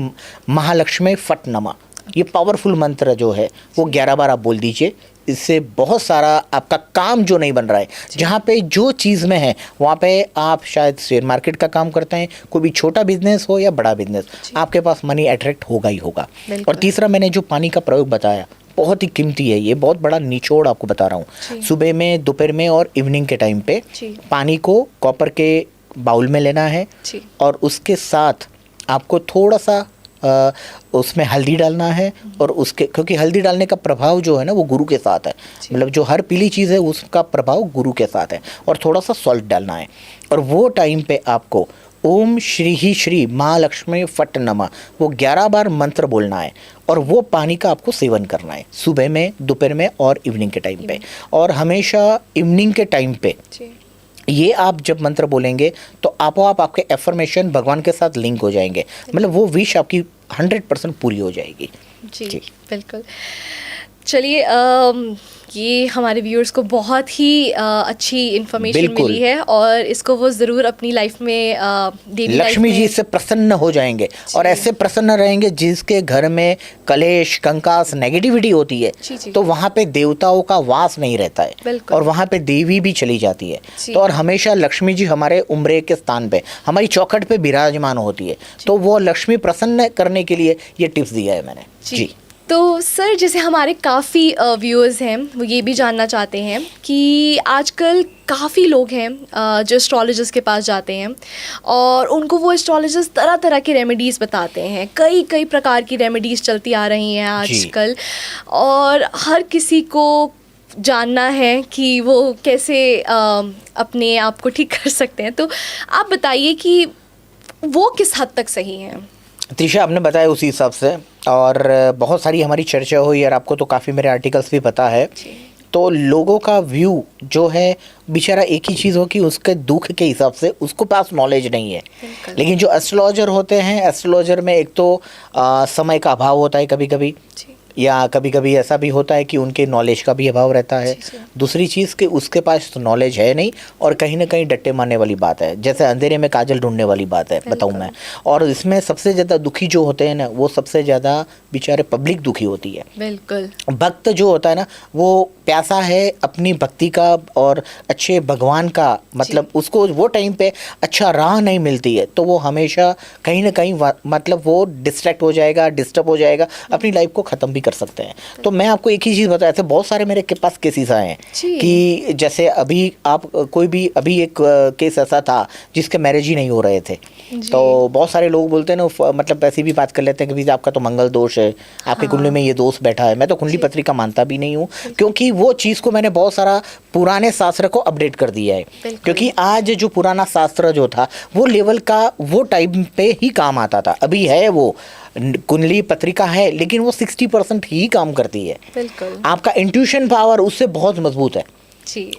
महालक्ष्मी फट नमा। ये पावरफुल मंत्र जो है वो 11 बार आप बोल दीजिए। इससे बहुत सारा आपका काम जो नहीं बन रहा है, जहाँ पे जो चीज़ में है वहाँ पे आप शायद शेयर मार्केट का काम करते हैं, कोई भी छोटा बिजनेस हो या बड़ा बिजनेस, आपके पास मनी अट्रैक्ट होगा ही होगा। और तीसरा मैंने जो पानी का प्रयोग बताया बहुत ही कीमती है, ये बहुत बड़ा निचोड़ आपको बता रहा हूँ। सुबह में, दोपहर में और इवनिंग के टाइम पे पानी को कॉपर के बाउल में लेना है, और उसके साथ आपको थोड़ा सा उसमें हल्दी डालना है। और उसके, क्योंकि हल्दी डालने का प्रभाव जो है ना वो गुरु के साथ है, मतलब जो हर पीली चीज़ है उसका प्रभाव गुरु के साथ है। और थोड़ा सा सॉल्ट डालना है, और वो टाइम पे आपको ओम श्री ही श्री महालक्ष्मी फट नमा वो 11 बार मंत्र बोलना है, और वो पानी का आपको सेवन करना है सुबह में, दोपहर में और इवनिंग के टाइम पे। और हमेशा इवनिंग के टाइम पे ये आप जब मंत्र बोलेंगे तो आप आपके एफर्मेशन भगवान के साथ लिंक हो जाएंगे, मतलब वो विश आपकी 100% पूरी हो जाएगी। जी बिल्कुल। चलिए, ये हमारे व्यूअर्स को बहुत ही अच्छी इन्फॉर्मेशन बिल्कुल। मिली है और इसको वो ज़रूर अपनी लाइफ में डेली लक्ष्मी जी से प्रसन्न हो जाएंगे और ऐसे प्रसन्न रहेंगे जिसके घर में कलेश कंकास नेगेटिविटी होती है जी। तो वहाँ पे देवताओं का वास नहीं रहता है बिल्कुल। और वहाँ पे देवी भी चली जाती है। जी। तो और हमेशा लक्ष्मी जी हमारे उम्रे के स्थान पे हमारी चौखट पे विराजमान होती है। तो वो लक्ष्मी प्रसन्न करने के लिए ये टिप्स दिया है मैंने। जी। तो सर जैसे हमारे काफ़ी व्यूअर्स हैं वो ये भी जानना चाहते हैं कि आजकल काफ़ी लोग हैं जो एस्ट्रोलॉजर्स के पास जाते हैं और उनको वो एस्ट्रोलॉजर्स तरह तरह की रेमेडीज़ बताते हैं। कई कई प्रकार की रेमेडीज़ चलती आ रही हैं आजकल और हर किसी को जानना है कि वो कैसे अपने आप को ठीक कर सकते हैं। तो आप बताइए कि वो किस हद तक सही हैं? त्रिशा आपने बताया उसी हिसाब से और बहुत सारी हमारी चर्चा हुई और आपको तो काफ़ी मेरे आर्टिकल्स भी पता है। तो लोगों का व्यू जो है बेचारा एक ही चीज़ हो कि उसके दुख के हिसाब से उसको पास नॉलेज नहीं है। लेकिन जो एस्ट्रोलॉजर होते हैं एस्ट्रोलॉजर में एक तो समय का अभाव होता है कभी कभी या कभी कभी ऐसा भी होता है कि उनके नॉलेज का भी अभाव रहता है। दूसरी चीज़ कि उसके पास तो नॉलेज है नहीं और कहीं ना कहीं डट्टे मारने वाली बात है, जैसे अंधेरे में काजल ढूंढने वाली बात है बताऊं मैं। और इसमें सबसे ज़्यादा दुखी जो होते हैं ना वो सबसे ज़्यादा बेचारे पब्लिक दुखी होती है। बिल्कुल। भक्त जो होता है ना वो प्यासा है अपनी भक्ति का और अच्छे भगवान का, मतलब उसको वो टाइम पे अच्छा राह नहीं मिलती है तो वो हमेशा कहीं ना कहीं मतलब वो डिस्ट्रैक्ट हो जाएगा, डिस्टर्ब हो जाएगा, अपनी लाइफ को ख़त्म भी कर सकते हैं। तो मैं आपको एक ही चीज़ बताया, ऐसे बहुत सारे मेरे के पास केसेस आए हैं कि जैसे अभी आप कोई भी अभी एक केस ऐसा था जिसके मैरिज ही नहीं हो रहे थे। तो बहुत सारे लोग बोलते हैं ना, मतलब ऐसी भी बात कर लेते हैं कि भाई आपका तो मंगल दोष है, आपकी कुंडली में ये दोष बैठा है। मैं तो कुंडली पत्रिका मानता भी नहीं हूँ क्योंकि वो चीज़ को मैंने बहुत सारा पुराने शास्त्र को अपडेट कर दिया है। क्योंकि आज जो पुराना शास्त्र जो था वो लेवल का वो टाइम पे ही काम आता था। अभी है वो कुंडली पत्रिका है लेकिन वो 60% ही काम करती है। बिल्कुल। आपका इंट्यूशन पावर उससे बहुत मजबूत है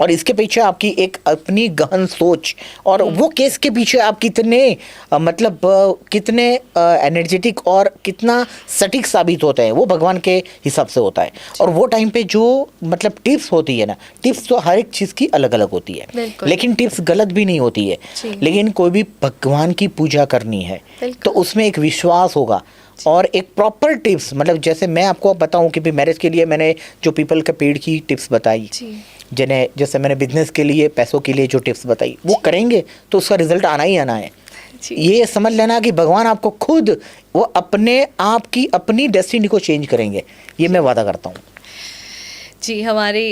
और इसके पीछे आपकी एक अपनी गहन सोच और वो केस के पीछे आप कितने मतलब कितने एनर्जेटिक और कितना सटीक साबित होते हैं वो भगवान के हिसाब से होता है। और वो टाइम पे जो मतलब टिप्स होती है ना, टिप्स तो हर एक चीज़ की अलग अलग होती है लेकिन टिप्स गलत भी नहीं होती है। लेकिन कोई भी भगवान की पूजा करनी है तो उसमें एक विश्वास होगा और एक प्रॉपर टिप्स, मतलब जैसे मैं आपको बताऊं कि भी मैरिज के लिए मैंने जो पीपल के पेड़ की टिप्स बताई, जिन्हें जैसे मैंने बिजनेस के लिए पैसों के लिए जो टिप्स बताई वो करेंगे तो उसका रिजल्ट आना ही आना है। ये समझ लेना कि भगवान आपको खुद वो अपने आप की अपनी डेस्टिनी को चेंज करेंगे, ये मैं वादा करता हूँ। जी, हमारे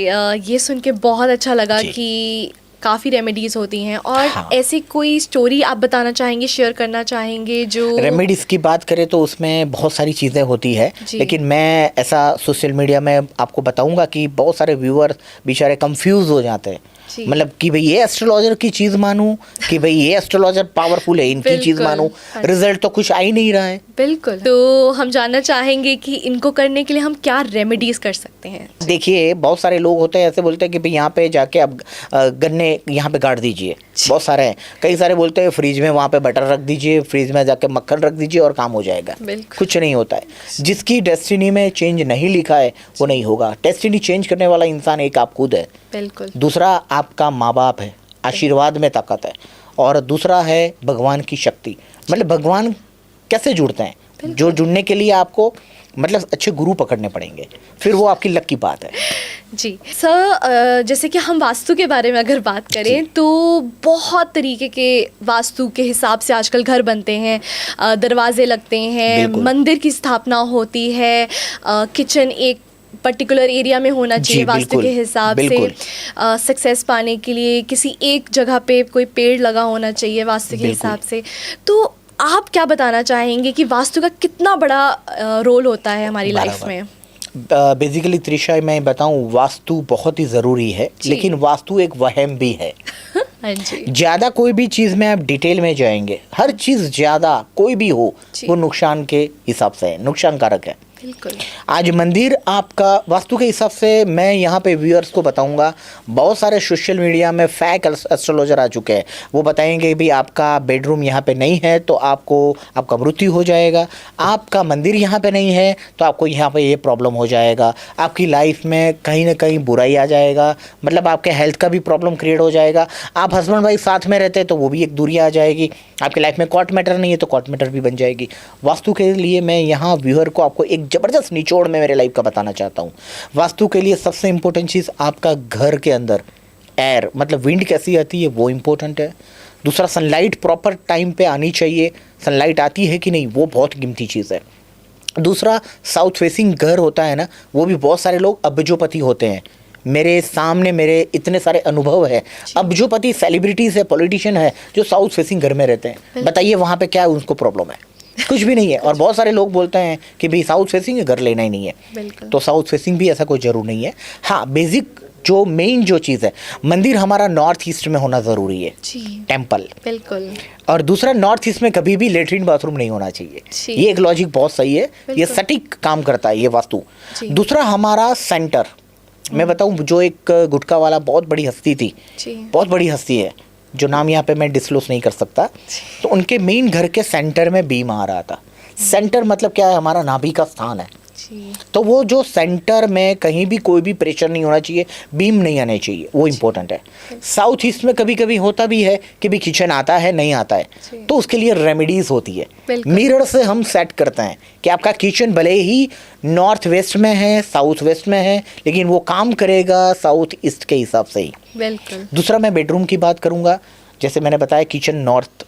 ये सुन के बहुत अच्छा लगा कि काफ़ी रेमेडीज़ होती हैं और ऐसी कोई स्टोरी आप बताना चाहेंगे, शेयर करना चाहेंगे? जो रेमेडीज़ की बात करें तो उसमें बहुत सारी चीज़ें होती है लेकिन मैं ऐसा सोशल मीडिया में आपको बताऊंगा कि बहुत सारे व्यूअर्स बेचारे कंफ्यूज हो जाते हैं, मतलब कि भाई ये एस्ट्रोलॉजर की चीज़ मानूं कि भाई ये एस्ट्रोलॉजर पावरफुल है, इनकी चीज़ मानूं, रिजल्ट तो कुछ आ ही नहीं रहा है। बिल्कुल। तो हम जानना चाहेंगे कि इनको करने के लिए हम क्या रेमेडीज़ कर सकते हैं? देखिए बहुत सारे लोग होते हैं ऐसे बोलते हैं कि भाई यहाँ पे जाके आप गन्ने यहाँ पे गाड़ दीजिए, बहुत सारे हैं। कई सारे बोलते हैं फ्रिज में वहाँ पे बटर रख दीजिए, फ्रिज में जाके मक्खन रख दीजिए और काम हो जाएगा। कुछ नहीं होता है। जिसकी डेस्टिनी में चेंज नहीं लिखा है वो नहीं होगा। डेस्टिनी चेंज करने वाला इंसान एक आप खुद है, बिल्कुल। दूसरा आपका माँ बाप है, आशीर्वाद में ताकत है, और दूसरा है भगवान की शक्ति। मतलब भगवान कैसे जुड़ते हैं, जो जुड़ने के लिए आपको मतलब अच्छे गुरु पकड़ने पड़ेंगे, फिर वो आपकी लक की बात है। जी सर, जैसे कि हम वास्तु के बारे में अगर बात करें तो बहुत तरीके के वास्तु के हिसाब से आजकल घर बनते हैं, दरवाजे लगते हैं, मंदिर की स्थापना होती है, किचन एक पर्टिकुलर एरिया में होना चाहिए वास्तु के हिसाब से, सक्सेस पाने के लिए किसी एक जगह पे कोई पेड़ लगा होना चाहिए वास्तु के हिसाब से। तो आप क्या बताना चाहेंगे कि वास्तु का कितना बड़ा रोल होता है हमारी लाइफ में? बेसिकली त्रिशा मैं बताऊं, वास्तु बहुत ही ज़रूरी है लेकिन वास्तु एक वहम भी है। ज़्यादा कोई भी चीज़ में आप डिटेल में जाएंगे, हर चीज़ ज़्यादा कोई भी हो वो नुकसान के हिसाब से है, नुकसान कारक है। बिल्कुल। आज मंदिर आपका वास्तु के हिसाब से, मैं यहाँ पे व्यूअर्स को बताऊंगा, बहुत सारे सोशल मीडिया में फैक एस्ट्रोलॉजर आ चुके हैं। वो बताएंगे भी आपका बेडरूम यहाँ पे नहीं है तो आपका मृत्यु हो जाएगा, आपका मंदिर यहाँ पे नहीं है तो आपको यहाँ पे ये प्रॉब्लम हो जाएगा, आपकी लाइफ में कहीं ना कहीं बुराई आ जाएगा, मतलब आपके हेल्थ का भी प्रॉब्लम क्रिएट हो जाएगा। आप हस्बैंड वाइफ साथ में रहते हैं तो वो भी एक दूरी आ जाएगी, आपकी लाइफ में कॉर्ट मैटर नहीं है तो कॉर्ट मैटर भी बन जाएगी। वास्तु के लिए मैं यहाँ व्यूअर को आपको एक ज़बरदस्त निचोड़ में मेरे लाइफ का बताना चाहता हूँ। वास्तु के लिए सबसे इम्पोर्टेंट चीज़ आपका घर के अंदर एयर, मतलब विंड कैसी आती है वो इम्पोर्टेंट है। दूसरा, सनलाइट प्रॉपर टाइम पे आनी चाहिए, सनलाइट आती है कि नहीं वो बहुत कीमती चीज़ है। दूसरा, साउथ फेसिंग घर होता है ना, वो भी बहुत सारे लोग अब्जोपति होते हैं। मेरे सामने मेरे इतने सारे अनुभव है, अब्जोपति सेलिब्रिटीज़ है, पॉलिटिशियन है जो साउथ फेसिंग घर में रहते हैं। बताइए वहाँ पे क्या उनको प्रॉब्लम है? कुछ भी नहीं है। और बहुत सारे लोग बोलते हैं कि भाई साउथ फेसिंग घर लेना ही नहीं है, तो साउथ फेसिंग भी ऐसा कोई ज़रूर नहीं है। हाँ, बेसिक जो मेन जो चीज़ है, मंदिर हमारा नॉर्थ ईस्ट में होना ज़रूरी है, टेम्पल। बिल्कुल। और दूसरा, नॉर्थ ईस्ट में कभी भी लेटरिन बाथरूम नहीं होना चाहिए। ये एक लॉजिक बहुत सही है, ये सटीक काम करता है ये वास्तु। दूसरा, हमारा सेंटर, मैं बताऊं, जो एक गुटखा वाला बहुत बड़ी हस्ती थी, बहुत बड़ी हस्ती है जो नाम यहाँ पे मैं डिस्क्लोज नहीं कर सकता, तो उनके मेन घर के सेंटर में बीम आ रहा था। सेंटर मतलब क्या है? हमारा नाभि का स्थान है। तो वो जो सेंटर में कहीं भी कोई भी प्रेशर नहीं होना चाहिए, बीम नहीं आने चाहिए, वो इम्पोर्टेंट है। साउथ ईस्ट में कभी कभी होता भी है कि भी किचन आता है नहीं आता है, तो उसके लिए रेमेडीज होती है। मिरर से हम सेट करते हैं कि आपका किचन भले ही नॉर्थ वेस्ट में है, साउथ वेस्ट में है, लेकिन वो काम करेगा साउथ ईस्ट के हिसाब से ही। दूसरा, मैं बेडरूम की बात करूँगा। जैसे मैंने बताया, किचन नॉर्थ,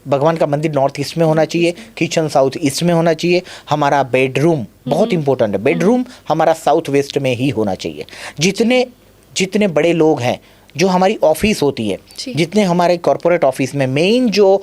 भगवान का मंदिर नॉर्थ ईस्ट में होना चाहिए, किचन साउथ ईस्ट में होना चाहिए। हमारा बेडरूम बहुत इंपॉर्टेंट है, बेडरूम हमारा साउथ वेस्ट में ही होना चाहिए। जितने बड़े लोग हैं, जो हमारी ऑफिस होती है, जितने हमारे कॉर्पोरेट ऑफिस में मेन जो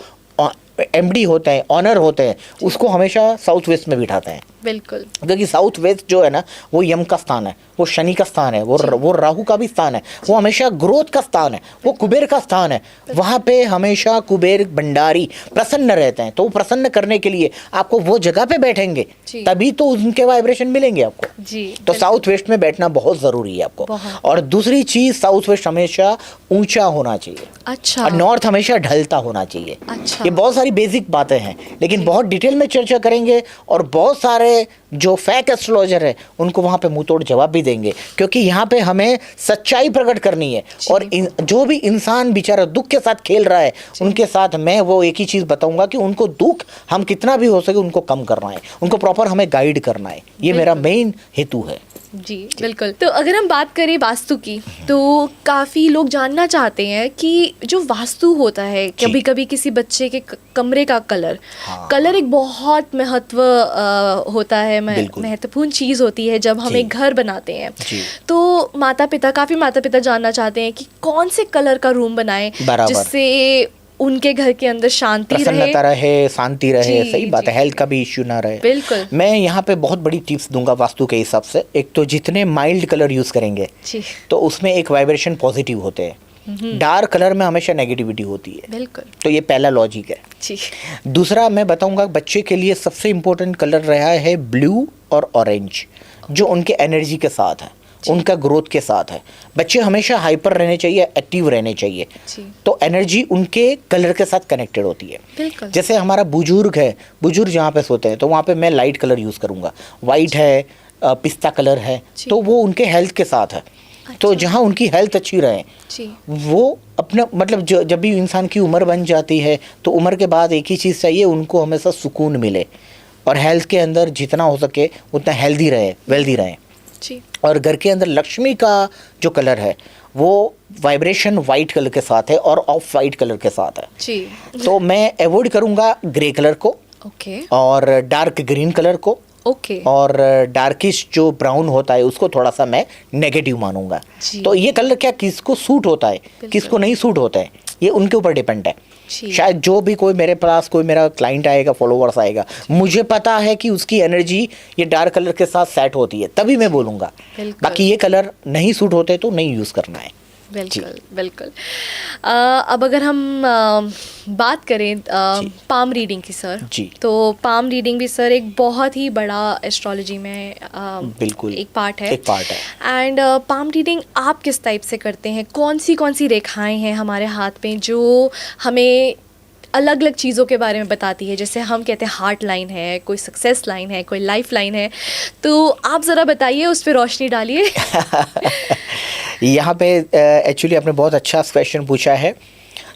एमडी होते हैं, ऑनर होते हैं, उसको हमेशा साउथ वेस्ट में बिठाते हैं। बिल्कुल। क्योंकि साउथ वेस्ट जो है ना, वो यम का स्थान है, वो शनि का स्थान है, वो राहु का भी स्थान है, वो हमेशा ग्रोथ का स्थान है, वो कुबेर का स्थान है। वहाँ पे हमेशा कुबेर भंडारी प्रसन्न रहते हैं। तो वो प्रसन्न करने के लिए आपको वो जगह पे बैठेंगे, तभी तो उनके वाइब्रेशन मिलेंगे आपको जी। तो साउथ वेस्ट में बैठना बहुत ज़रूरी है आपको। और दूसरी चीज़, साउथ वेस्ट हमेशा ऊंचा होना चाहिए। अच्छा। और नॉर्थ हमेशा ढलता होना चाहिए। अच्छा। ये बहुत सारी बेसिक बातें हैं, लेकिन बहुत डिटेल में चर्चा करेंगे और बहुत सारे जो फैक एस्ट्रोलॉजर है उनको वहाँ पे मुंह तोड़ जवाब भी देंगे, क्योंकि यहाँ पे हमें सच्चाई प्रकट करनी है। और जो भी इंसान बेचारा दुख के साथ खेल रहा है, उनके साथ मैं वो एक ही चीज़ बताऊंगा कि उनको दुख हम कितना भी हो सके उनको कम करना है, उनको प्रॉपर हमें गाइड करना है। ये मेरा मेन हेतु है। जी बिल्कुल। तो अगर हम बात करें वास्तु की, तो काफ़ी लोग जानना चाहते हैं कि जो वास्तु होता है, कभी कभी किसी बच्चे के कमरे का कलर, कलर एक बहुत महत्व होता है, महत्वपूर्ण चीज़ होती है जब हम एक घर बनाते हैं। तो काफ़ी माता पिता जानना चाहते हैं कि कौन से कलर का रूम बनाएं जिससे उनके घर के अंदर शांति प्रसन्नता रहे, शांति रहे। सही बात है, हेल्थ का भी इश्यू ना रहे। बिल्कुल। मैं यहाँ पे बहुत बड़ी टिप्स दूंगा वास्तु के हिसाब से। एक तो जितने माइल्ड कलर यूज करेंगे तो उसमें एक वाइब्रेशन पॉजिटिव होते हैं, डार्क कलर में हमेशा नेगेटिविटी होती है। बिल्कुल। तो ये पहला लॉजिक है जी। दूसरा, मैं बताऊंगा बच्चे के लिए सबसे इम्पोर्टेंट कलर रहा है ब्लू और ऑरेंज, जो उनके एनर्जी के साथ है, उनका ग्रोथ के साथ है। बच्चे हमेशा हाइपर रहने चाहिए, एक्टिव रहने चाहिए, तो एनर्जी उनके कलर के साथ कनेक्टेड होती है। जैसे हमारा बुजुर्ग है, बुजुर्ग जहाँ पे सोते हैं तो वहाँ पे मैं लाइट कलर यूज़ करूँगा, वाइट है, पिस्ता कलर है, तो वो उनके हेल्थ के साथ है। तो जहाँ उनकी हेल्थ अच्छी रहे, वो अपना मतलब जब भी इंसान की उम्र बन जाती है तो उम्र के बाद एक ही चीज़ चाहिए, उनको हमेशा सुकून मिले और हेल्थ के अंदर जितना हो सके उतना हेल्दी रहे, वेल्दी रहे। और घर के अंदर लक्ष्मी का जो कलर है वो वाइब्रेशन वाइट कलर के साथ है और ऑफ वाइट कलर के साथ है जी। तो मैं अवॉइड करूंगा ग्रे कलर को, और डार्क ग्रीन कलर को, और डार्किश जो ब्राउन होता है उसको थोड़ा सा मैं नेगेटिव मानूंगा। तो ये कलर क्या किसको सूट होता है, किसको नहीं सूट होता है, ये उनके ऊपर डिपेंड है। शायद जो भी कोई मेरे पास कोई मेरा क्लाइंट आएगा, फॉलोवर्स आएगा, मुझे पता है कि उसकी एनर्जी ये डार्क कलर के साथ सेट होती है, तभी मैं बोलूँगा। बाकी ये कलर नहीं सूट होते तो नहीं यूज़ करना है। बिल्कुल बिल्कुल। अब अगर हम बात करें पाम रीडिंग की सर, जी। तो पाम रीडिंग भी सर एक बहुत ही बड़ा एस्ट्रोलॉजी में बिल्कुल एक पार्ट है। एक पार्ट है। एंड पाम रीडिंग आप किस टाइप से करते हैं? कौन सी रेखाएं हैं हमारे हाथ में जो हमें अलग अलग चीज़ों के बारे में बताती है? जैसे हम कहते हैं हार्ट लाइन है, कोई सक्सेस लाइन है, कोई लाइफ लाइन है, तो आप ज़रा बताइए, उस पर रोशनी डालिए। यहाँ पे एक्चुअली आपने बहुत अच्छा क्वेश्चन पूछा है।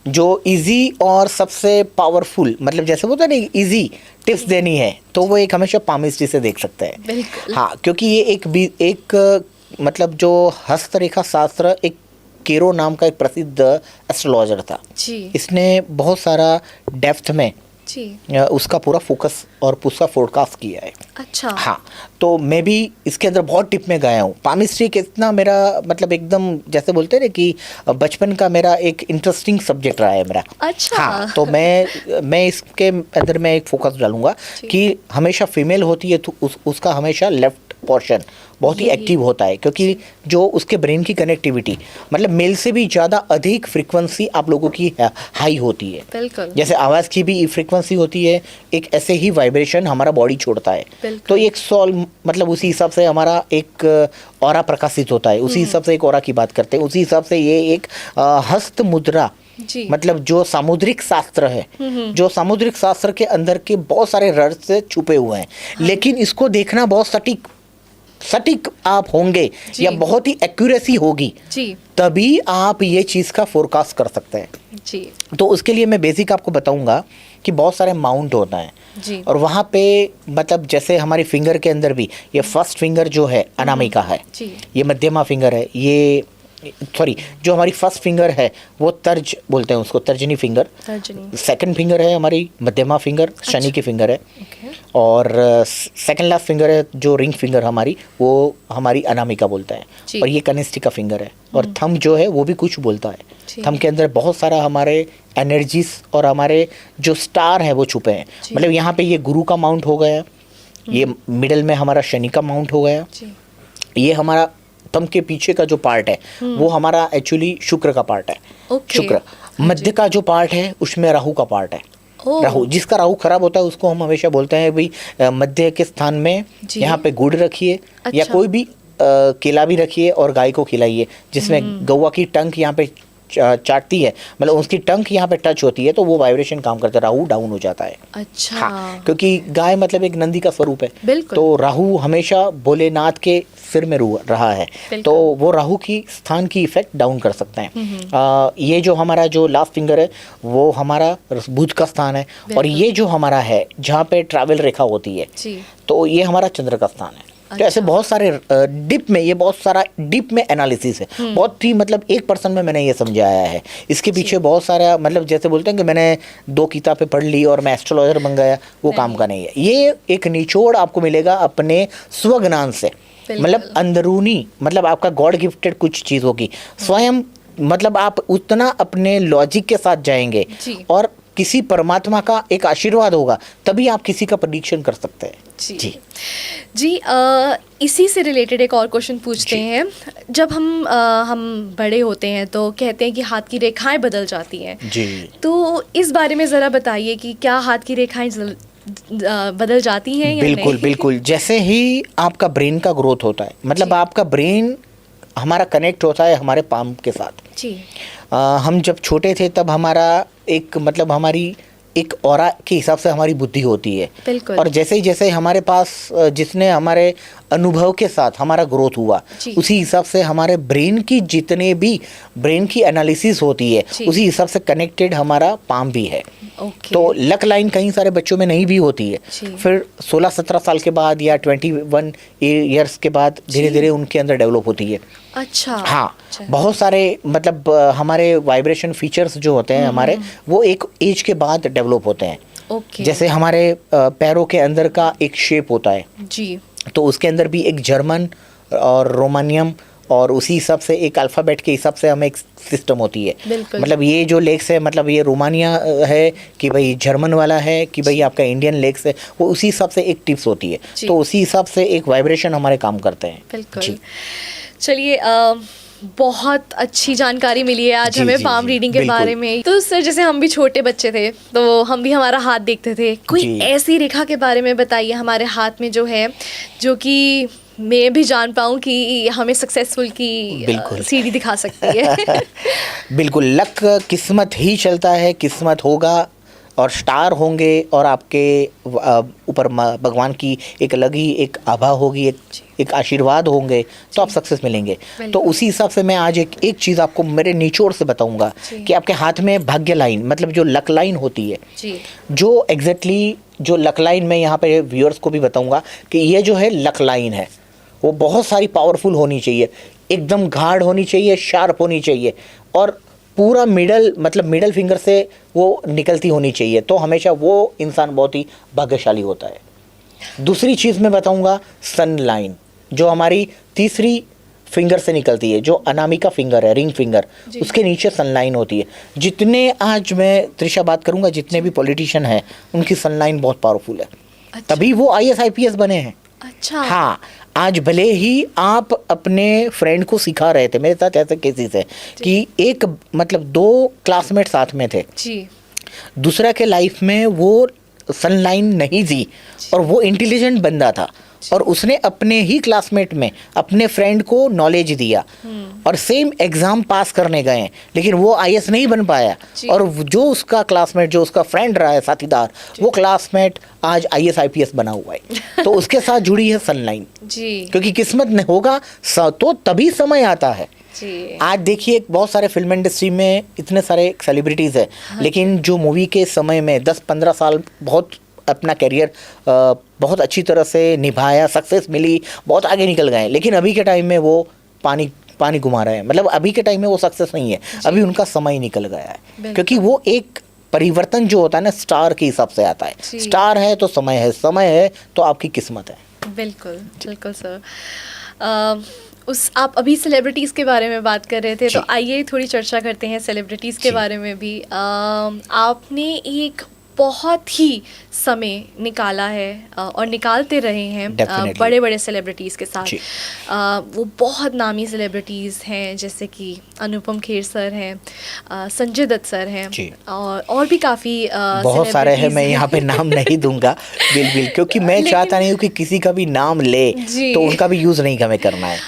जो इजी और सबसे पावरफुल, मतलब जैसे बोलते हैं ना इजी टिप्स देनी है, तो वो एक हमेशा पामिस्ट्री से देख सकते हैं। बिल्कुल। हाँ, क्योंकि ये एक मतलब जो हस्तरेखा शास्त्र, एक केरो नाम का एक प्रसिद्ध एस्ट्रोलॉजर था जी इसने बहुत सारा डेप्थ में जी। उसका पूरा फोकस और उसका फोरकास्ट किया है। अच्छा। हाँ, तो मैं भी इसके अंदर बहुत टिप में गया हूँ। पामिस्ट्री कितना मेरा मतलब एकदम जैसे बोलते हैं ना कि बचपन का मेरा एक इंटरेस्टिंग सब्जेक्ट रहा है मेरा। अच्छा। हाँ, तो मैं इसके अंदर मैं एक फोकस डालूंगा कि हमेशा फीमेल होती है तो उसका हमेशा लेफ्ट पोर्शन बहुत ही एक्टिव होता है, क्योंकि जो उसके ब्रेन की कनेक्टिविटी मतलब मेल से भी ज़्यादा अधिक फ्रीक्वेंसी आप लोगों की हाई होती है। बिल्कुल। जैसे आवाज़ की भी फ्रीक्वेंसी होती है, एक ऐसे ही वाइब्रेशन हमारा बॉडी छोड़ता है। तो एक सॉल मतलब उसी हिसाब से हमारा एक ऑरा प्रकाशित होता है, उसी हिसाब से एक ऑरा की बात करते हैं, उसी हिसाब से ये एक हस्त मुद्रा जी। मतलब जो सामुद्रिक शास्त्र है, जो सामुद्रिक शास्त्र के अंदर के बहुत सारे रहस्य छुपे हुए हैं। लेकिन इसको देखना बहुत सटीक आप होंगे या बहुत ही एक्यूरेसी होगी जी, तभी आप ये चीज़ का फोरकास्ट कर सकते हैं जी। तो उसके लिए मैं बेसिक आपको बताऊंगा कि बहुत सारे माउंट होता है जी। और वहाँ पे मतलब जैसे हमारी फिंगर के अंदर भी ये फर्स्ट फिंगर जो है अनामिका है जी। ये मध्यमा फिंगर है, ये सॉरी जो हमारी फर्स्ट फिंगर है वो तर्ज बोलते हैं उसको, तर्जनी फिंगर। तर्जनी। सेकंड फिंगर है हमारी मध्यमा फिंगर, शनि की फिंगर है। ओके। और सेकंड लास्ट फिंगर है जो रिंग फिंगर हमारी, वो हमारी अनामिका बोलता है। और ये कनिष्ठिका फिंगर है। और थंब जो है वो भी कुछ बोलता है। थंब के अंदर बहुत सारा हमारे एनर्जीज और हमारे जो स्टार है वो छुपे हैं। मतलब यहाँ पे ये गुरु का माउंट हो गया, ये मिडल में हमारा शनि का माउंट हो गया, ये हमारा थंब के पीछे का जो पार्ट है वो हमारा एक्चुअली शुक्र का पार्ट है। शुक्र मध्य का जो पार्ट है उसमें राहु का पार्ट है। राहु, जिसका राहु खराब होता है उसको हम हमेशा बोलते हैं भाई मध्य के स्थान में यहाँ पे गुड़ रखिए। अच्छा। या कोई भी केला भी रखिए और गाय को खिलाइए, जिसमें गौवा की टंक यहाँ पे चाटती है, मतलब उसकी टंक यहाँ पे टच होती है तो वो वाइब्रेशन काम करता है, राहु डाउन हो जाता है। अच्छा। हाँ, क्योंकि गाय मतलब एक नंदी का स्वरूप है। तो राहु हमेशा भोलेनाथ के सिर में रहा है, तो वो राहु की स्थान की इफेक्ट डाउन कर सकते हैं। ये जो हमारा जो लास्ट फिंगर है वो हमारा बुध का स्थान है। और ये जो हमारा है जहाँ पे ट्रैवल रेखा होती है तो ये हमारा चंद्र का स्थान है। तो ऐसे बहुत सारे डिप में ये बहुत सारा डिप में एनालिसिस है। बहुत ही मतलब 1% में मैंने ये समझाया है। इसके पीछे बहुत सारा मतलब जैसे बोलते हैं कि मैंने 2 किताबें पढ़ ली और मैं एस्ट्रोलॉजर बन गया, वो काम का नहीं है। ये एक निचोड़ आपको मिलेगा अपने स्वज्ञान से, मतलब अंदरूनी, मतलब आपका गॉड गिफ्टेड कुछ चीज़ होगी स्वयं। मतलब आप उतना अपने लॉजिक के साथ जाएंगे और किसी परमात्मा का एक आशीर्वाद होगा तभी आप किसी का प्रेडिक्शन कर सकते हैं। जी जी। इसी से रिलेटेड एक और क्वेश्चन पूछते हैं। जब हम बड़े होते हैं तो कहते हैं कि हाथ की रेखाएं बदल जाती हैं जी, तो इस बारे में ज़रा बताइए कि क्या हाथ की रेखाएं बदल जाती हैं या बिल्कुल नहीं? बिल्कुल। जैसे ही आपका ब्रेन का ग्रोथ होता है, मतलब आपका ब्रेन हमारा कनेक्ट होता है हमारे पाम के साथ। जी। हम जब छोटे थे तब हमारा एक मतलब हमारी एक ऑरा के हिसाब से हमारी बुद्धि होती है। बिल्कुल। और जैसे हमारे पास जितने हमारे अनुभव के साथ हमारा ग्रोथ हुआ उसी हिसाब से हमारे ब्रेन की जितने भी ब्रेन की एनालिसिस होती है उसी हिसाब से कनेक्टेड हमारा पाम भी है। तो लक लाइन कई सारे बच्चों में नहीं भी होती है, फिर 16-17 साल के बाद या 21 ईयर्स के बाद धीरे धीरे उनके अंदर डेवलप होती है। अच्छा। हाँ, बहुत सारे मतलब हमारे वाइब्रेशन फीचर्स जो होते हैं हमारे वो एक एज के बाद डेवलप होते हैं। जैसे हमारे पैरों के अंदर का एक शेप होता है जी, तो उसके अंदर भी एक जर्मन और रोमानियम और उसी हिसाब से एक अल्फ़ाबेट के हिसाब से हमें एक सिस्टम होती है। मतलब ये जो लेग्स है, मतलब ये रोमानिया है कि भाई जर्मन वाला है कि भाई आपका इंडियन लेग्स है, वो उसी हिसाब से एक टिप्स होती है। तो उसी हिसाब से एक वाइब्रेशन हमारे काम करते हैं। बिल्कुल। चलिए बहुत अच्छी जानकारी मिली है आज जी, हमें जी, पाम जी, रीडिंग के बिल्कुल। बारे में। तो सर जैसे हम भी छोटे बच्चे थे तो हम भी हमारा हाथ देखते थे, कोई जी। ऐसी रेखा के बारे में बताइए हमारे हाथ में जो है, जो कि मैं भी जान पाऊँ कि हमें सक्सेसफुल की बिल्कुल। सीढ़ी दिखा सकती है। बिल्कुल, लक किस्मत ही चलता है, किस्मत होगा और स्टार होंगे और आपके ऊपर भगवान की एक अलग ही एक आभा होगी, एक आशीर्वाद होंगे, तो आप सक्सेस मिलेंगे। तो बिल्कुल। उसी हिसाब से मैं आज एक चीज़ आपको मेरे निचोड़ से बताऊंगा जी। कि आपके हाथ में भाग्य लाइन, मतलब जो लक लाइन होती है, जी जो एग्जैक्टली जो लक लाइन, मैं यहाँ पे व्यूअर्स को भी बताऊंगा कि ये जो है लक लाइन है, वो बहुत सारी पावरफुल होनी चाहिए, एकदम गाढ़ होनी चाहिए, शार्प होनी चाहिए और पूरा मिडल, मतलब मिडल फिंगर से वो निकलती होनी चाहिए, तो हमेशा वो इंसान बहुत ही भाग्यशाली होता है। दूसरी चीज़ मैं बताऊंगा सन लाइन, जो हमारी तीसरी फिंगर से निकलती है, जो अनामिका फिंगर है, रिंग फिंगर, उसके नीचे सन लाइन होती है। जितने, आज मैं त्रिशा बात करूंगा, जितने भी पॉलिटिशियन हैं उनकी सन लाइन बहुत पावरफुल है, अच्छा। तभी वो IAS IPS बने हैं। अच्छा। हाँ, आज भले ही आप अपने फ्रेंड को सिखा रहे थे, मेरे साथ ऐसे केसेस है कि एक, मतलब 2 क्लासमेट साथ में थे, जी दूसरा के लाइफ में वो सन लाइन नहीं थी और वो इंटेलिजेंट बंदा था और उसने अपने ही क्लासमेट में अपने फ्रेंड को नॉलेज दिया और सेम एग्जाम पास करने गए, लेकिन वो IAS नहीं बन पाया और जो उसका क्लासमेट, जो उसका फ्रेंड रहा है, साथीदार, वो क्लासमेट आज IAS IPS बना हुआ है। तो उसके साथ जुड़ी है सन लाइन, जी क्योंकि किस्मत नहीं होगा तो तभी समय आता है। जी। आज देखिए बहुत सारे फिल्म इंडस्ट्री में इतने सारे सेलिब्रिटीज़ हैं, लेकिन जो मूवी के समय में 10-15 साल बहुत अपना करियर बहुत अच्छी तरह से निभाया, सक्सेस मिली, बहुत आगे निकल गए, लेकिन अभी के टाइम में वो पानी घुमा रहे हैं, मतलब अभी के टाइम में वो सक्सेस नहीं है, अभी उनका समय निकल गया है, क्योंकि वो एक परिवर्तन जो होता है ना, स्टार के हिसाब से आता है। स्टार है तो समय है, समय है तो आपकी किस्मत है। बिल्कुल बिल्कुल सर। आप अभी सेलिब्रिटीज़ के बारे में बात कर रहे थे, तो आइए थोड़ी चर्चा करते हैं सेलिब्रिटीज़ के बारे में भी। आपने एक बहुत ही समय निकाला है और निकालते रहे हैं बड़े बड़े सेलिब्रिटीज़ के साथ। वो बहुत नामी सेलिब्रिटीज़ हैं, जैसे कि अनुपम खेर सर हैं, संजय दत्त सर हैं और भी काफ़ी बहुत सारे हैं, मैं यहाँ पे नाम नहीं दूंगा बिल्कुल, क्योंकि मैं चाहता नहीं हूँ कि किसी का भी नाम ले तो उनका भी यूज़ नहीं हमें करना है।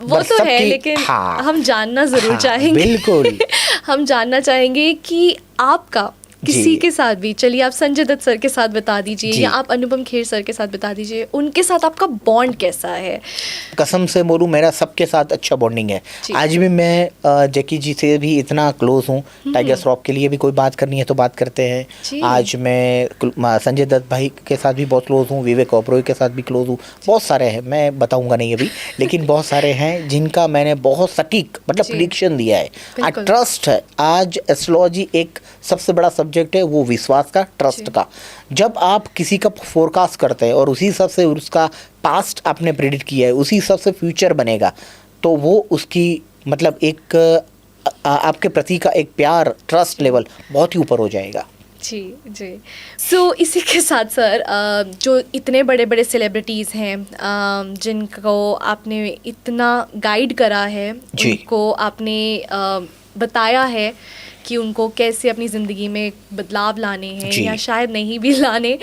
वो तो है, लेकिन हम जानना ज़रूर चाहेंगे। बिल्कुल। हम जानना चाहेंगे कि आपका किसी के साथ भी, चलिए आप संजय दत्त सर के साथ बता दीजिए या आप अनुपम खेर सर के साथ बता दीजिए, उनके साथ आपका बॉन्ड कैसा है? कसम से बोलूं, मेरा सबके साथ अच्छा बॉन्डिंग है। आज भी मैं जैकी जी से भी इतना क्लोज हूँ, टाइगर श्रॉफ के लिए भी कोई बात करनी है तो बात करते हैं। आज मैं संजय दत्त भाई के साथ भी बहुत क्लोज हूँ, विवेक ओबरॉय के साथ भी क्लोज हूँ, बहुत सारे हैं, मैं बताऊँगा नहीं अभी, लेकिन बहुत सारे हैं जिनका मैंने बहुत सटीक, मतलब प्रेडिक्शन दिया है। आज ट्रस्ट है, आज एस्ट्रोलॉजी एक सबसे बड़ा सब्जेक्ट है, वो विश्वास का, ट्रस्ट का। जब आप किसी का फोरकास्ट करते हैं और उसी हिसाब से उसका पास्ट आपने प्रेडिक्ट किया है, उसी हिसाब से फ्यूचर बनेगा, तो वो उसकी, मतलब एक आपके प्रति का एक प्यार, ट्रस्ट लेवल बहुत ही ऊपर हो जाएगा। जी जी। सो इसी के साथ सर, जो इतने बड़े बड़े सेलिब्रिटीज़ हैं जिनको आपने इतना गाइड करा है, उनको आपने बताया है कि उनको कैसे अपनी ज़िंदगी में बदलाव लाने हैं या शायद नहीं भी लाने,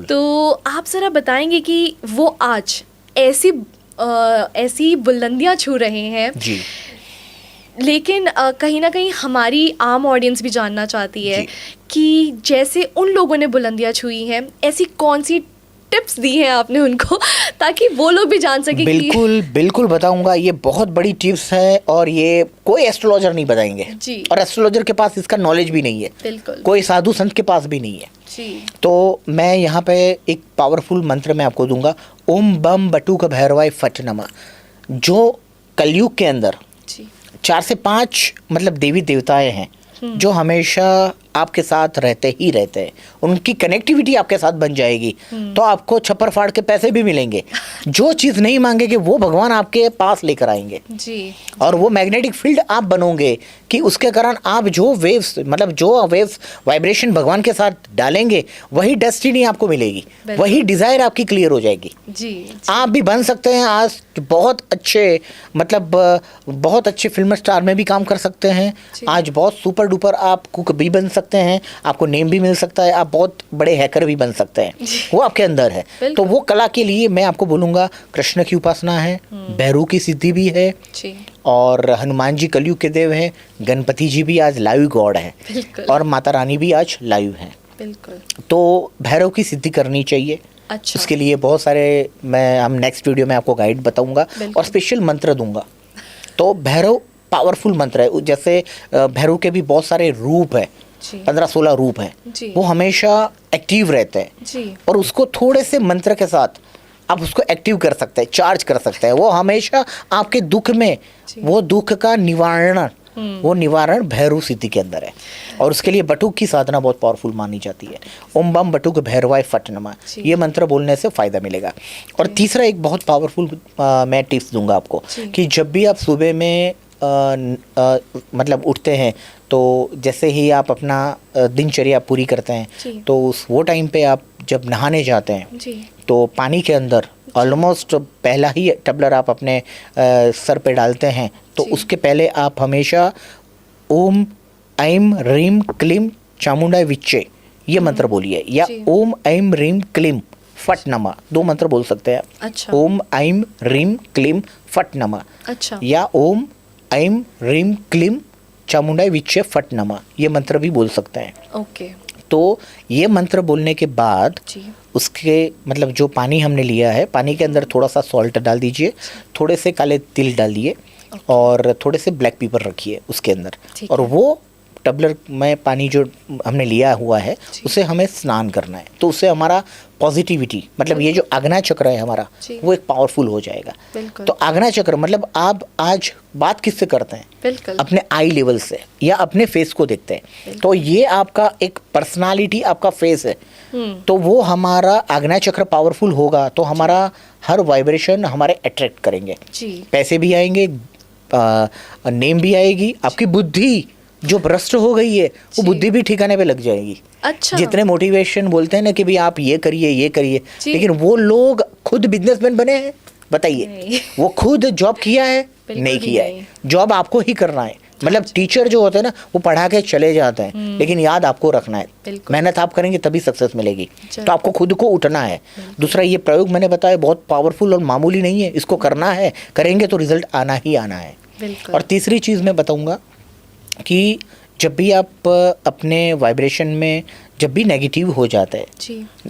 तो आप ज़रा बताएंगे कि वो आज ऐसी बुलंदियां छू रहे हैं जी। लेकिन कहीं ना कहीं हमारी आम ऑडियंस भी जानना चाहती है कि जैसे उन लोगों ने बुलंदियां छुई हैं, ऐसी कौन सी टिप्स दी हैं आपने उनको, ताकि वो लोग भी जान सके। बिल्कुल बिल्कुल बताऊंगा, ये बहुत बड़ी टिप्स है और ये कोई एस्ट्रोलॉजर नहीं बताएंगे जी। और एस्ट्रोलॉजर के पास इसका नॉलेज भी नहीं है, बिल्कुल कोई साधु संत के पास भी नहीं है जी। तो मैं यहाँ पे एक पावरफुल मंत्र मैं आपको दूंगा, ओम बम बटुक भैरवाय फट नमः, जो कलयुग के अंदर 4 से 5 मतलब देवी देवताएं हैं जो हमेशा आपके साथ रहते ही रहते हैं, उनकी कनेक्टिविटी आपके साथ बन जाएगी, तो आपको छप्पर फाड़ के पैसे भी मिलेंगे। जो चीज़ नहीं मांगेगे वो भगवान आपके पास लेकर आएंगे जी। और वो मैग्नेटिक फील्ड आप बनोगे कि उसके कारण आप जो वेव्स मतलब जो वेव्स वाइब्रेशन भगवान के साथ डालेंगे वही डेस्टिनी आपको मिलेगी, वही डिज़ायर आपकी क्लियर हो जाएगी। जी। आप भी बन सकते हैं आज बहुत अच्छे मतलब बहुत अच्छे फिल्म स्टार में भी काम कर सकते हैं, आज बहुत सुपर डुपर आप कुक भी बन सकते हैं, आपको नेम भी मिल सकता है, आप बहुत बड़े हैकर भी बन सकते हैं, वो आपके अंदर है। तो वो कला के लिए मैं आपको बोलूँगा कृष्ण की उपासना है, भैरू की सिद्धि भी है जी। और हनुमान जी कलयुग के देव हैं, गणपति जी भी आज लाइव गॉड है और माता रानी भी आज लाइव है। बिल्कुल। तो भैरव की सिद्धि करनी चाहिए। अच्छा। उसके लिए बहुत सारे हम नेक्स्ट वीडियो में आपको गाइड बताऊंगा और स्पेशल मंत्र दूंगा। तो भैरव पावरफुल मंत्र है, जैसे भैरव के भी बहुत सारे रूप है, 15-16 रूप है, वो हमेशा एक्टिव रहते हैं जी। और उसको थोड़े से मंत्र के साथ आप उसको एक्टिव कर सकते हैं, चार्ज कर सकते हैं। वो हमेशा आपके दुख में वो दुख का निवारण वो निवारण भैरव सिद्धि के अंदर है और उसके लिए बटुक की साधना बहुत पावरफुल मानी जाती है। ओम बम बटुक भैरवाय फट नमः, ये मंत्र बोलने से फ़ायदा मिलेगा। और तीसरा एक बहुत पावरफुल मैं टिप्स दूंगा आपको कि जब भी आप सुबह में मतलब उठते हैं तो जैसे ही आप अपना दिनचर्या पूरी करते हैं तो उस वो टाइम पे आप जब नहाने जाते हैं तो पानी के अंदर ऑलमोस्ट पहला ही टबलर आप अपने सर पे डालते हैं तो उसके पहले आप हमेशा ओम ऐम रीम क्लीम चामुंडाय विच्चे ये मंत्र बोलिए, या ओम ऐम रीम क्लीम फट नमः, 2 मंत्र बोल सकते हैं। अच्छा। ओम ऐम रीम क्लीम फट नमः। अच्छा। या ओम ऐम रीम क्लीम चामुंडाय विच्चे फट नमः, ये मंत्र भी बोल सकते हैं। ओके। तो ये मंत्र बोलने के बाद उसके मतलब जो पानी हमने लिया है, पानी के अंदर थोड़ा सा सॉल्ट डाल दीजिए, थोड़े से काले तिल डालिए और थोड़े से ब्लैक पेपर रखिए उसके अंदर, और वो टबलर में पानी जो हमने लिया हुआ है उसे हमें स्नान करना है। तो उससे हमारा पॉजिटिविटी मतलब ये जो आग्नेय चक्र है हमारा वो एक पावरफुल हो जाएगा। तो आग्नेय चक्र मतलब आप आज बात किससे करते हैं? बिल्कुल। अपने आई लेवल से या अपने फेस को देखते हैं, तो ये आपका एक पर्सनालिटी आपका फेस है, तो वो हमारा आग्नेय चक्र पावरफुल होगा तो हमारा हर वाइब्रेशन हमारे अट्रैक्ट करेंगे, पैसे भी आएंगे, नेम भी आएगी, आपकी बुद्धि जो भ्रष्ट हो गई है वो बुद्धि भी ठिकाने पे लग जाएगी। अच्छा। जितने मोटिवेशन बोलते हैं ना कि भाई आप ये करिए, लेकिन वो लोग खुद बिजनेसमैन बने हैं? बताइए, वो खुद जॉब किया है? नहीं किया है। जॉब आपको ही करना है। मतलब टीचर जो होते हैं ना वो पढ़ा के चले जाते हैं, लेकिन याद आपको रखना है, मेहनत आप करेंगे तभी सक्सेस मिलेगी। तो आपको खुद को उठना है। दूसरा ये प्रयोग मैंने बताया बहुत पावरफुल और मामूली नहीं है, इसको करना है, करेंगे तो रिजल्ट आना ही आना है। और तीसरी चीज़ मैं बताऊंगा कि जब भी आप अपने वाइब्रेशन में जब भी नेगेटिव हो जाता है,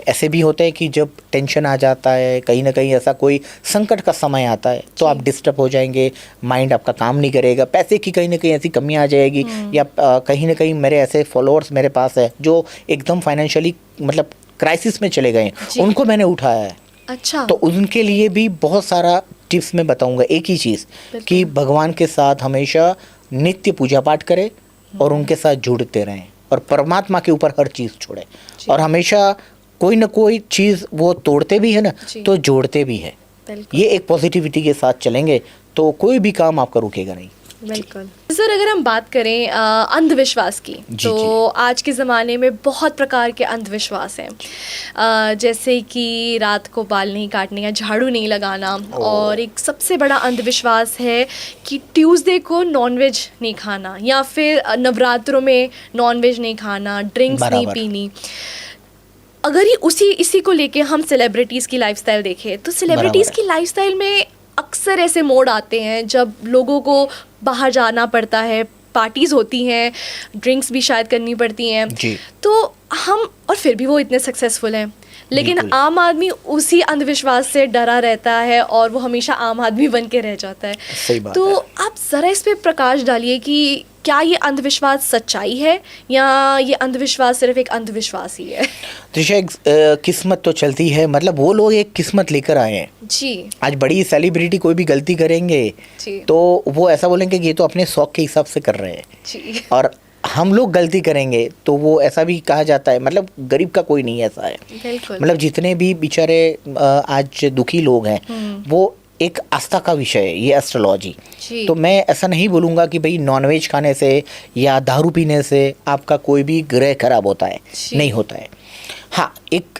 ऐसे भी होता है कि जब टेंशन आ जाता है, कहीं ना कहीं ऐसा कोई संकट का समय आता है तो आप डिस्टर्ब हो जाएंगे, माइंड आपका काम नहीं करेगा, पैसे की कहीं ना कहीं ऐसी कमी आ जाएगी, या कहीं ना कहीं मेरे ऐसे फॉलोअर्स मेरे पास है जो एकदम फाइनेंशियली मतलब क्राइसिस में चले गए, उनको मैंने उठाया है। अच्छा। तो उनके लिए भी बहुत सारा टिप्स मैं बताऊंगा। एक ही चीज़ कि भगवान के साथ हमेशा नित्य पूजा पाठ करें और उनके साथ जुड़ते रहें और परमात्मा के ऊपर हर चीज़ छोड़ें, और हमेशा कोई ना कोई चीज़ वो तोड़ते भी है ना तो जोड़ते भी है। ये एक पॉजिटिविटी के साथ चलेंगे तो कोई भी काम आपका रुकेगा नहीं। बिल्कुल। सर अगर हम बात करें अंधविश्वास की तो आज के ज़माने में बहुत प्रकार के अंधविश्वास हैं, जैसे कि रात को बाल नहीं काटने या झाड़ू नहीं लगाना, और एक सबसे बड़ा अंधविश्वास है कि ट्यूसडे को नॉनवेज नहीं खाना, या फिर नवरात्रों में नॉनवेज नहीं खाना, ड्रिंक्स नहीं पीनी। अगर ये इसी को लेके हम सेलिब्रिटीज़ की लाइफस्टाइल देखें तो सेलिब्रिटीज़ की लाइफस्टाइल में अक्सर ऐसे मोड आते हैं जब लोगों को बाहर जाना पड़ता है, पार्टीज़ होती हैं, ड्रिंक्स भी शायद करनी पड़ती हैं, तो हम और फिर भी वो इतने सक्सेसफुल हैं, लेकिन आम आदमी उसी अंधविश्वास से डरा रहता है और वो हमेशा आम आदमी बन के रह जाता है। सही बात तो है। आप ज़रा इस पर प्रकाश डालिए कि क्या ये अंधविश्वास सच्चाई है या ये अंधविश्वास सिर्फ एक अंधविश्वास ही है? त्रिशा, किस्मत तो चलती है, मतलब वो लोग एक किस्मत लेकर आए हैं जी। आज बड़ी सेलिब्रिटी कोई भी गलती करेंगे तो वो ऐसा बोलेंगे कि ये तो अपने शौक के हिसाब से कर रहे हैं, और हम लोग गलती करेंगे तो वो ऐसा भी कहा जाता है, मतलब गरीब का कोई नहीं ऐसा है, बिल्कुल। मतलब जितने भी बेचारे आज दुखी लोग हैं वो एक आस्था का विषय है ये एस्ट्रोलॉजी। जी। तो मैं ऐसा नहीं बोलूँगा कि भाई नॉनवेज खाने से या दारू पीने से आपका कोई भी ग्रह खराब होता है, जी। नहीं होता है। हाँ,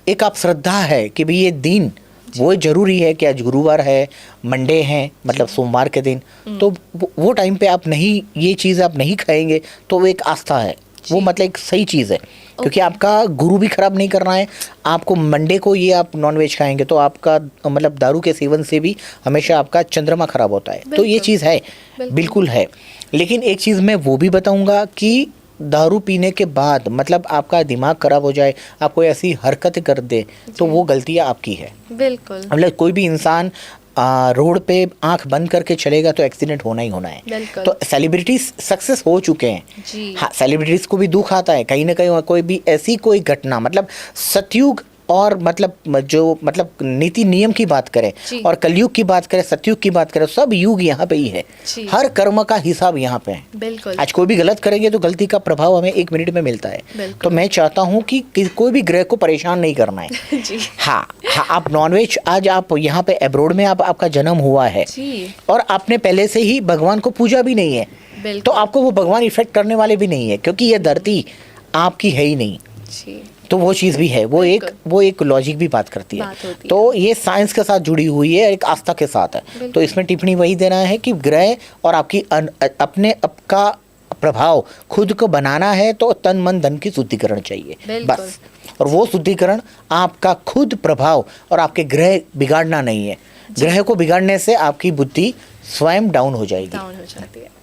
एक आप श्रद्धा है कि भाई ये दिन वो जरूरी है कि आज गुरुवार है, मंडे है, मतलब सोमवार के दिन, तो वो टाइम पे आप नहीं, ये चीज़ आप नहीं खाएंगे तो वो एक आस्था है, वो मतलब एक सही चीज़ है, क्योंकि आपका गुरु भी खराब नहीं करना है आपको। मंडे को ये आप नॉनवेज खाएंगे तो आपका मतलब दारू के सेवन से भी हमेशा आपका चंद्रमा खराब होता है, तो ये चीज़ है, बिल्कुल है। लेकिन एक चीज़ मैं वो भी बताऊंगा कि दारू पीने के बाद मतलब आपका दिमाग खराब हो जाए, आप कोई ऐसी हरकत कर दे तो वो गलतियाँ आपकी है। बिल्कुल। मतलब कोई भी इंसान रोड पे आंख बंद करके चलेगा तो एक्सीडेंट होना ही होना है। बिल्कुल। तो सेलिब्रिटीज सक्सेस हो चुके हैं। जी। हाँ, सेलिब्रिटीज को भी दुख आता है कहीं ना कहीं, कोई भी ऐसी कोई घटना, मतलब सतयुग और मतलब जो मतलब नीति नियम की बात करें जी। और कलयुग की बात करें, सतयुग की बात करें, सब युग यहाँ पे ही है। जी। हर कर्म का हिसाब यहाँ पे है। बिल्कुल। आज कोई भी गलत करेंगे तो गलती का प्रभाव हमें 1 मिनट में मिलता है। बिल्कुल। तो मैं चाहता हूँ कि कोई भी ग्रह को परेशान नहीं करना है। जी। हाँ, आप नॉनवेज, आज आप यहाँ पे अब्रोड में आपका जन्म हुआ है जी। और आपने पहले से ही भगवान को पूजा भी नहीं है, बिल्कुल। तो आपको वो भगवान इफेक्ट करने वाले भी नहीं है, क्योंकि ये धरती आपकी है ही नहीं। जी। तो वो चीज़ भी है, वो एक लॉजिक भी बात करती बात होती है। तो ये साइंस के साथ जुड़ी हुई है, एक आस्था के साथ है। तो इसमें टिप्पणी वही देना है कि ग्रह और आपकी अपने आपका प्रभाव खुद को बनाना है तो तन मन धन की शुद्धिकरण चाहिए बस। और वो शुद्धिकरण आपका खुद प्रभाव और आपके ग्रह बिगाड़ना नहीं है। ग्रह को बिगाड़ने से आपकी बुद्धि स्वयं डाउन हो जाएगी। डाउन हो जाती है।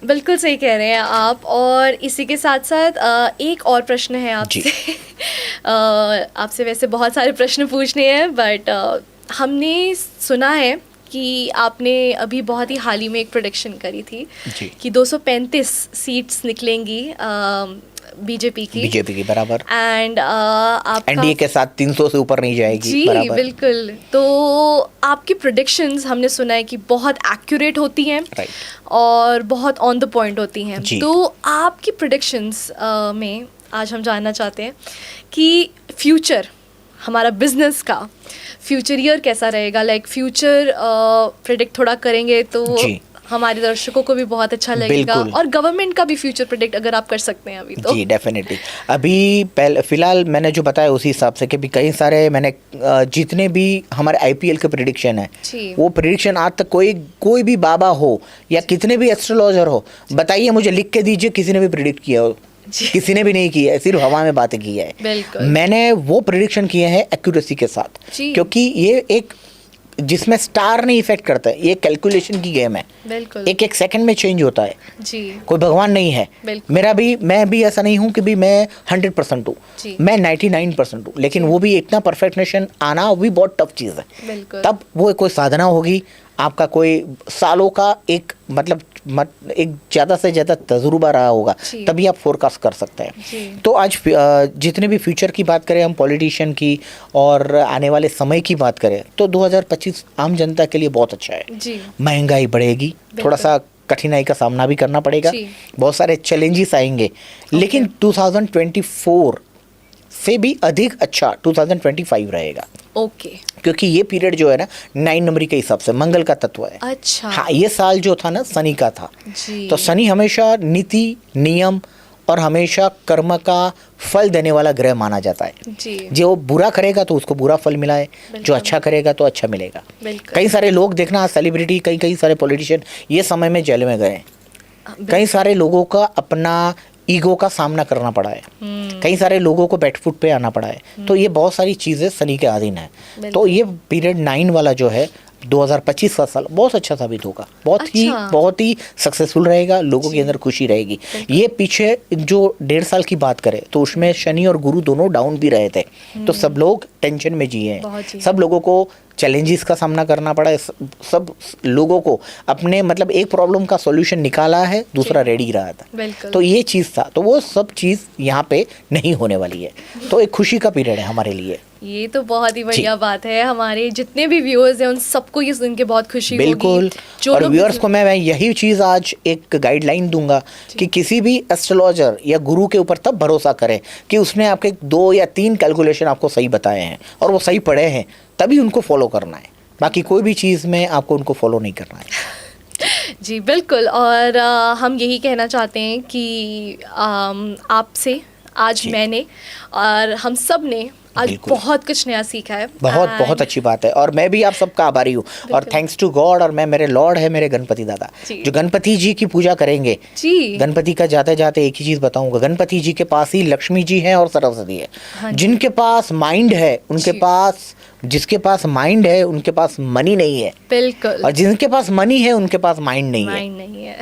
बिल्कुल सही कह रहे हैं आप। और इसी के साथ साथ एक और प्रश्न है आपसे। आपसे वैसे बहुत सारे प्रश्न पूछने हैं, बट हमने सुना है कि आपने अभी बहुत ही हाल ही में एक प्रोडिक्शन करी थी जी। कि 235 सीट्स निकलेंगी बीजेपी की बराबर, एंड आपका एनडीए के साथ 300 से ऊपर नहीं जाएगी। जी बराबर। बिल्कुल। तो आपकी प्रोडिक्शंस हमने सुना है कि बहुत एक्यूरेट होती हैं राइट। और बहुत ऑन द पॉइंट होती हैं। जी। तो आपकी प्रोडिक्शंस में आज हम जानना चाहते हैं कि फ्यूचर, हमारा बिजनेस का फ्यूचर ईयर कैसा रहेगा। लाइक फ्यूचर प्रेडिक्ट थोड़ा करेंगे तो जी। हमारे दर्शकों को भी बहुत अच्छा लगेगा, बिल्कुल। और गवर्नमेंट का भी फ्यूचर प्रेडिक्ट अगर आप कर सकते हैं अभी तो। जी डेफिनेटली। अभी फिलहाल मैंने जो बताया उसी हिसाब से कि भी कई सारे मैंने जितने भी हमारे आईपीएल के प्रेडिक्शन है, जी। वो प्रेडिक्शन आज तक कोई भी बाबा हो या कितने भी एस्ट्रोलॉजर हो, बताइए मुझे, लिख के दीजिए किसी ने भी प्रेडिक्ट किया हो। किसी ने भी नहीं किया है, सिर्फ हवा में बातें की है। बिल्कुल। मैंने वो प्रेडिक्शन किए हैं एक्यूरेसी के साथ, जी। क्योंकि ये एक जिसमें स्टार नहीं इफेक्ट करता है, ये कैलकुलेशन की गेम है। बिल्कुल। एक सेकंड में चेंज होता है। जी। कोई भगवान नहीं है। बिल्कुल। मैं भी ऐसा नहीं हूँ कि भी मैं 100% हूँ, जी। मैं 99% हूँ, लेकिन वो भी इतना परफेक्शनेशन आना वो भी बहुत टफ चीज़ है। बिल्कुल। तब वो कोई साधना होगी, आपका कोई सालों का एक मतलब एक ज़्यादा से ज़्यादा तजुर्बा रहा होगा, जी। तभी आप फोरकास्ट कर सकते हैं। जी। तो आज जितने भी फ्यूचर की बात करें हम, पॉलिटिशियन की और आने वाले समय की बात करें, तो 2025 आम जनता के लिए बहुत अच्छा है। जी। महंगाई बढ़ेगी, थोड़ा सा कठिनाई का सामना भी करना पड़ेगा, जी। बहुत सारे चैलेंजेस आएंगे, लेकिन 2024 से भी अधिक अच्छा 2025 रहेगा। ओके। क्योंकि ये पीरियड जो है ना 9 नंबरी के हिसाब से मंगल का तत्व है। अच्छा। हाँ, ये साल जो था ना शनि का था। जी। तो शनि हमेशा नीति नियम और हमेशा कर्म का फल देने वाला ग्रह माना जाता है। जी। जो बुरा करेगा तो उसको बुरा फल मिला है, जो अच्छा करेगा तो अच्छा मिलेगा। बिल्कुल। कई सारे लोग देखना, सेलिब्रिटी, कई सारे पॉलिटिशियन ये समय में जेल में गए। कई सारे लोगों का अपना ईगो का सामना करना पड़ा है, कई सारे लोगों को बैकफुट पे आना पड़ा है। तो ये बहुत सारी चीज़ें शनि के अधीन है। तो ये पीरियड 9 वाला जो है 2025 का साल बहुत अच्छा साबित होगा, बहुत ही सक्सेसफुल रहेगा, लोगों के अंदर खुशी रहेगी। ये पीछे जो 1.5 साल की बात करें तो उसमें शनि और गुरु दोनों डाउन भी रहे थे, तो सब लोग टेंशन में जिए हैं, सब लोगों को चैलेंजेस का सामना करना पड़ा है, सब लोगों को अपने मतलब एक प्रॉब्लम का सॉल्यूशन निकाला है, दूसरा रेडी रहा था। बिल्कुल। तो ये चीज़ था, तो वो सब चीज़ यहाँ पे नहीं होने वाली है। तो एक खुशी का पीरियड है हमारे लिए। ये तो बहुत ही बढ़िया बात है। हमारे जितने भी व्यूअर्स हैं उन सबको ये सुन के बहुत खुशी बिल्कुल होगी। और व्यूअर्स को मैं यही चीज़ आज एक गाइडलाइन दूंगा कि किसी भी एस्ट्रोलॉजर या गुरु के ऊपर तब भरोसा करें कि उसने आपके 2 या 3 कैलकुलेशन आपको सही बताए हैं और वो सही पढ़े हैं, तभी उनको फॉलो करना है। बाकी कोई भी चीज़ में आपको उनको फॉलो नहीं करना है। जी बिल्कुल। और हम यही कहना चाहते हैं कि आपसे आज मैंने और हम सब ने आज बहुत कुछ नया सीखा है। बहुत अच्छी बात है और मैं भी आप सबका आभारी हूँ। और थैंक्स टू गॉड, और मैं मेरे लॉर्ड है मेरे गणपति दादा, जो गणपति जी की पूजा करेंगे। गणपति का जाते जाते एक ही चीज़ बताऊंगा, गणपति जी के पास ही लक्ष्मी जी हैं और सरस्वती है। हाँ, जिनके पास माइंड है उनके पास, जिसके पास माइंड है उनके पास मनी नहीं है। बिल्कुल। और जिनके पास मनी है उनके पास माइंड नहीं है।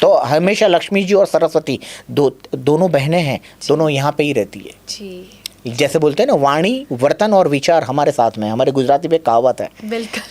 तो हमेशा लक्ष्मी जी और सरस्वती दोनों बहनें हैं, दोनों यहाँ पे ही रहती है। जी। जैसे बोलते हैं ना, वाणी वर्तन और विचार हमारे साथ में। हमारे गुजराती में कहावत है,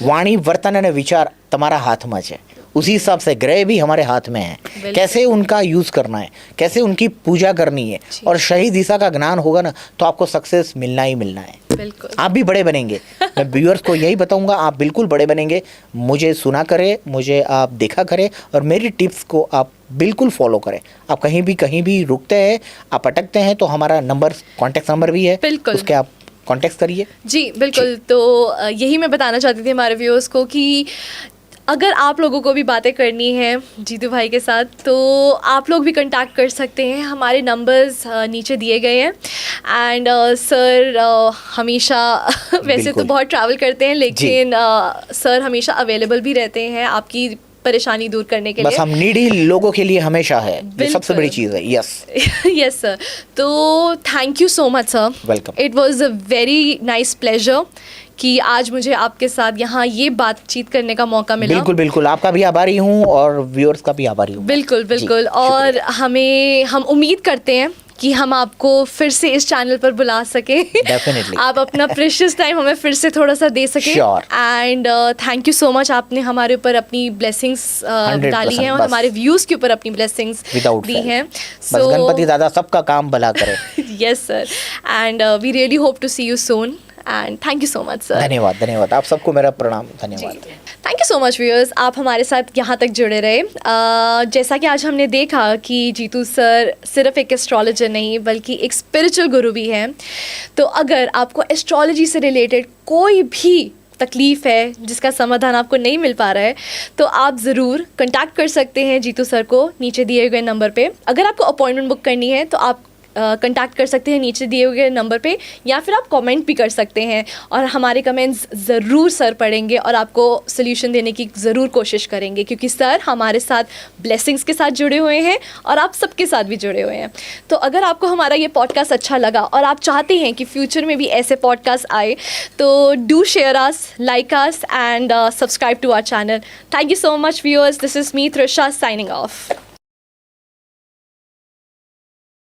वाणी वर्तन અને विचार તમારા હાથમાં છે। उसी हिसाब से ग्रह भी हमारे हाथ में है, कैसे उनका यूज़ करना है, कैसे उनकी पूजा करनी है और सही दिशा का ज्ञान होगा ना तो आपको सक्सेस मिलना ही मिलना है। बिल्कुल। आप भी बड़े बनेंगे। मैं व्यूअर्स को यही बताऊंगा, आप बिल्कुल बड़े बनेंगे। मुझे सुना करें, मुझे आप देखा करें और मेरी टिप्स को आप बिल्कुल फॉलो करें। आप कहीं भी रुकते हैं, आप अटकते हैं, तो हमारा नंबर, कॉन्टैक्ट नंबर भी है, उसके आप कॉन्टैक्ट करिए। जी बिल्कुल। तो यही मैं बताना चाहती थी हमारे व्यूअर्स को कि अगर आप लोगों को भी बातें करनी है जीतू भाई के साथ तो आप लोग भी कांटेक्ट कर सकते हैं। हमारे नंबर्स नीचे दिए गए हैं। एंड सर हमेशा वैसे तो बहुत ट्रैवल करते हैं, लेकिन सर हमेशा अवेलेबल भी रहते हैं आपकी परेशानी दूर करने के लिए। बस हम नीडी लोगों के लिए हमेशा है, ये सबसे बड़ी चीज़ है। Yes yes sir. तो thank you so much sir. Welcome. It was a very nice pleasure कि आज मुझे आपके साथ यहाँ ये बातचीत करने का मौका मिला। बिल्कुल बिल्कुल, आपका भी आभारी हूँ और व्यूअर्स का भी आभारी हूँ। बिल्कुल बिल्कुल। और हम उम्मीद करते हैं कि हम आपको फिर से इस चैनल पर बुला सकें। डेफिनेटली। आप अपना प्रेशियस टाइम हमें फिर से थोड़ा सा दे सकें। And thank you so much, आपने हमारे ऊपर अपनी ब्लेसिंग्स डाली हैं और हमारे व्यूज़ के ऊपर अपनी ब्लेसिंग्स दी हैं। बस गणपति दादा सबका काम भला करे। Yes sir. And we really hope to see you soon and thank you so much sir. धन्यवाद आप सबको मेरा प्रणाम। धन्यवाद। Thank you so much viewers, आप हमारे साथ यहाँ तक जुड़े रहे। जैसा कि आज हमने देखा कि जीतू सर सिर्फ एक एस्ट्रोलॉजर नहीं बल्कि एक स्पिरिचुअल गुरु भी हैं। तो अगर आपको एस्ट्रोलॉजी से रिलेटेड कोई भी तकलीफ़ है जिसका समाधान आपको नहीं मिल पा रहा है तो आप ज़रूर कांटेक्ट कर सकते हैं जीतू सर को नीचे दिए गए नंबर पे। अगर आपको अपॉइंटमेंट बुक करनी है तो आप कांटेक्ट कर सकते हैं नीचे दिए हुए नंबर पे, या फिर आप कमेंट भी कर सकते हैं और हमारे कमेंट्स ज़रूर सर पढ़ेंगे और आपको सोल्यूशन देने की ज़रूर कोशिश करेंगे, क्योंकि सर हमारे साथ ब्लेसिंग्स के साथ जुड़े हुए हैं और आप सबके साथ भी जुड़े हुए हैं। तो अगर आपको हमारा ये पॉडकास्ट अच्छा लगा और आप चाहते हैं कि फ्यूचर में भी ऐसे पॉडकास्ट आए तो do share us, like us and subscribe to our channel. Thank you so much viewers, this is me Trisha signing of.